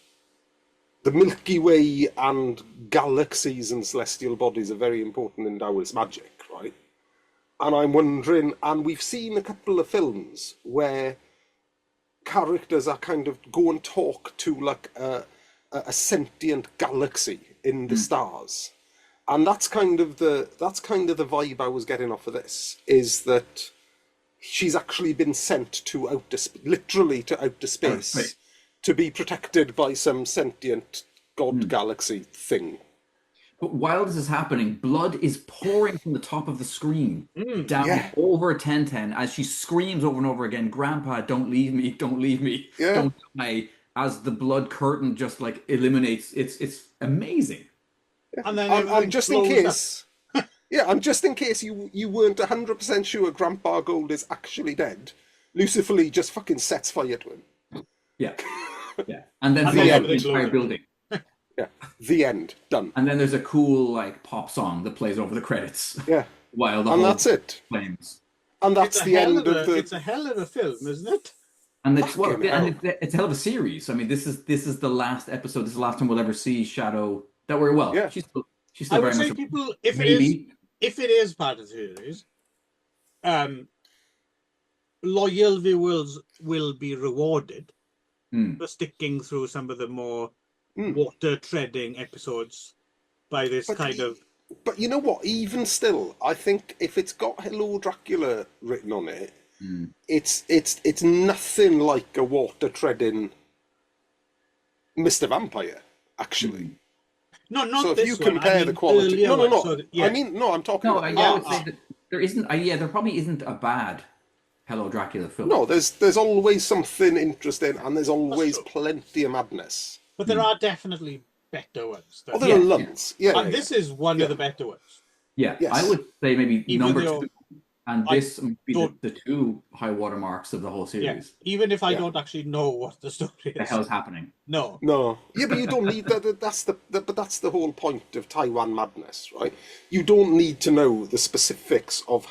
S4: the Milky Way and galaxies and celestial bodies are very important in Taoist magic, right? And I'm wondering, and we've seen a couple of films where characters are kind of go and talk to like a sentient galaxy in the stars. And that's kind of the vibe I was getting off of this, is that she's actually been sent to literally to outer space to be protected by some sentient god galaxy thing.
S3: But while this is happening, blood is pouring from the top of the screen down over 1010 as she screams over and over again, "Grandpa, don't leave me, don't leave me, don't die," as the blood curtain just like eliminates. It's amazing.
S1: And then
S4: I'm just in case. I'm just in case you weren't 100% sure Grandpa Gold is actually dead. Lucifer Lee just fucking sets fire to him.
S3: Yeah. Yeah. And then
S1: the
S3: entire building.
S4: Yeah. The end. Done.
S3: And then there's a cool like pop song that plays over the credits.
S4: Yeah.
S3: While the
S4: and
S3: whole
S4: that's it.
S3: flames.
S4: And that's the end of the.
S1: It's a hell of a film, isn't it?
S3: And it's it's a hell of a series. I mean, this is the last episode. This is the last time we'll ever see Shadow. That we're
S4: Yeah.
S3: She's still
S1: I
S3: very
S1: would say
S3: much
S1: people, if it is part of the series, loyal viewers will be rewarded for sticking through some of the more water treading episodes by this kind of.
S4: But you know what? Even still, I think if it's got "Hello Dracula" written on it, it's nothing like a water treading Mr. Vampire. Actually,
S1: no, not
S4: so
S1: this
S4: if you
S1: one.
S4: compare the quality, no.
S1: Yeah.
S4: I mean, no, I'm talking.
S3: No,
S4: about
S3: I would say that there isn't. There probably isn't a bad Hello Dracula film.
S4: No, there's always something interesting, and there's always plenty of madness.
S1: But there are definitely better ones.
S4: Oh, there are lots. Yeah.
S1: And this is one of the better ones.
S3: Yeah,
S4: yes.
S3: I would say maybe
S1: Even
S3: number
S1: though
S3: 2, and this would be the 2 high water marks of the whole series.
S1: Yeah. Even if I don't actually know what the story is.
S3: What the hell's happening?
S1: No.
S4: Yeah, but you don't need that. But that's the whole point of Taiwan Madness, right? You don't need to know the specifics of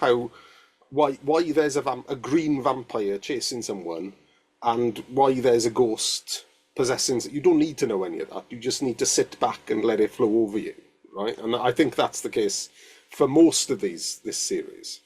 S4: why there's a green vampire chasing someone, and why there's a ghost possessing. You don't need to know any of that. You just need to sit back and let it flow over you, right? And I think that's the case for most of this series.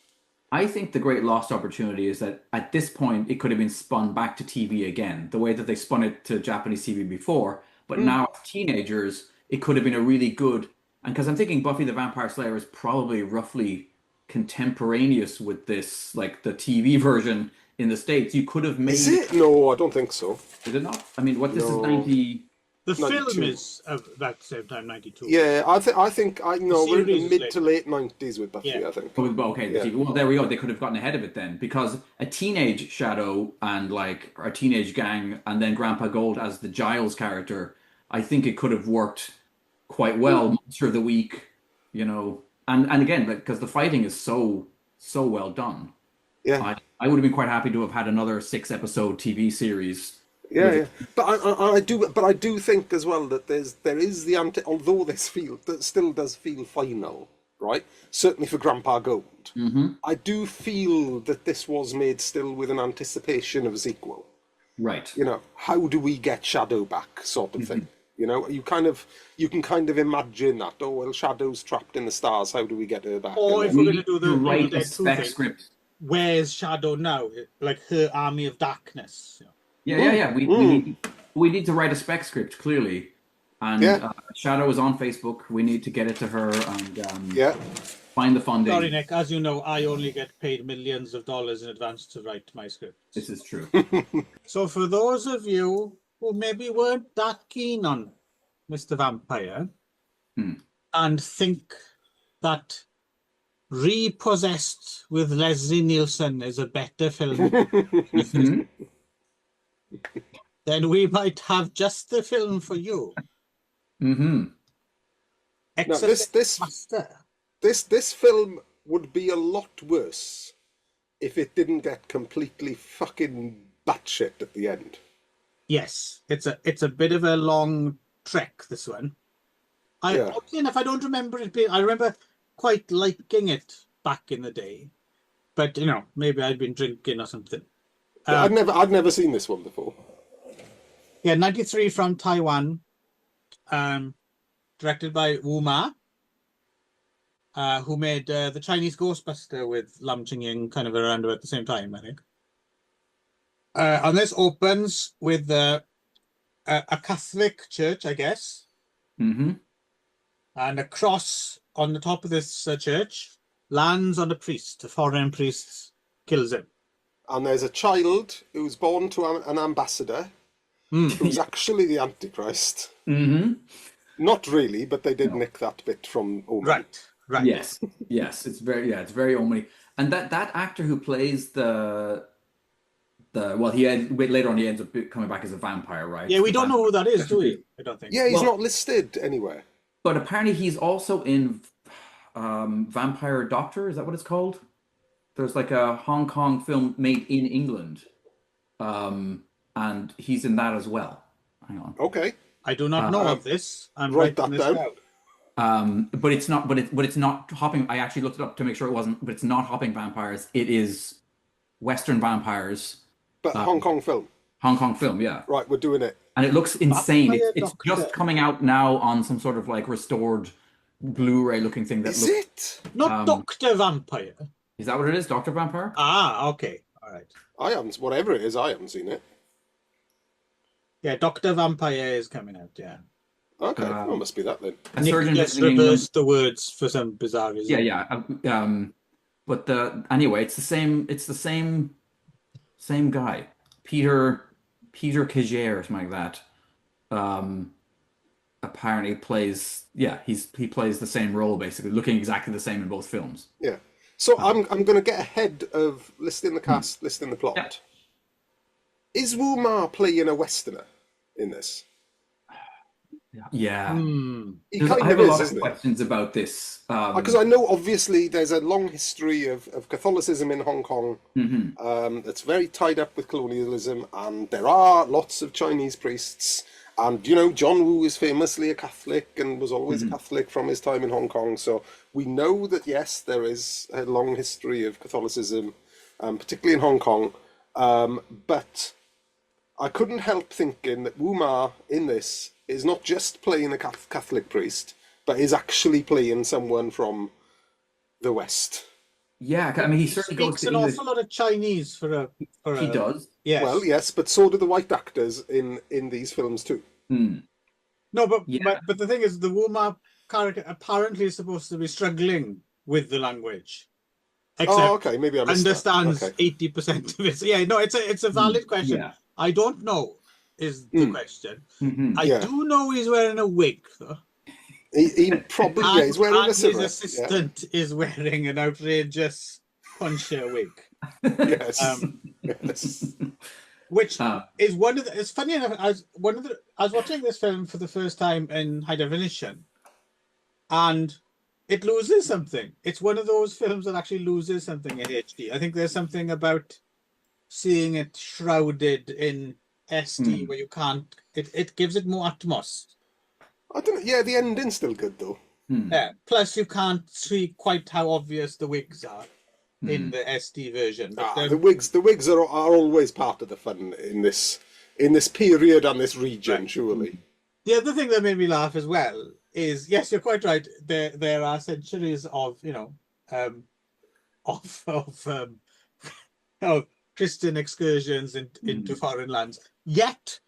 S3: I think the great lost opportunity is that at this point it could have been spun back to TV again, the way that they spun it to Japanese TV before. But now as teenagers, it could have been a really good. And because I'm thinking Buffy the Vampire Slayer is probably roughly contemporaneous with this, like the TV version in the States. You could have made.
S4: Is it? No, I don't think so.
S3: Is it not? I mean, this is 90.
S1: The
S4: 92.
S1: film is about the same time, 92.
S4: Yeah, I think we're in the mid to late 90s with Buffy.
S1: Yeah.
S4: I think.
S3: Okay,
S4: Yeah.
S3: well, there we go. They could have gotten ahead of it then, because a teenage Shadow and like a teenage gang, and then Grandpa Gold as the Giles character. I think it could have worked quite well. Monster of the Week, and again, because the fighting is so well done.
S4: Yeah,
S3: I would have been quite happy to have had another 6-episode TV series.
S4: Yeah. But I do think as well that there is the although this still does feel final, right? Certainly for Grandpa Gold.
S3: Mm-hmm.
S4: I do feel that this was made still with an anticipation of a sequel.
S3: Right.
S4: How do we get Shadow back, sort of thing. You can kind of imagine that. Oh well, Shadow's trapped in the stars. How do we get her back?
S1: Or if we're going to do the
S3: write a spec script.
S1: Where's Shadow now? Like her army of darkness.
S3: Yeah. We need to write a spec script, clearly. And Shadow is on Facebook. We need to get it to her and find the funding.
S1: Sorry, Nick. As you know, I only get paid millions of dollars in advance to write my script.
S3: This is true.
S1: So for those of you who maybe weren't that keen on Mr. Vampire and think that Repossessed with Leslie Nielsen is a better film, then we might have just the film for you.
S3: Mm-hmm.
S1: Exorcist Master.
S4: This film would be a lot worse if it didn't get completely fucking batshit at the end.
S1: Yes, it's a bit of a long trek, this one. Oddly enough, I don't remember it being. I remember quite liking it back in the day, but maybe I'd been drinking or something.
S4: I'd never seen this one before.
S1: Yeah, 93 from Taiwan, directed by Wu Ma, who made the Chinese Ghostbuster with Lam Ching-ying kind of around about the same time, I think. And this opens with a Catholic church, I guess, and a cross on the top of this church lands on a priest. A foreign priest kills him.
S4: And there's a child who's born to an ambassador who's actually the Antichrist.
S3: Mm-hmm.
S4: Not really, but they did nick that bit from Omen.
S1: Right.
S3: Yes. It's very Omen. And that actor who plays later on he ends up coming back as a vampire, right?
S1: Yeah, we don't know who that is, do we? I don't think.
S4: Yeah, he's not listed anywhere.
S3: But apparently he's also in Vampire Doctor. Is that what it's called? there's like a Hong Kong film made in England, and he's in that as well. Hang on.
S4: Okay.
S1: I do not know of this. I'm
S4: write
S1: writing
S4: that
S1: this
S4: down.
S1: down.
S3: But it's not. But it's not hopping. I actually looked it up to make sure it wasn't. But it's not hopping vampires. It is Western vampires.
S4: But Hong Kong film.
S3: Hong Kong film, yeah.
S4: Right, we're doing it.
S3: And it looks insane.
S1: Vampire
S3: It's
S1: Doctor.
S3: just coming out now on some sort of like restored Blu-ray looking thing. That
S4: Is
S3: looks.
S4: it?
S1: Not Dr. Vampire.
S3: Is that what it is, Dr. Vampire?
S1: Ah, okay. All right.
S4: I haven't. Whatever it is, I haven't seen it.
S1: Yeah, Dr. Vampire is coming out, yeah.
S4: Okay, well, must be that then.
S3: A surgeon
S1: Nicholas
S3: visiting England.
S1: reversed the words for some bizarre reason.
S3: Yeah. But anyway, it's the same. It's the same guy, Peter Kajer or something like that. Apparently plays. Yeah, he plays the same role basically, looking exactly the same in both films.
S4: Yeah. So I'm going to get ahead of listing the cast, listing the plot.
S3: Yeah.
S4: Is Wu Ma playing a Westerner in this?
S3: Yeah.
S4: He
S3: I
S4: kind
S3: have
S4: of
S3: a
S4: is,
S3: lot of
S4: isn't it?
S3: questions about this.
S4: Because I know obviously there's a long history of Catholicism in Hong Kong that's very tied up with colonialism, and there are lots of Chinese priests. And, you know, John Woo is famously a Catholic and was always a Catholic from his time in Hong Kong. So we know that, yes, there is a long history of Catholicism, particularly in Hong Kong. But I couldn't help thinking that Wu Ma in this is not just playing a Catholic priest, but is actually playing someone from the West.
S3: Yeah, I mean, he certainly goes
S1: speaks
S3: to
S1: an
S3: English.
S1: awful lot of Chinese
S3: He does.
S1: Yes.
S4: Well, yes, but so do the white actors in these films too.
S1: No, but,
S3: Yeah.
S1: but the thing is, the Wuma character apparently is supposed to be struggling with the language. Except
S4: Okay, maybe I missed
S1: understands
S4: that. Okay.
S1: 80% of it. So, yeah, no, it's a valid question.
S3: Yeah.
S1: I don't know is the question. I
S4: Yeah.
S1: do know he's wearing a wig, though.
S4: He probably he's wearing
S1: and
S4: a
S1: his
S4: cigarette.
S1: assistant is wearing an outrageous poncho wig.
S4: Yeah. Yes.
S1: Which is one of the. It's funny enough. I was watching this film for the first time in high definition, and it loses something. It's one of those films that actually loses something in HD. I think there's something about seeing it shrouded in SD where you can't. It gives it more atmos.
S4: I don't know. Yeah, the ending's still good though.
S1: Yeah. Plus, you can't see quite how obvious the wigs are in the SD version. But
S4: The wigs are always part of the fun in this period and this region,
S1: Right.
S4: surely.
S1: the other thing that made me laugh as well is, yes, you're quite right. There are centuries of of Christian excursions into foreign lands. Yet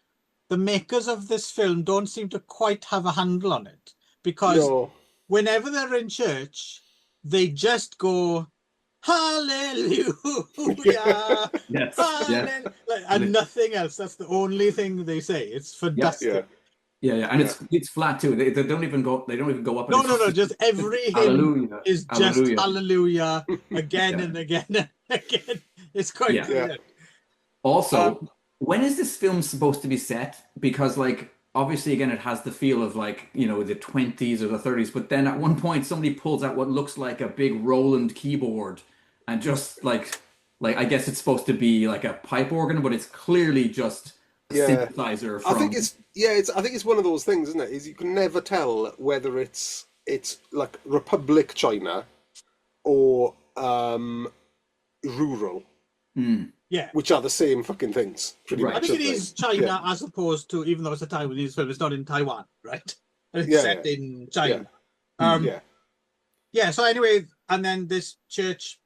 S1: the makers of this film don't seem to quite have a handle on it, because
S4: No.
S1: whenever they're in church, they just go, "Hallelujah!"
S3: Yes.
S1: Hallelujah, and nothing else. That's the only thing they say. It's fantastic.
S4: Yeah.
S3: And it's flat too. They don't even go. They don't even go up.
S1: No. Just every hymn
S3: Hallelujah.
S1: is just hallelujah again and again and again. It's quite
S3: Yeah.
S1: brilliant.
S3: Also, when is this film supposed to be set? Because, like, obviously, again, it has the feel of, like, you know, the 20s or the 30s. But then at one point, somebody pulls out what looks like a big Roland keyboard, and just like I guess it's supposed to be like a pipe organ, but it's clearly just a synthesizer.
S4: I think it's one of those things, isn't it? Is you can never tell whether it's like Republic China or rural.
S1: Yeah.
S4: Which are the same fucking things, pretty
S3: Right.
S1: I
S4: much.
S1: think it
S4: aren't
S1: is
S4: they?
S1: China as opposed to, even though it's a Taiwanese film, it's not in Taiwan, right? It's
S4: Yeah,
S1: set
S4: yeah.
S1: in China.
S4: Yeah.
S1: Yeah, so anyway, and then this church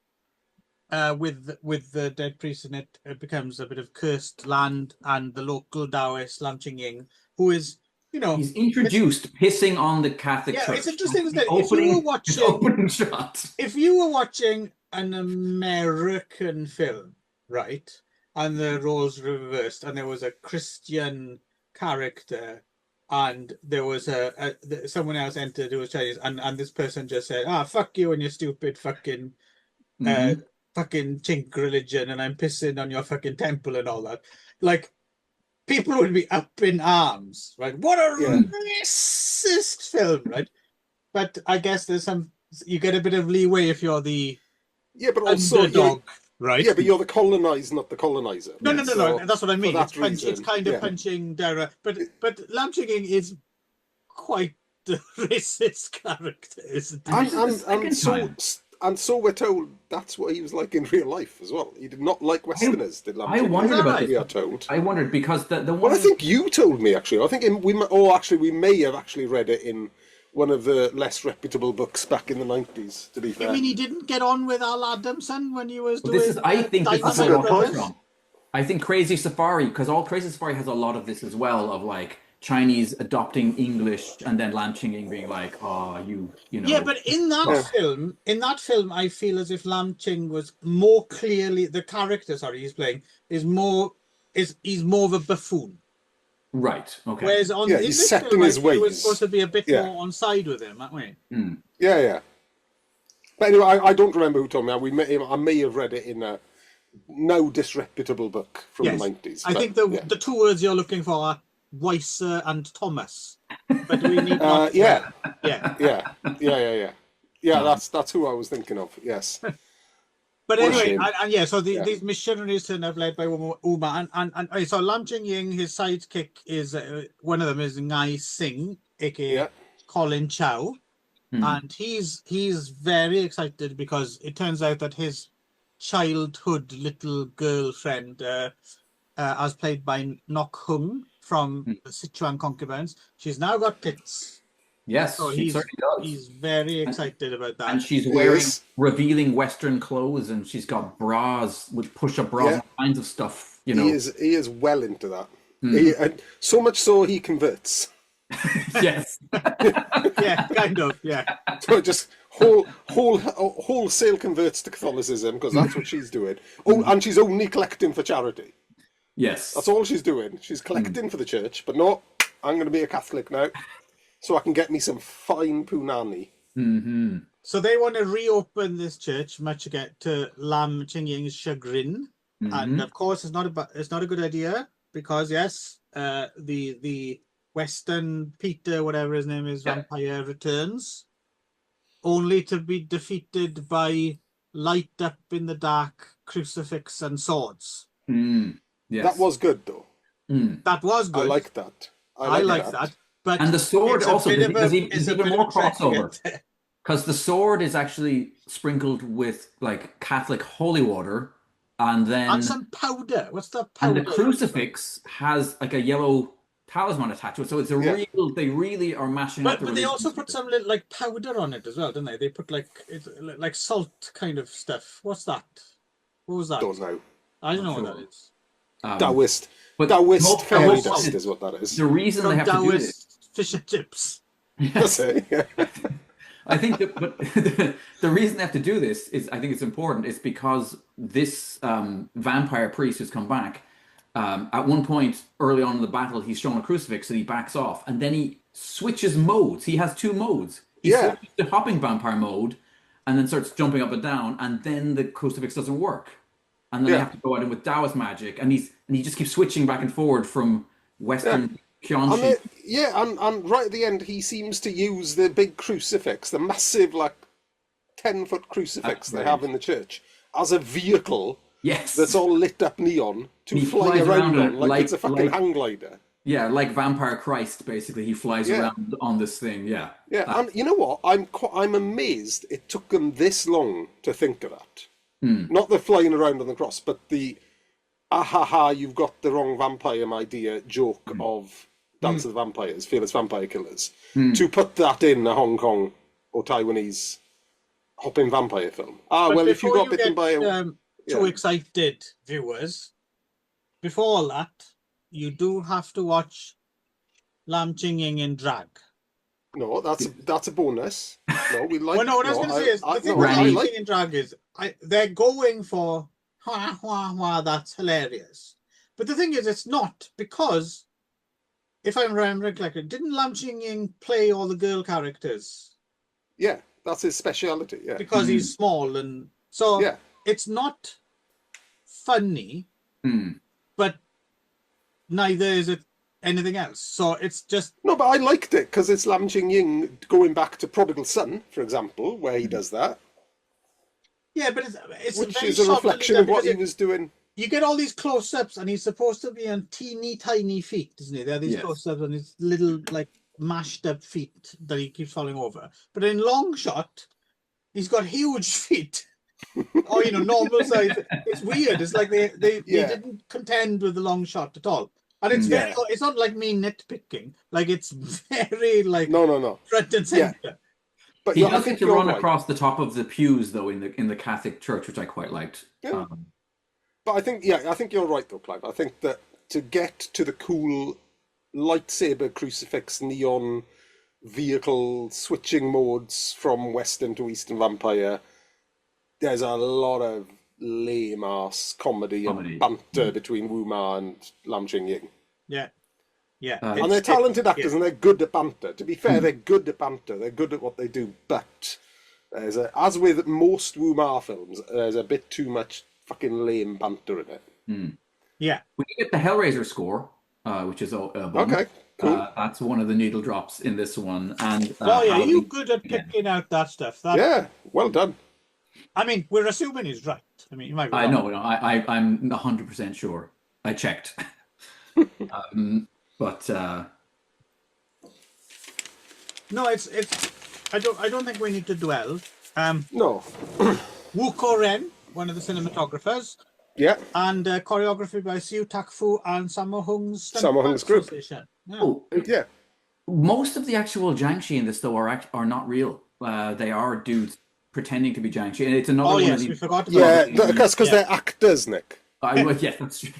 S1: with the dead priest in it, it becomes a bit of cursed land, and the local Taoist Lam Ching Ying, who is,
S3: he's introduced pissing on the Catholic
S1: yeah,
S3: Church.
S1: it's interesting, isn't it?
S3: Opening shot.
S1: If you were watching an American film, right, and the roles reversed, and there was a Christian character, and there was someone else entered who was Chinese, and this person just said, fuck you and your stupid fucking fucking chink religion, and I'm pissing on your fucking temple and all that, like, people would be up in arms, right? What a racist film, right? But I guess you get a bit of leeway if you're the
S4: Yeah, but also
S1: underdog, right?
S4: Yeah, but you're the colonized, not the colonizer.
S1: No. That's what I mean. It's kind of
S4: yeah.
S1: punching Dara, but Lam Ching-ying is quite the racist character, isn't he?
S4: And so we're told that's what he was like in real life as well. He did not like Westerners. Did Lam Ching-ying?
S3: I wondered about this.
S4: We are told.
S3: I wondered because the one.
S4: Well, I think you told me actually. I think we may have actually read it in one of the less reputable books back in the 90s. To be fair,
S1: I mean, he didn't get on with Al Adamson when he was doing.
S3: I think this is
S1: Dynamite
S3: what wrong. I think Crazy Safari, because Crazy Safari has a lot of this as well, of like Chinese adopting English and then Lam Ching-ying being like, "Oh, you know."
S1: Yeah, but in that film, I feel as if Lam Ching was more clearly the character. Sorry, he's playing he's more of a buffoon.
S3: Right. Okay.
S1: Whereas
S4: he's set in his ways.
S1: He was supposed to be a bit more on side with him, that way.
S3: Mm.
S4: Yeah. But anyway, I don't remember who told me. I may have read it in a no disreputable book from the 90s.
S1: I think the two words you're looking for are Weiser and Thomas. But we need not.
S4: Yeah. That's who I was thinking of. Yes.
S1: But anyway, these missionaries turn up led by Uma, and so Lam Ching-ying, his sidekick is one of them is Ngai Singh, aka Colin Chow, and he's very excited because it turns out that his childhood little girlfriend, as played by Nok Hung from the Sichuan Concubines, she's now got tits.
S3: Yes,
S1: so
S3: she certainly does.
S1: He's very excited about that.
S3: And she's wearing revealing Western clothes, and she's got bras with push-up bras and all kinds of stuff. You know,
S4: he is well into that. So much so he converts.
S3: Yes.
S1: Yeah, kind of. Yeah.
S4: So just wholesale converts to Catholicism because that's what she's doing. Oh, and she's only collecting for charity.
S3: Yes,
S4: that's all she's doing. She's collecting for the church, but no, I'm going to be a Catholic now. So I can get me some fine punani.
S3: Mm-hmm.
S1: So they want to reopen this church, much to Lam Ching-ying's chagrin, and of course it's not a good idea because the Western Peter, whatever his name is, vampire returns, only to be defeated by light up in the dark crucifix and swords.
S3: Yes.
S4: That was good though.
S1: That was good.
S4: I like that.
S1: I like that. But
S3: and the sword also is even more crossover because the sword is actually sprinkled with like Catholic holy water and
S1: some powder. What's that powder?
S3: And the crucifix has like a yellow talisman attached to it, so it's real. They really are mashing up.
S1: But they also put some like powder on it as well, didn't they? They put like salt kind of stuff. What's that? What was that?
S4: Don't know.
S1: I don't know what that is.
S4: Taoist. But Taoist fairy dust is what that is.
S3: The reason they have to do this.
S1: Fish and chips.
S3: Yes. I think but the reason they have to do this is, I think it's important, is because this vampire priest who's come back, at one point early on in the battle, he's shown a crucifix and he backs off, and then he switches modes. He has two modes. He switches to hopping vampire mode and then starts jumping up and down, and then the crucifix doesn't work. And then they have to go at him with Taoist magic, and he just keeps switching back and forward from Western Qianxi.
S4: And right at the end, he seems to use the big crucifix, the massive, 10-foot crucifix they have in the church, as a vehicle that's all lit up neon to fly around on, like it's a fucking hang glider.
S3: Yeah, like Vampire Christ, basically. He flies around on this thing, Yeah,
S4: and you know what? I'm amazed it took them this long to think of that. Not the flying around on the cross, but the you've got the wrong vampire idea joke of Dance of the Vampires, Fearless Vampire Killers, to put that in a Hong Kong or Taiwanese hopping vampire film. Well, if you got bitten by
S1: too excited, viewers, before all that, you do have to watch Lam Ching-ying in drag.
S4: No, that's a bonus. No, we like.
S1: Well, no, what I was going to say is the thing with Lam Ching-ying in drag is they're going for that's hilarious. But the thing is, it's not, because if I'm remembering correctly, didn't Lam Ching-ying play all the girl characters?
S4: Yeah, that's his speciality. Yeah,
S1: because he's small, and so it's not funny, but neither is it anything else. So it's just
S4: no. But I liked it because it's Lam Ching-ying going back to Prodigal Son, for example, where he does that.
S1: Yeah, but it's
S4: which
S1: very
S4: is a reflection of what he was doing.
S1: You get all these close-ups, and he's supposed to be on teeny tiny feet, isn't he? There are these close-ups on his little, like, mashed-up feet that he keeps falling over. But in long shot, he's got huge feet. Or, normal size. It's weird. It's like they didn't contend with the long shot at all. And it's very, it's not like me nitpicking. Like, it's very, like,
S4: no.
S1: front and center.
S4: Yeah. But
S3: he does get to run across the top of the pews, though, in the Catholic Church, which I quite liked.
S4: Yeah. But I think you're right, though, Clive. I think that to get to the cool lightsaber, crucifix, neon vehicle switching modes from Western to Eastern Vampire, there's a lot of lame-ass comedy and banter between Wu Ma and Lam Ching Ying.
S1: Yeah. Yeah.
S4: And they're talented actors, and they're good at banter. To be fair, they're good at banter. They're good at what they do. But as with most Wu Ma films, there's a bit too much fucking lame banter in it.
S1: Yeah.
S3: We get the Hellraiser score, which is
S4: okay. Cool.
S3: That's one of the needle drops in this one. And
S1: you're good at picking out that stuff.
S4: Yeah, well done.
S1: I mean, we're assuming he's right. I mean, you might be wrong.
S3: I know. I'm 100% sure. I checked. But
S1: no, it's. I don't think we need to dwell.
S4: No.
S1: Wu Ko-ren, one of the cinematographers.
S4: Yeah.
S1: And choreography by Siu Tak-fu and Sammo Hung's
S4: group.
S1: Yeah.
S3: Most of the actual Jiangshi in this, though, are not real. They are dudes pretending to be Jiangshi, and it's another one of these.
S1: We forgot about
S4: because they're actors, Nick.
S3: Yeah, that's true.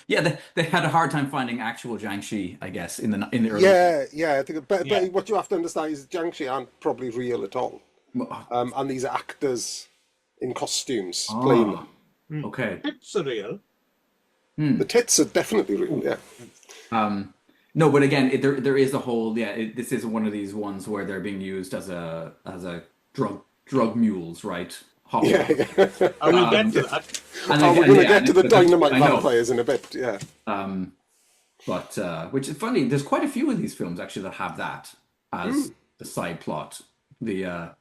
S3: Yeah, they had a hard time finding actual Jiangshi, I guess, in the early.
S4: Yeah. I think, but what you have to understand is Jiangshi aren't probably real at all, and these are actors in costumes playing them.
S3: Okay.
S1: Tits are real.
S4: The tits are definitely real. Yeah.
S3: No, but again, there is a whole. This is one of these ones where they're being used as a drug mules, right?
S4: Yeah.
S1: I will get to that.
S4: We're going to get to the dynamite vampires in a bit. Yeah.
S3: But which is funny. There's quite a few of these films actually that have that as the side plot.
S4: I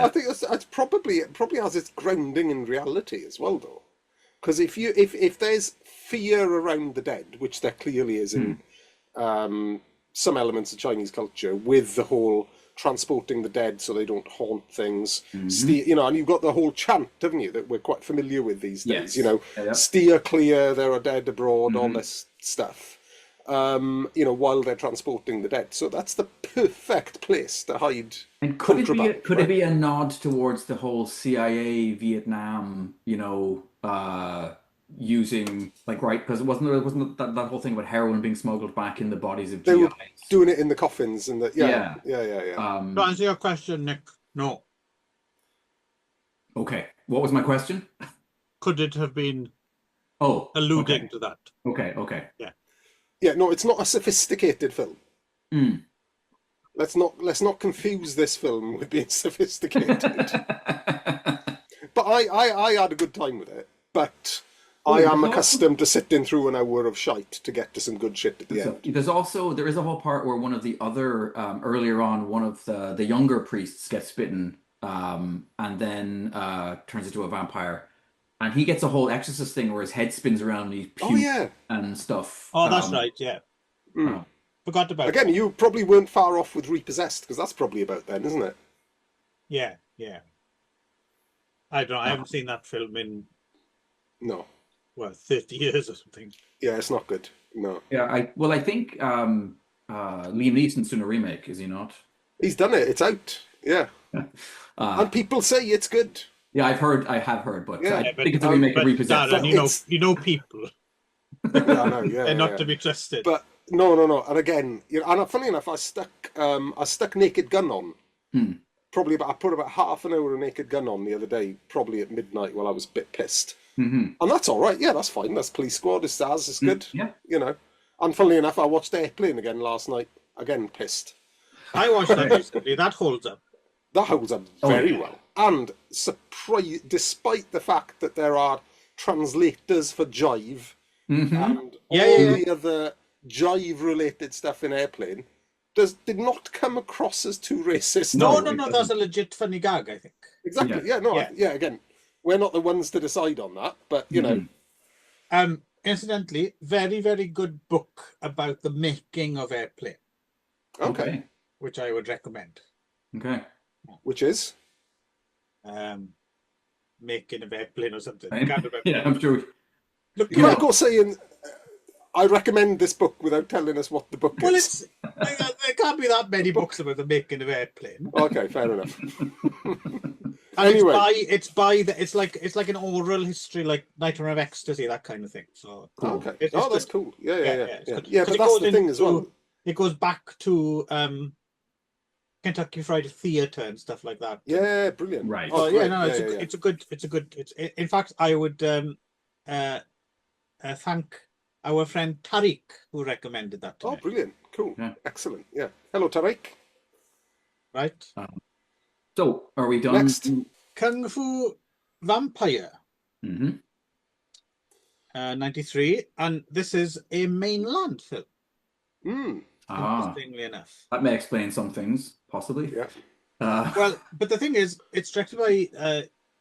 S4: think it's probably has its grounding in reality as well, though, because if there's fear around the dead, which there clearly is in some elements of Chinese culture, with the whole transporting the dead so they don't haunt things, and you've got the whole chant, haven't you, that we're quite familiar with these days. Steer clear, there are dead abroad, all this stuff. While they're transporting the dead, so that's the perfect place to hide.
S3: And could it be a nod towards the whole CIA Vietnam, using because it wasn't that whole thing about heroin being smuggled back in the bodies of GIs.
S4: They were doing it in the coffins and
S3: yeah.
S1: To answer your question, Nick, no.
S3: Okay, what was my question?
S1: Could it have been alluding to that?
S3: Okay.
S4: Yeah, no, it's not a sophisticated film. Let's not confuse this film with being sophisticated. But I had a good time with it. But I am accustomed to sitting through an hour of shite to get to some good shit at the end.
S3: There is a whole part where one of the other earlier on, one of the younger priests gets bitten, and then turns into a vampire. And he gets a whole exorcist thing where his head spins around and he pukes and stuff.
S1: Oh, that's right, yeah. Forgot about
S4: Again, you probably weren't far off with Repossessed, because that's probably about then, isn't it?
S1: Yeah. I don't know, I haven't seen that film in...
S4: No.
S1: 30 years or something.
S4: Yeah, it's not good, no.
S3: Yeah, I think Liam Neeson's doing a remake, is he not? He's
S4: done it, it's out, yeah. And people say it's good.
S3: Yeah, I have heard, but I think it's a remake of Repossessed.
S1: And people. They're not to be trusted.
S4: But no. And again, and funny enough, I stuck Naked Gun on. I put about half an hour of Naked Gun on the other day, probably at midnight while I was a bit pissed. And that's all right. Yeah, that's fine. That's Police Squad. It's good.
S3: Yeah.
S4: And funnily enough, I watched Airplane again last night. Again, pissed.
S1: I watched that recently. That holds up.
S4: That holds up very well. And despite the fact that there are translators for jive and all the other jive-related stuff in Airplane, did not come across as too racist.
S1: No, that's a legit funny gag, I think.
S4: Exactly. Yeah. Again, we're not the ones to decide on that, but you know.
S1: Incidentally, very, very good book about the making of Airplane.
S4: Okay.
S1: Which I would recommend.
S3: Okay.
S4: Which is?
S1: Making of Airplane or something.
S3: Right.
S1: Can't remember.
S3: Yeah, I'm sure.
S1: Look,
S4: You might go saying, I recommend this book without telling us what the book is.
S1: There can't be that many books about the making of Airplane.
S4: Okay, fair enough.
S1: And
S4: anyway,
S1: it's like an oral history, like Nightmare of Ecstasy, that kind of thing. So
S4: okay,
S1: it's
S4: that's
S1: good.
S4: cool. Yeah. But
S1: it
S4: that's the thing as well.
S1: It goes back to Kentucky Fried Theatre and stuff like that.
S4: Yeah, brilliant.
S3: Right.
S1: Oh yeah, no, it's a good. In fact, I would thank our friend Tariq who recommended that to me.
S4: Oh, brilliant. Cool.
S3: Yeah.
S4: Excellent. Yeah. Hello, Tariq.
S1: Right.
S3: So, are we done?
S4: Next.
S1: Kung Fu Vampire. 93, and this is a mainland film. Interestingly enough.
S3: That may explain some things, possibly.
S4: Yeah.
S1: Well, but the thing is, it's directed by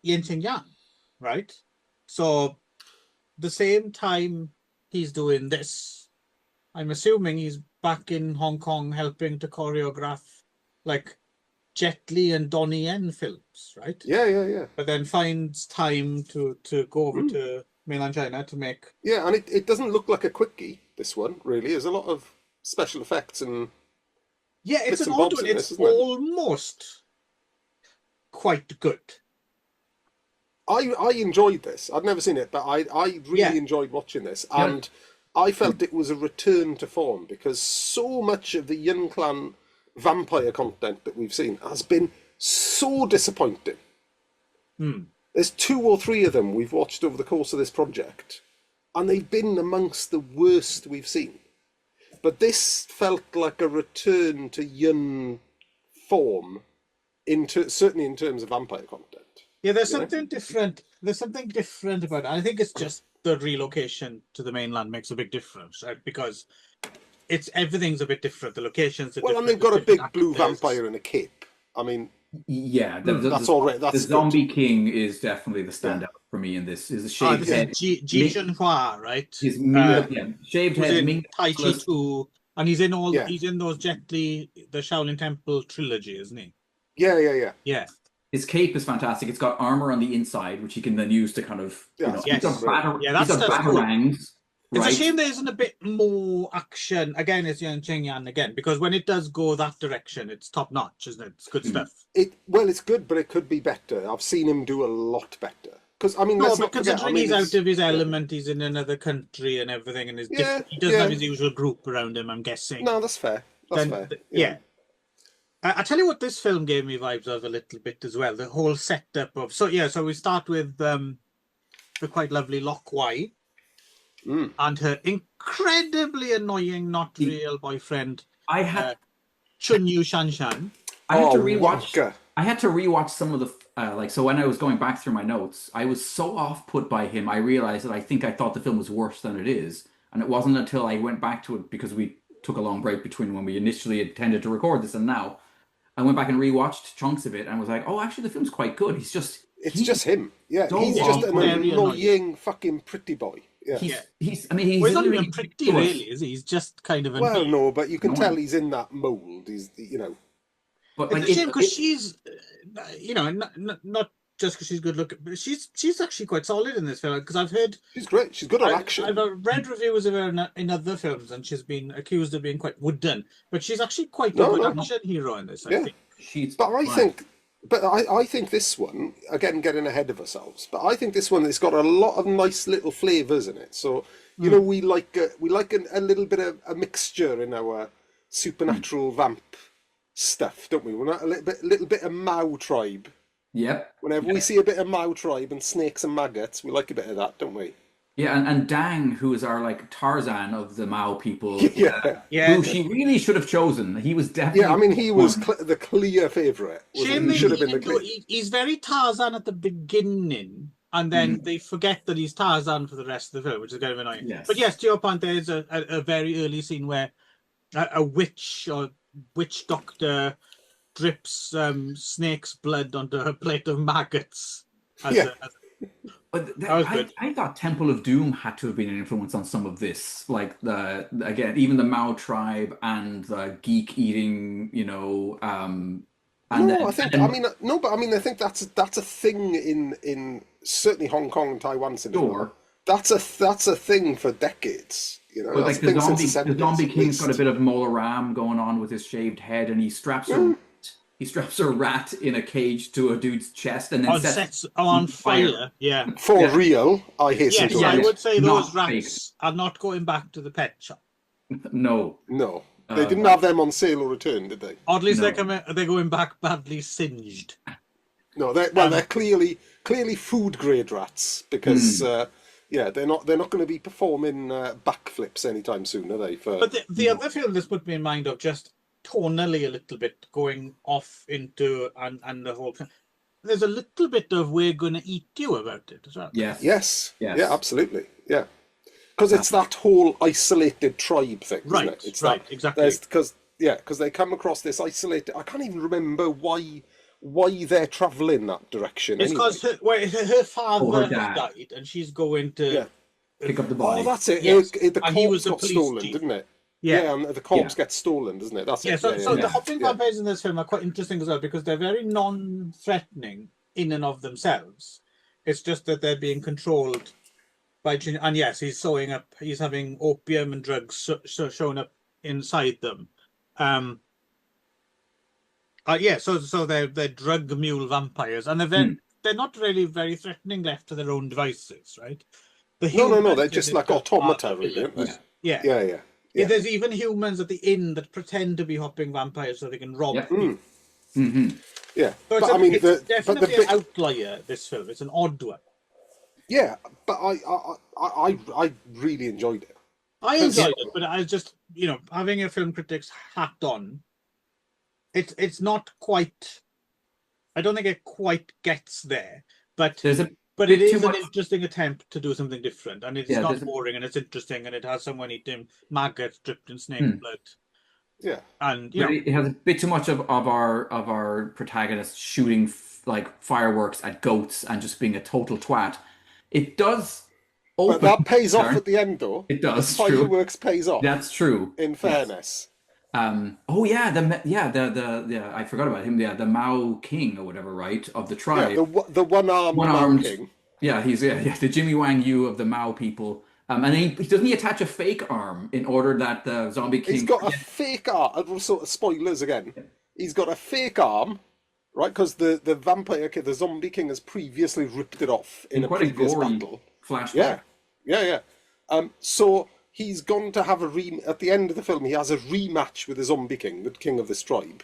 S1: Yang, right? So, the same time he's doing this, I'm assuming he's back in Hong Kong helping to choreograph, like, Jet Li and Donnie Yen films, right?
S4: Yeah.
S1: But then finds time to go over to mainland China to make...
S4: Yeah, and it doesn't look like a quickie, this one, really. There's a lot of special effects and...
S1: Yeah, it's an odd one. It's almost quite good.
S4: I enjoyed this. I'd never seen it, but I really enjoyed watching this. And I felt it was a return to form because so much of the Yin Clan vampire content that we've seen has been so disappointing. There's 2 or 3 of them we've watched over the course of this project, and they've been amongst the worst we've seen. But this felt like a return to Yin form, certainly in terms of vampire content.
S1: Yeah, there's something different. There's something different about it. I think it's just the relocation to the mainland makes a big difference, right? Because everything's a bit different. The locations are different.
S4: And they've got a big blue vampire in a cape. I mean,
S3: yeah,
S4: that's all right. That's
S3: the Zombie King is definitely the standout for me in this. Is a shaved head.
S1: Ji Zhenhua, right?
S3: He's shaved head.
S1: In Tai Chi 2, and he's in all. He's in those Jet Li, the Shaolin Temple trilogy, isn't he?
S4: Yeah.
S3: His cape is fantastic. It's got armor on the inside, which he can then use to kind of.
S1: That's
S3: batarangs.
S1: It's a shame there isn't a bit more action. Again, it's Yang again, because when it does go that direction, it's top notch, isn't it? It's good stuff.
S4: It's good, but it could be better. I've seen him do a lot better. Because I mean,
S1: considering he's out of his element, he's in another country and everything, and he doesn't have his usual group around him. I'm guessing.
S4: No, that's fair. That's fair.
S1: Yeah. I tell you what, this film gave me vibes of a little bit as well. The whole setup of so we start with the quite lovely Lok Wai. And her incredibly annoying, not real boyfriend, Chun Yu Shan Shan.
S3: I had to rewatch some of the so when I was going back through my notes, I was so off put by him. I realized that I thought the film was worse than it is, and it wasn't until I went back to it because we took a long break between when we initially intended to record this and now. I went back and rewatched chunks of it and was like, oh, actually, the film's quite good. It's just him.
S4: Yeah, he's just an annoying fucking pretty boy. Yeah.
S3: He's
S1: not even pretty, really, is he? He's just kind of a...
S4: Well, no, but you can tell he's in that mould. He's,
S1: But it's a shame because she's, not just because she's good looking, but she's actually quite solid in this film. Because I've heard
S4: she's great. She's good at action.
S1: I've read reviews of her in other films, and she's been accused of being quite wooden. But she's actually quite a good action hero in this. I think.
S4: I think this one, again, getting ahead of ourselves, but I think this one has got a lot of nice little flavours in it. So, we like a little bit of a mixture in our supernatural vamp stuff, don't we? We're not a little bit of Mao tribe.
S3: Yep.
S4: Whenever we see a bit of Mao tribe and snakes and maggots, we like a bit of that, don't we?
S3: Yeah, and Dang, who is our Tarzan of the Mao people,
S1: who
S3: she really should have chosen. He was definitely.
S4: Yeah, I mean, he was the clear favourite. He should have been the clear.
S1: He's very Tarzan at the beginning, and then they forget that he's Tarzan for the rest of the film, which is kind of annoying.
S3: Yes.
S1: But yes, to your point, there's a very early scene where a witch or witch doctor drips snake's blood onto her plate of maggots as
S3: But
S1: That was good.
S3: I thought Temple of Doom had to have been an influence on some of this, like again, even the Mao tribe and the geek eating, and
S2: No, I think I mean no, but I mean I think that's a thing in certainly Hong Kong and Taiwan cinema.
S3: Sure.
S2: That's a thing for decades.
S3: But like the zombie king's got a bit of Mola Ram going on with his shaved head, and he straps a rat in a cage to a dude's chest, and then sets
S1: on fire. Yeah,
S2: for real. I hasten to
S1: I would say those
S3: not
S1: rats are not going back to the pet shop.
S3: No.
S2: They didn't have them on sale or return, did they?
S1: Or at least they're going back badly singed.
S2: No, they're clearly food grade rats because they're not going to be performing backflips anytime soon, are they?
S1: But the other film this put me in mind of just tonally a little bit going off into and the whole thing. There's a little bit of "we're gonna eat you" about it as well.
S2: Yes. Yeah, absolutely. Yeah. Because it's that whole isolated tribe thing, isn't it? It's
S1: exactly.
S2: Because they come across this isolated. I can't even remember why they're travelling that direction.
S1: It's because her father died, and she's going to
S3: pick up the body.
S2: Oh, that's it.
S1: Yes.
S2: The corpse got stolen, didn't it? Yeah, and the corpse gets stolen, doesn't it? That's it.
S1: So the hopping vampires in this film are quite interesting as well because they're very non-threatening in and of themselves. It's just that they're being controlled. And yes, he's having opium and drugs shown up inside them. So they're drug mule vampires, and they're not really very threatening left to their own devices, right?
S2: No, they're just like automata, really, aren't they? Yeah.
S1: There's even humans at the inn that pretend to be hopping vampires so they can rob people.
S3: Mm-hmm.
S2: Yeah,
S1: so
S2: but I mean,
S1: it's definitely an outlier. This film, it's an odd one.
S2: Yeah, but I really enjoyed it.
S1: I enjoyed it, but I was just having a film critic's hat on. It's not quite. I don't think it quite gets there, but it is an interesting attempt to do something different, and it's not boring, and it's interesting, and it has someone eating maggots dripped in snake blood.
S2: Yeah,
S1: and
S3: it has a bit too much of our protagonist shooting like fireworks at goats and just being a total twat. It does.
S2: But that pays off at the end, though.
S3: It does.
S2: The fireworks pays off.
S3: That's true.
S2: In fairness.
S3: I forgot about him. Yeah, the Mao King or whatever, right, of the tribe.
S2: Yeah, the one-armed Mao King.
S3: Yeah, he's the Jimmy Wang Yu of the Mao people. And doesn't he attach a fake arm in order that the zombie king?
S2: He's got a fake arm. Sort of spoilers again. Yeah. He's got a fake arm, right? Because the vampire king, the zombie king, has previously ripped it off in a previous battle.
S3: Flashback.
S2: Yeah. So he's gone to have at the end of the film. He has a rematch with the zombie king, the king of this tribe,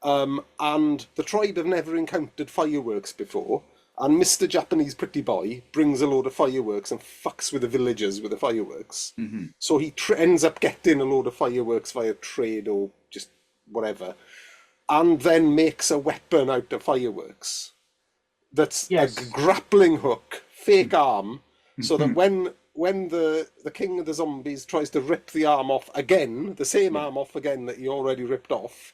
S2: and the tribe have never encountered fireworks before. And Mr. Japanese Pretty Boy brings a load of fireworks and fucks with the villagers with the fireworks.
S3: Mm-hmm.
S2: So he ends up getting a load of fireworks via trade or just whatever, and then makes a weapon out of fireworks. That's a grappling hook, fake arm, so that when the king of the zombies tries to rip the arm off again, the same arm off again that he already ripped off,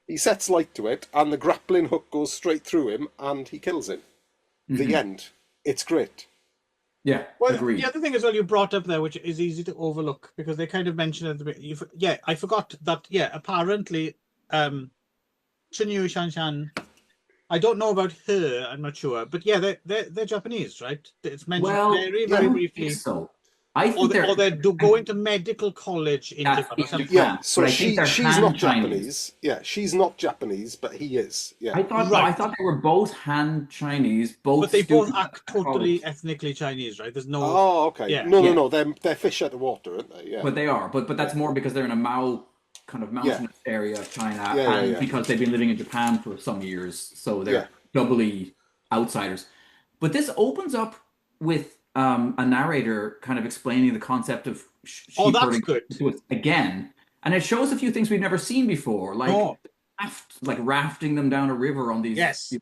S2: he sets light to it, and the grappling hook goes straight through him, and he kills him. The end. It's great.
S3: Yeah,
S1: well,
S3: agreed.
S1: The other thing as well you brought up there, which is easy to overlook, because they kind of mentioned it a bit. I forgot that. Yeah, apparently, Chunyu Shanshan. I don't know about her. I'm not sure, but yeah, they're Japanese, right? It's mentioned very briefly.
S3: So. I think
S1: they're going to medical college in Japan.
S2: Yeah, so she's not Japanese. Yeah, she's not Japanese, but he is. Yeah,
S3: I thought they were both Han Chinese,
S1: but they both act totally ethnically Chinese, right? There's no.
S2: Oh, okay. Yeah. No. They're fish out of water, aren't they? Yeah.
S3: But they are. But that's more because they're in a Mao kind of mountainous area of China, because they've been living in Japan for some years, so they're doubly outsiders. But this opens up with a narrator kind of explaining the concept of sheep herding to us again, and it shows a few things we've never seen before, like rafting them down a river on these,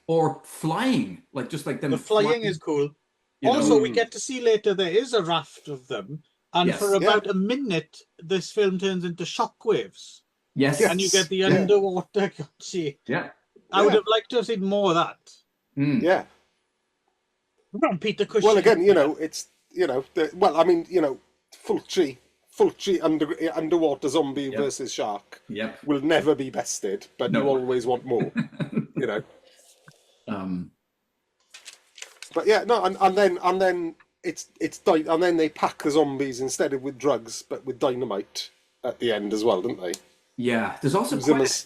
S3: or flying, like just like them.
S1: The flying is cool. Also, we get to see later there is a raft of them, and for about a minute, this film turns into shockwaves.
S3: Yes,
S1: and you get the underwater. See, I would have liked to have seen more of that.
S2: Yeah.
S1: Peter Cushing.
S4: Well, again, it's Fulci underwater zombie versus shark.
S3: Yep.
S4: Will never be bested, but you always want more. But yeah, no, and then it's and then they pack the zombies instead of with drugs, but with dynamite at the end as well, don't they?
S3: Yeah, there's also quite a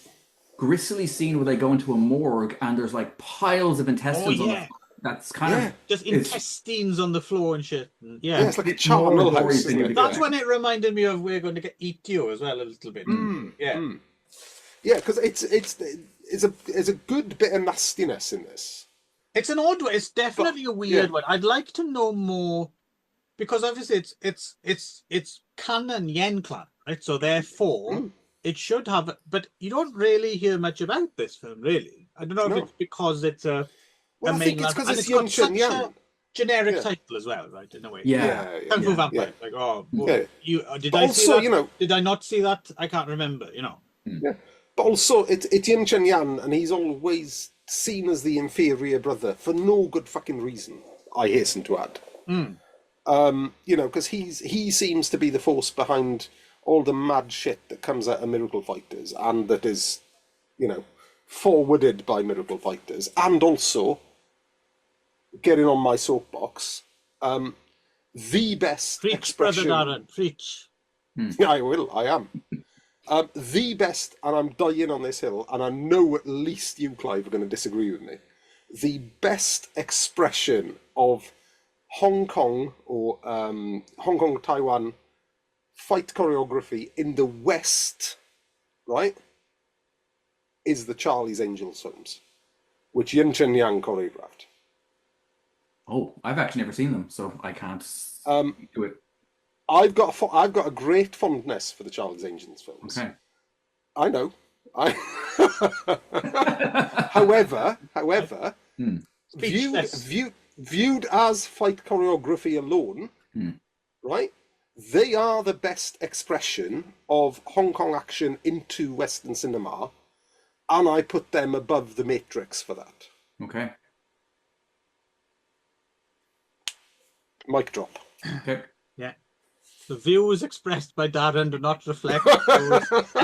S3: grisly scene where they go into a morgue and there's like piles of intestines on the floor. That's kind of
S1: just intestines on the floor and shit.
S4: Yeah, it's like a charnel house.
S1: That's when it reminded me of We're Going to Eat You as well, a little bit.
S4: Yeah, because it's a good bit of nastiness in this.
S1: It's an odd one. It's definitely a weird one. I'd like to know more, because obviously it's canon Yen Clan, right? So therefore it should have, but you don't really hear much about this film, really. I don't know if it's because it's a
S2: Well, I think it's because it's Yun Yang.
S1: Generic title as well, right? In a way.
S3: Yeah.
S1: Vampire. Like, did I see that? Did I not see that? I can't remember.
S4: Yeah, but also it's Yin Chen Yan, and he's always seen as the inferior brother for no good fucking reason. I hasten to add. Because he seems to be the force behind all the mad shit that comes out of Miracle Fighters, and that is, forwarded by Miracle Fighters, and also, getting on my soapbox, the best expression...
S1: Brother Darren, preach.
S4: Yeah, I will, I am. The best, and I'm dying on this hill, and I know at least you, Clive, are going to disagree with me, the best expression of Hong Kong or Hong Kong, Taiwan fight choreography in the West, right, is the Charlie's Angels films, which Yin Chen Yang choreographed.
S3: Oh, I've actually never seen them, so I can't do it.
S4: I've got a great fondness for the Charlie's Angels films.
S3: Okay.
S4: I know. However, viewed as fight choreography alone, right? They are the best expression of Hong Kong action into Western cinema, and I put them above The Matrix for that.
S3: Okay.
S4: Mic drop.
S3: Okay.
S1: Yeah. The views expressed by Darren do not reflect The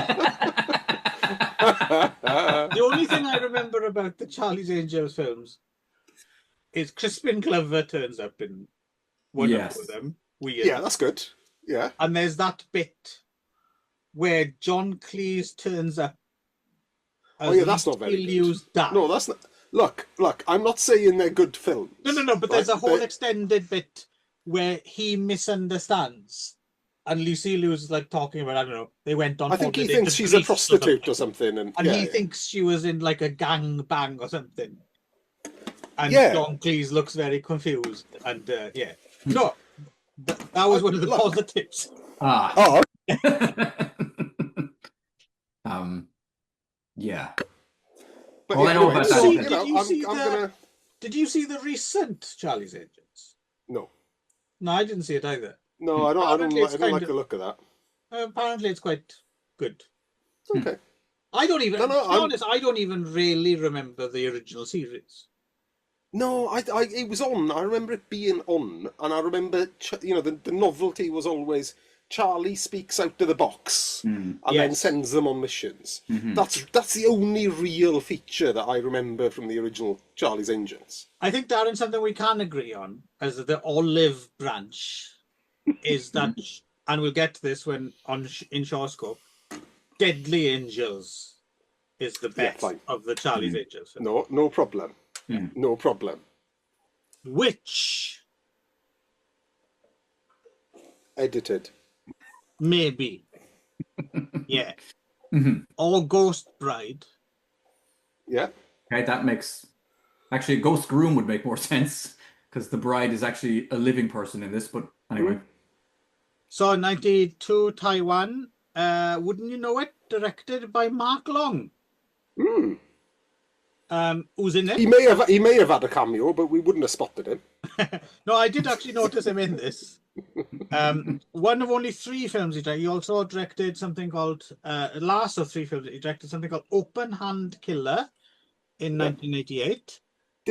S1: only thing I remember about the Charlie's Angels films is Crispin Glover turns up in one of them. Weird.
S4: Yeah, that's good. Yeah.
S1: And there's that bit where John Cleese turns up.
S4: That's not very good. No, that's not. Look, I'm not saying they're good films.
S1: No, but there's a whole extended bit where he misunderstands. And Lucy Liu's like talking about, I don't know, they went on.
S4: I think he thinks she's a prostitute or something. And
S1: he thinks she was in like a gang bang or something. And John Cleese looks very confused. And no, that was one of the positives.
S3: Yeah.
S4: But
S3: I know about
S4: that.
S1: Did you see the recent Charlie's Angels?
S4: No.
S1: No, I didn't see it either.
S4: No, I don't like the look of that.
S1: Apparently, it's quite good.
S4: Okay.
S1: I don't even. To be honest, I don't even really remember the original series.
S4: No, it was on. I remember it being on, and I remember the novelty was always Charlie speaks out of the box and then sends them on missions. That's the only real feature that I remember from the original Charlie's Angels. I
S1: think, Darren, something we can agree on as the Olive branch is that, and we'll get to this when in Shaw's Scope, Deadly Angels is the best of the Charlie's Angels.
S4: No problem. No problem.
S1: Which
S4: edited.
S1: Maybe. Yeah. Or Ghost Bride.
S4: Yeah.
S3: Okay, that makes... Actually, Ghost Groom would make more sense, because the bride is actually a living person in this, but anyway.
S1: So, 92, Taiwan. Wouldn't you know it? Directed by Mark Long. Who's in it?
S4: He may have had a cameo, but we wouldn't have spotted him.
S1: No, I did actually notice him in this. One of only 3 films he directed. He also directed something called last of 3 films he directed something called Open Hand Killer in 1988,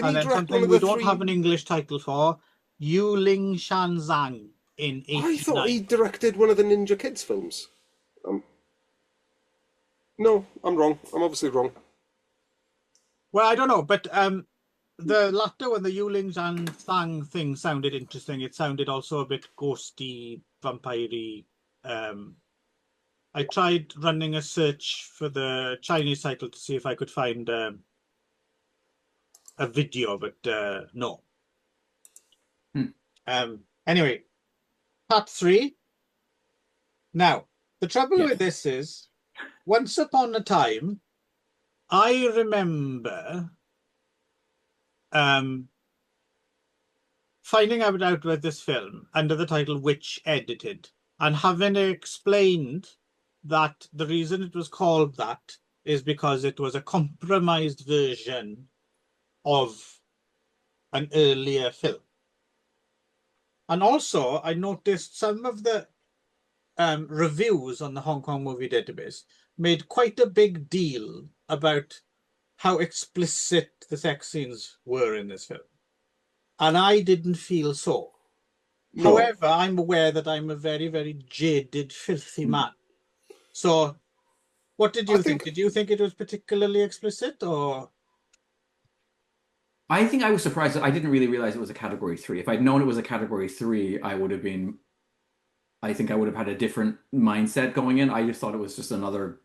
S1: and then something we don't have an English title for, Yu Ling Shan Zhang in 89.
S4: I thought he directed one of the Ninja Kids films. No, I'm wrong. I'm obviously wrong.
S1: Well, I don't know, but the latter one, the Yu Ling Shan Zhang thing, sounded interesting. It sounded also a bit ghosty, vampire-y. I tried running a search for the Chinese title to see if I could find a video, but no. Anyway, part 3. Now, the trouble with this is, once upon a time, I remember finding out about this film under the title Witch Edited, and having explained that the reason it was called that is because it was a compromised version of an earlier film. And also, I noticed some of the reviews on the Hong Kong Movie Database made quite a big deal about how explicit the sex scenes were in this film. And I didn't feel so. No. However, I'm aware that I'm a very, very jaded, filthy man. So, what did you think? Did you think it was particularly explicit, or...?
S3: I think I was surprised that I didn't really realize it was a Category 3. If I'd known it was a Category 3, I think I would have had a different mindset going in. I just thought it was just another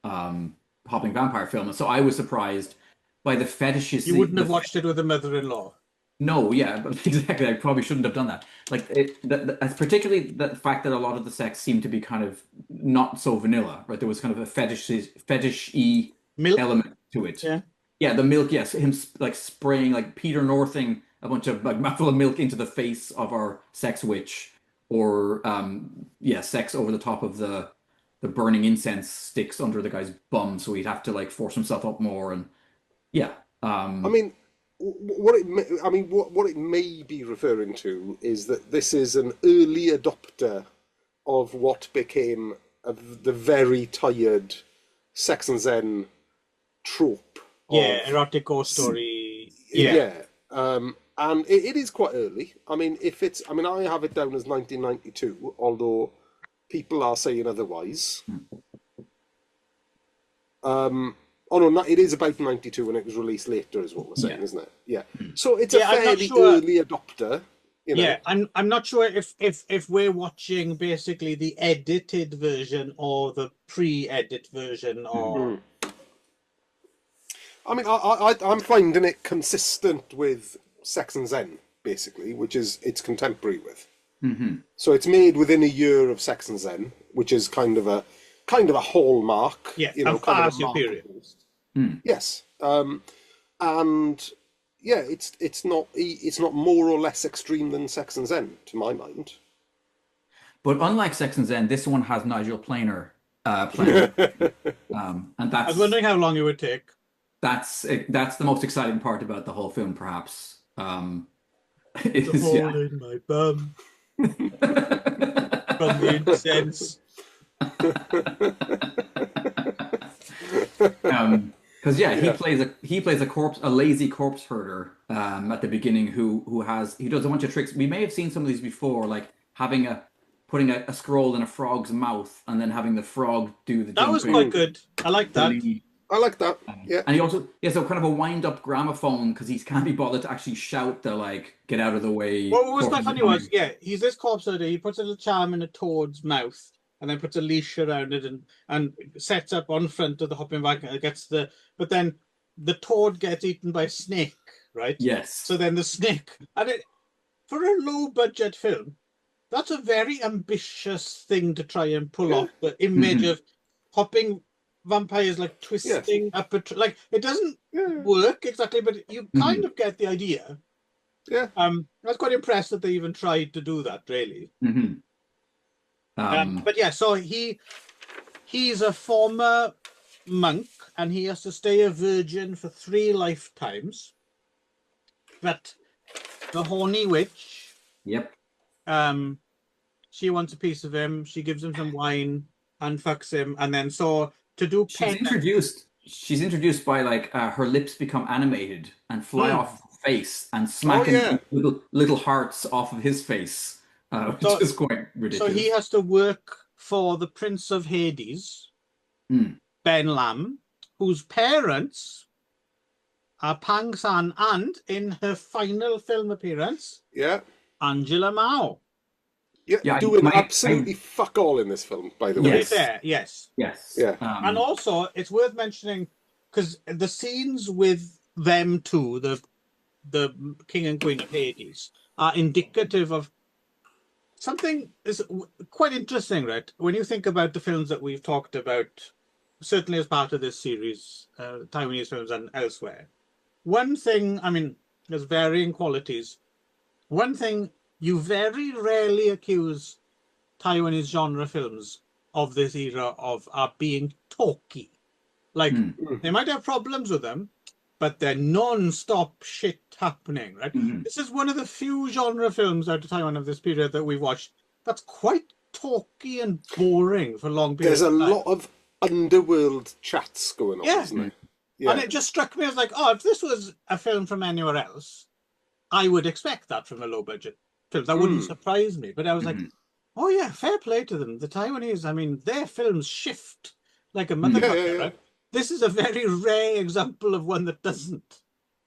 S3: hopping vampire film. And so I was surprised by the fetishes.
S1: You wouldn't have watched it with a mother-in-law.
S3: No, yeah, but exactly. I probably shouldn't have done that. Like, particularly the fact that a lot of the sex seemed to be kind of not so vanilla, right? There was kind of a fetish-y element to it.
S1: Yeah.
S3: Yeah, the milk, yes. Him like spraying, like Peter Northing a bunch of like mouthful of milk into the face of our sex witch, or sex over the top of the burning incense sticks under the guy's bum, so he'd have to like force himself up more, and
S4: I mean, what it may be referring to is that this is an early adopter of what became the very tired Sex and Zen trope.
S1: Yeah, erotic ghost story.
S4: And it is quite early. I mean, I have it down as 1992, although people are saying otherwise. It is about 92 and it was released later, is what we're saying, isn't it? Yeah. So it's a fairly early adopter. You know?
S1: Yeah, I'm not sure if we're watching basically the edited version or the pre-edit version, or.
S4: I mean, I'm finding it consistent with Sex and Zen, basically, which is it's contemporary with. So it's made within a year of Sex and Zen, which is kind of a hallmark.
S1: Yeah,
S4: you know,
S1: kind of superior.
S4: Yes, and yeah, it's not more or less extreme than Sex and Zen, to my mind.
S3: But unlike Sex and Zen, this one has Nigel Planer playing, and that's.
S1: I was wondering how long it would take.
S3: That's the most exciting part about the whole film, perhaps.
S1: The hole in my bum from the incense.
S3: Because he plays a lazy corpse herder at the beginning who does a bunch of tricks. We may have seen some of these before, like putting a scroll in a frog's mouth and then having the frog do the.
S1: That was quite good. I like that.
S4: I like that. Yeah.
S3: And he also so kind of a wind-up gramophone, because he can't be bothered to actually shout the like "get out of the way."
S1: Well, what was quite funny was he's this corpse herder. He puts a little charm in a toad's mouth and then puts a leash around it and sets up on front of the hopping wagon. But then the toad gets eaten by a snake, right?
S3: Yes.
S1: So then the snake, for a low-budget film, that's a very ambitious thing to try and pull off. The image of hopping vampires like twisting up like it doesn't work exactly, but you kind of get the idea.
S4: Yeah.
S1: I was quite impressed that they even tried to do that, really. But yeah, so he's a former monk and he has to stay a virgin for 3 lifetimes. But the horny witch, she wants a piece of him. She gives him some wine and fucks him, and then to do
S3: she's introduced by like her lips become animated and fly off face and smacking little hearts off of his face, which is quite ridiculous.
S1: So he has to work for the Prince of Hades, Ben Lam, whose parents are Pang San, and in her final film appearance, Angela Mao.
S4: Doing absolutely fuck all in this film, by the way.
S1: To be fair, yes.
S3: Yeah.
S1: And also, it's worth mentioning, because the scenes with them two, the King and Queen of Hades, are indicative of something is quite interesting, right? When you think about the films that we've talked about, certainly as part of this series, Taiwanese films and elsewhere, one thing, I mean, there's varying qualities. One thing you very rarely accuse Taiwanese genre films of this era of are being talky. Like, they might have problems with them, but they're non-stop shit happening, right? This is one of the few genre films out of Taiwan of this period that we've watched that's quite talky and boring for long periods of time.
S4: There's a lot of underworld chats going on, isn't there? Yeah.
S1: And it just struck me as like, oh, if this was a film from anywhere else, I would expect that from a low-budget film. That wouldn't surprise me. But I was like, oh yeah, fair play to them. The Taiwanese, I mean, their films shift like a motherfucker, right? This is a very rare example of one that doesn't.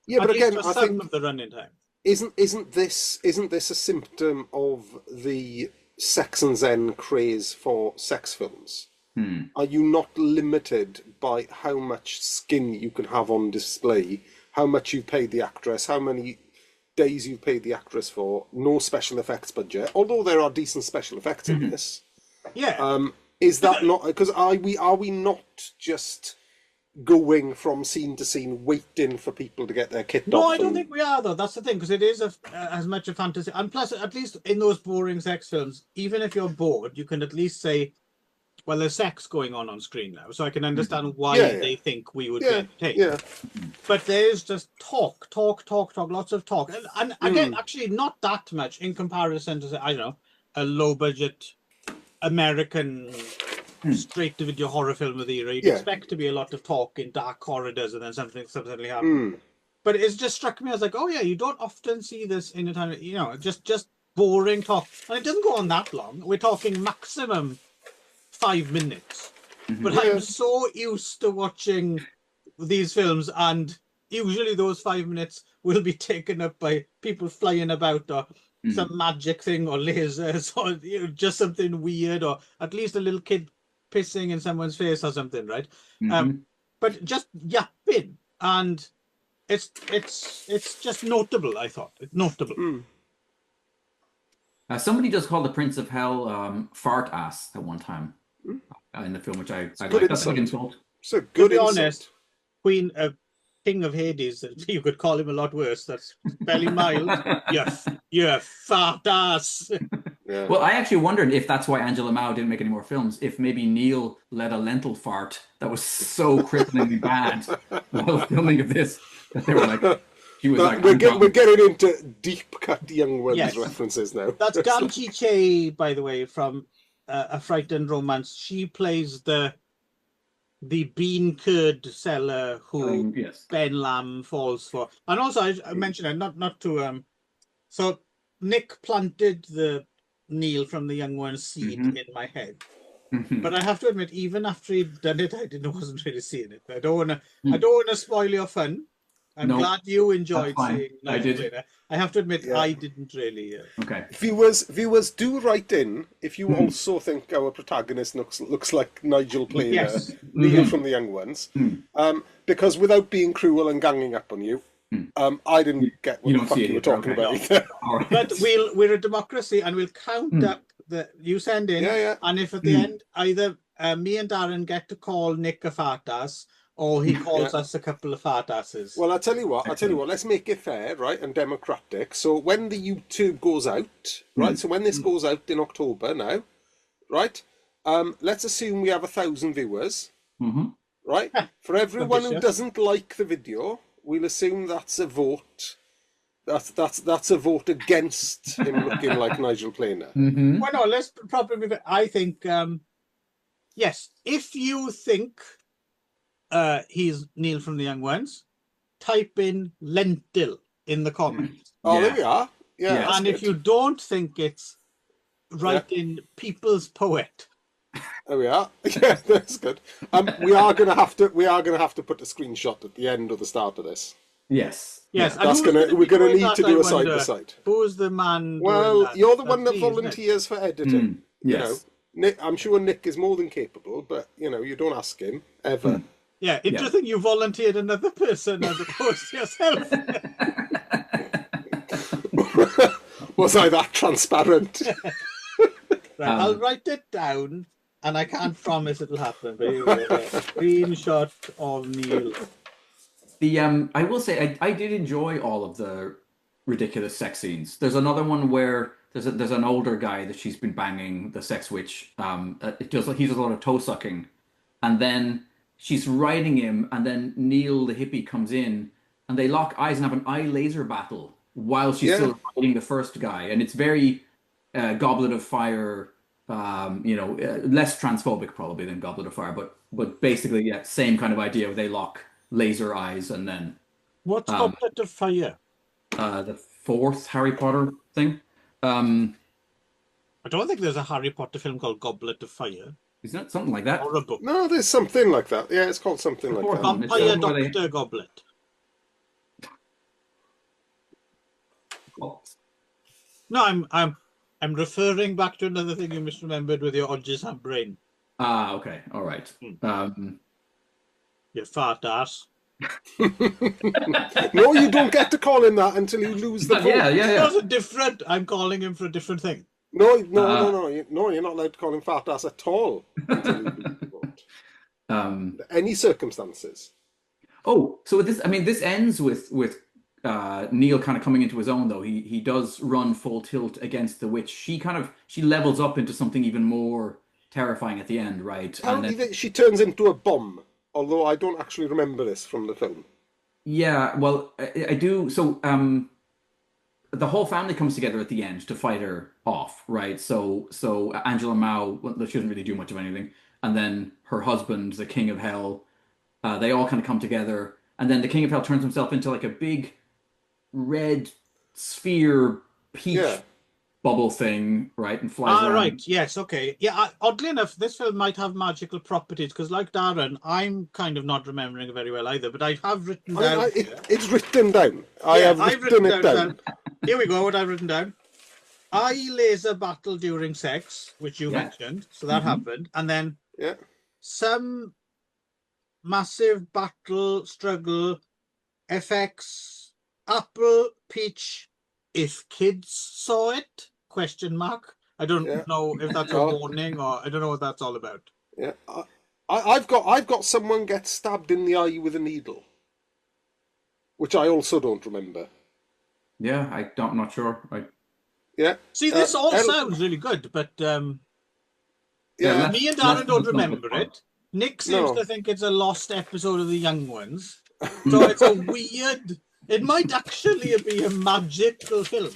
S4: Yeah, but again,
S1: I think of the running time.
S4: Isn't this a symptom of the sex and zen craze for sex films? Are you not limited by how much skin you can have on display, how much you paid the actress, how many days you paid the actress for, no special effects budget, although there are decent special effects in this. Is that not, because are we not just going from scene to scene waiting for people to get their kit off?
S1: No, I don't think we are, though. That's the thing, because it is as much a fantasy. And plus, at least in those boring sex films, even if you're bored, you can at be say, well, there's sex going on screen now, so I can understand why they think we would be entertained. But there's just talk, lots of talk. And again, actually not that much in comparison to, say, I don't know, a low-budget American straight-to-video horror film of the era. You'd expect to be a lot of talk in dark corridors and then something suddenly happens. But it's just struck me as like, oh yeah, you don't often see this in a time, you know, just boring talk. And it doesn't go on that long. We're talking maximum 5 minutes. But I'm so used to watching these films, and usually those 5 minutes will be taken up by people flying about or some magic thing or lasers or just something weird, or at least a little kid pissing in someone's face or something, right? But just yapping, and it's just notable. I thought it's notable.
S3: Somebody does call the Prince of Hell fart ass at one time in the film, which I like. That's a good insult.
S4: So good.
S1: To be honest, King of Hades, you could call him a lot worse. That's fairly mild. you fart ass.
S3: Well, I actually wondered if that's why Angela Mao didn't make any more films. If maybe Neil let a lentil fart that was so cripplingly bad while filming of this that they were like, he was like,
S4: we're getting into deep cut young ones references now.
S1: That's Gamchi Che, by the way, from A Frightened Romance. She plays the bean curd seller who Ben Lam falls for. And also, I mentioned it not to so Nick planted the Neil from the Young Ones seed in my head. But I have to admit, even after he'd done it, wasn't really seeing it. I don't wanna spoil your fun. I'm glad you enjoyed seeing Nigel Planer. I have to admit, I didn't really.
S3: Okay.
S4: Viewers, do write in if you also think our protagonist looks like Nigel Planer, Neil from the Young Ones. Because without being cruel and ganging up on you, I didn't get what the fuck you were talking about either.
S1: But we're a democracy, and we'll count up you send in, and if at the end either me and Darren get to call Nick a fart ass, or he calls us a couple of fart asses.
S4: Well, I'll tell you what, let's make it fair, right, and democratic. So when the YouTube goes out, right, so when this goes out in October now, right, let's assume we have 1,000 viewers, right? For everyone who doesn't like the video, we'll assume that's a vote. That's a vote against him looking like Nigel Planer.
S1: Well, no, let's probably, I think, yes, if you think he's Neil from the Young Ones, type in lentil in the comments.
S4: Oh,
S3: Yeah.
S4: there we are. Yeah,
S3: Yeah.
S4: that's
S1: And
S4: good.
S1: if you don't think it's writing people's poet,
S4: There we are. Yeah, that's good. We are gonna have to put a screenshot at the end or the start of this.
S3: Yes.
S1: yes,
S3: Yeah.
S1: and
S4: That's
S1: who's
S4: gonna
S1: be
S4: we're gonna
S1: doing
S4: need
S1: that,
S4: to
S1: I
S4: do a side by
S1: wonder?
S4: side.
S1: Who's the man doing
S4: Well,
S1: that?
S4: you're the one
S1: That's
S4: that
S1: me, isn't it?
S4: volunteers for editing. You know,
S3: Yes.
S4: Nick. I'm sure Nick is more than capable, but you don't ask him ever.
S1: Yeah, interesting. You volunteered another person as opposed to yourself.
S4: Was I that transparent?
S1: Right, I'll write it down, and I can't promise it'll happen. But here we go. Screenshot of Neil.
S3: I will say I did enjoy all of the ridiculous sex scenes. There's another one where there's an older guy that she's been banging, the sex witch. He does a lot of toe sucking, and then she's riding him, and then Neil the hippie comes in, and they lock eyes and have an eye laser battle while she's still riding the first guy, and it's very Goblet of Fire. Less transphobic probably than Goblet of Fire, but basically, yeah, same kind of idea where they lock laser eyes and then.
S1: What's Goblet of Fire?
S3: The fourth Harry Potter thing.
S1: I don't think there's a Harry Potter film called Goblet of Fire.
S3: Isn't it something like that?
S1: Or a book.
S4: No, there's something like that. Yeah, it's called something like that.
S1: Vampire Doctor Goblet. No, I'm referring back to another thing you misremembered with your Odgisam brain.
S3: Ah, okay, all right.
S1: You fart ass.
S4: No, you don't get to call him that until you lose the vote.
S3: Yeah.
S1: Those are different. I'm calling him for a different thing.
S4: No, you're not allowed to call him fat ass at all until you lose the vote. Any circumstances.
S3: Oh, so this ends with Neil kind of coming into his own, though. He does run full tilt against the witch. She levels up into something even more terrifying at the end, right?
S4: Apparently she turns into a bomb, although I don't actually remember this from the film.
S3: Yeah, well, I do. So the whole family comes together at the end to fight her off, right? So Angela Mao, well, she doesn't really do much of anything, and then her husband, the King of Hell, they all kind of come together, and then the King of Hell turns himself into like a big red sphere peach bubble thing, right, and flies around.
S1: Right, yes, okay. Yeah, oddly enough, this film might have magical properties, because like Darren, I'm kind of not remembering it very well either, but I have written down...
S4: It's written down. I've written it down.
S1: Here we go, what I've written down. Eye laser battle during sex, which you mentioned, so that happened, and then some massive battle, struggle, FX, Apple, Peach, if kids saw it, ? I don't know if that's a warning or I don't know what that's all about.
S4: Yeah, I've got someone get stabbed in the eye with a needle, which I also don't remember.
S3: Yeah, I'm not sure.
S1: See, this all sounds really good, but me and Darren don't remember it. Nick seems to think it's a lost episode of The Young Ones, so it's a weird. It might actually be a magical film.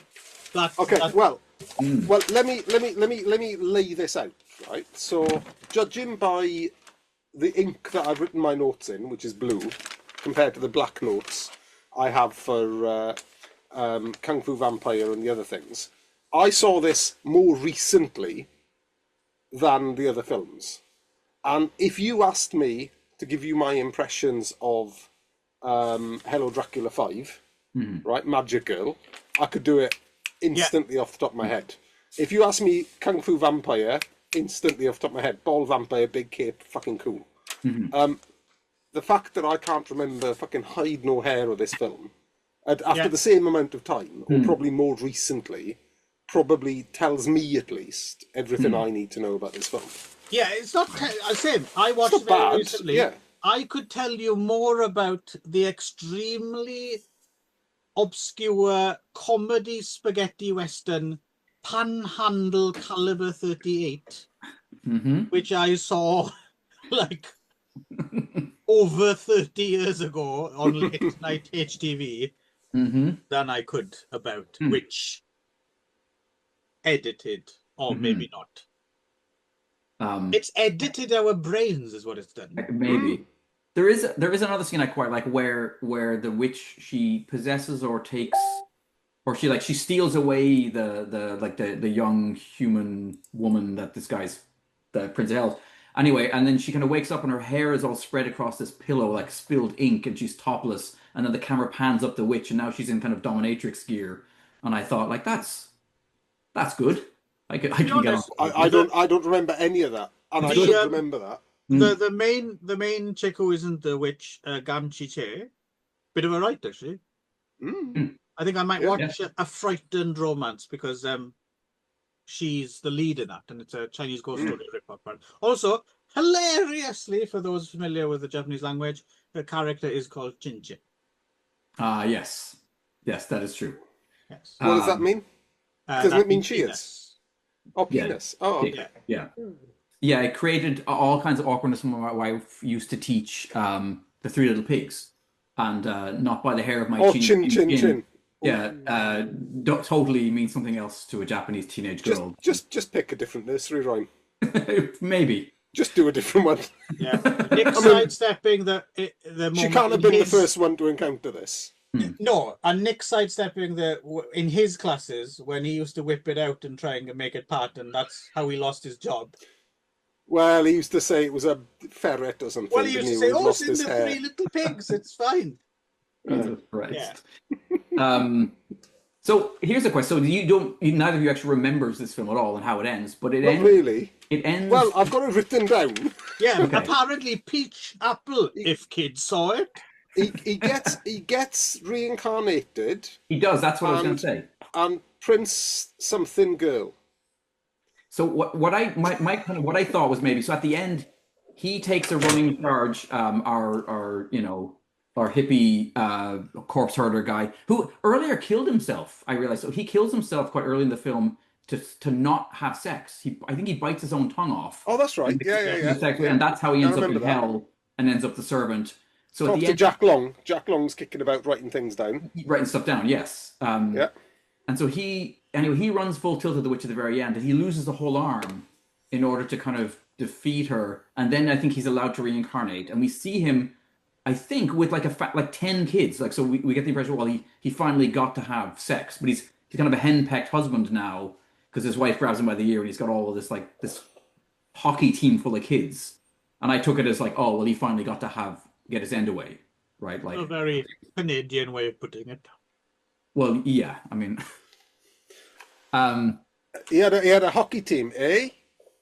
S4: Well, let me lay this out, right? So, judging by the ink that I've written my notes in, which is blue, compared to the black notes I have for Kung Fu Vampire and the other things, I saw this more recently than the other films. And if you asked me to give you my impressions of Hello Dracula 5, right, Magic Girl, I could do it instantly off the top of my head. If you ask me Kung Fu Vampire, instantly off the top of my head, Bald Vampire, Big Cape, fucking cool. The fact that I can't remember fucking hide nor hair of this film, after the same amount of time, or probably more recently, probably tells me at least everything I need to know about this film.
S1: Yeah, it's not same. I watched it very recently. Yeah. I could tell you more about the extremely obscure comedy spaghetti western Panhandle Caliber 38, which I saw like over 30 years ago on late night HTV, than I could about which edited or maybe not. It's edited our brains is what it's done.
S3: Maybe. There is another scene I quite like where the witch, she possesses or takes, or she steals away the young human woman that this guy's, the Prince held. Anyway, and then she kind of wakes up and her hair is all spread across this pillow like spilled ink, and she's topless. And then the camera pans up the witch, and now she's in kind of dominatrix gear. And I thought, like, that's good. I can get on.
S4: I don't remember any of that, and I should remember that.
S1: The main chick who isn't the witch, JYANGSHI, bit of a writer, actually. I think I might watch A Frightened Romance because she's the lead in that, and it's a Chinese ghost story rip-off. Also, hilariously, for those familiar with the Japanese language, the character is called Chin-Chin.
S3: Yes, that is true.
S1: Yes.
S4: What does that mean? Doesn't it mean cheers? Oh, penis.
S3: Yeah.
S4: Oh, okay.
S3: Yeah. It created all kinds of awkwardness when my wife used to teach the Three Little Pigs, and not by the hair of my chin. Yeah, totally means something else to a Japanese teenage girl.
S4: Just pick a different nursery rhyme.
S3: Maybe.
S4: Just do a different one.
S1: Yeah. Nick sidestepping the moment.
S4: She can't have been the first one to encounter this.
S1: No, and Nick sidestepping in his classes when he used to whip it out and trying to make it part, and that's how he lost his job.
S4: Well, he used to say it was a ferret or something.
S1: Well, he used to say, "Oh, it's in the Three Little Pigs. It's fine."
S3: Right. So here's a question. So neither of you actually remembers this film at all and how it ends, but it ends.
S4: Really?
S3: It ends.
S4: Well, I've got it written down.
S1: Yeah, apparently Peach Apple, if kids saw it.
S4: He gets reincarnated.
S3: He does. That's what I was going to say.
S4: And Prince something girl.
S3: So what I thought was maybe, so at the end he takes a running charge. Our hippie corpse herder guy who earlier killed himself. I realized, so he kills himself quite early in the film to not have sex. I think he bites his own tongue off.
S4: Oh, that's right. Yeah.
S3: And that's how he ends up in hell and ends up the servant. So
S4: talk to Jack Long. Jack Long's kicking about writing things down.
S3: Writing stuff down, yes. And so he runs full tilt at the witch at the very end, and he loses the whole arm in order to kind of defeat her. And then I think he's allowed to reincarnate, and we see him, I think, with like 10 kids. Like, so we get the impression, well, he finally got to have sex, but he's kind of a henpecked husband now because his wife grabs him by the ear, and he's got all of this hockey team full of kids. And I took it as like, oh, well, he finally got to get his end away, right? Like
S1: a very Canadian way of putting it.
S3: Well, yeah, I mean,
S4: he had a hockey team, eh?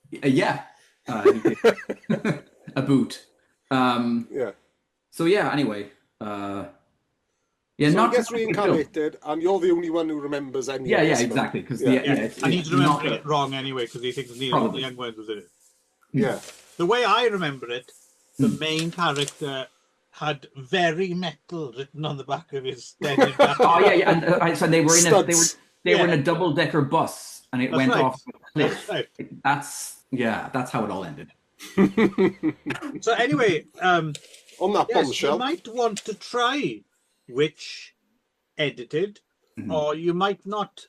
S3: Yeah, a boot. So yeah. Anyway, so he
S4: gets reincarnated, and you're the only one who remembers any.
S3: Yeah, exactly. Because
S1: and he's remembering it wrong anyway because he thinks the young ones was in it.
S4: Yeah.
S1: The way I remember it, the main character had very metal written on the back of his dead.
S3: Oh yeah, and so they were in a double-decker bus, and it went off a cliff. That's how it all ended.
S1: So anyway,
S4: on that bombshell,
S1: you might want to try Witch edited, or you might not.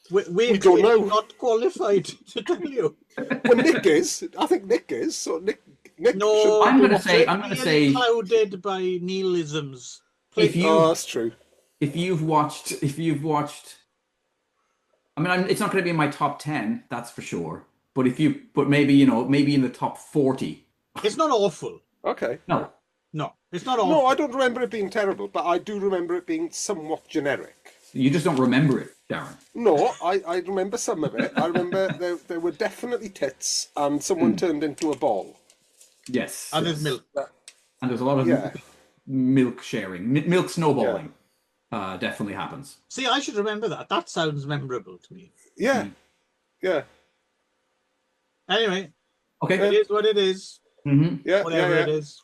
S1: We don't know. Not qualified to tell you.
S4: Well, Nick is. I think Nick is. So Nick.
S1: No,
S3: I'm going to say
S1: clouded by nihilisms.
S4: That's true.
S3: If you've watched, I mean, it's not going to be in my top 10, that's for sure. But maybe in the top 40.
S1: It's not awful.
S4: Okay.
S3: No,
S1: it's not awful.
S4: No, I don't remember it being terrible, but I do remember it being somewhat generic.
S3: You just don't remember it, Darren.
S4: No, I remember some of it. I remember there were definitely tits, and someone turned into a ball.
S3: Yes.
S1: And there's milk.
S3: And there's a lot of milk sharing. Milk snowballing definitely happens.
S1: See, I should remember that. That sounds memorable to me.
S4: Yeah. Yeah.
S1: Anyway.
S3: Okay.
S1: It is what it is.
S3: Mm-hmm.
S4: Yeah.
S1: Whatever it is.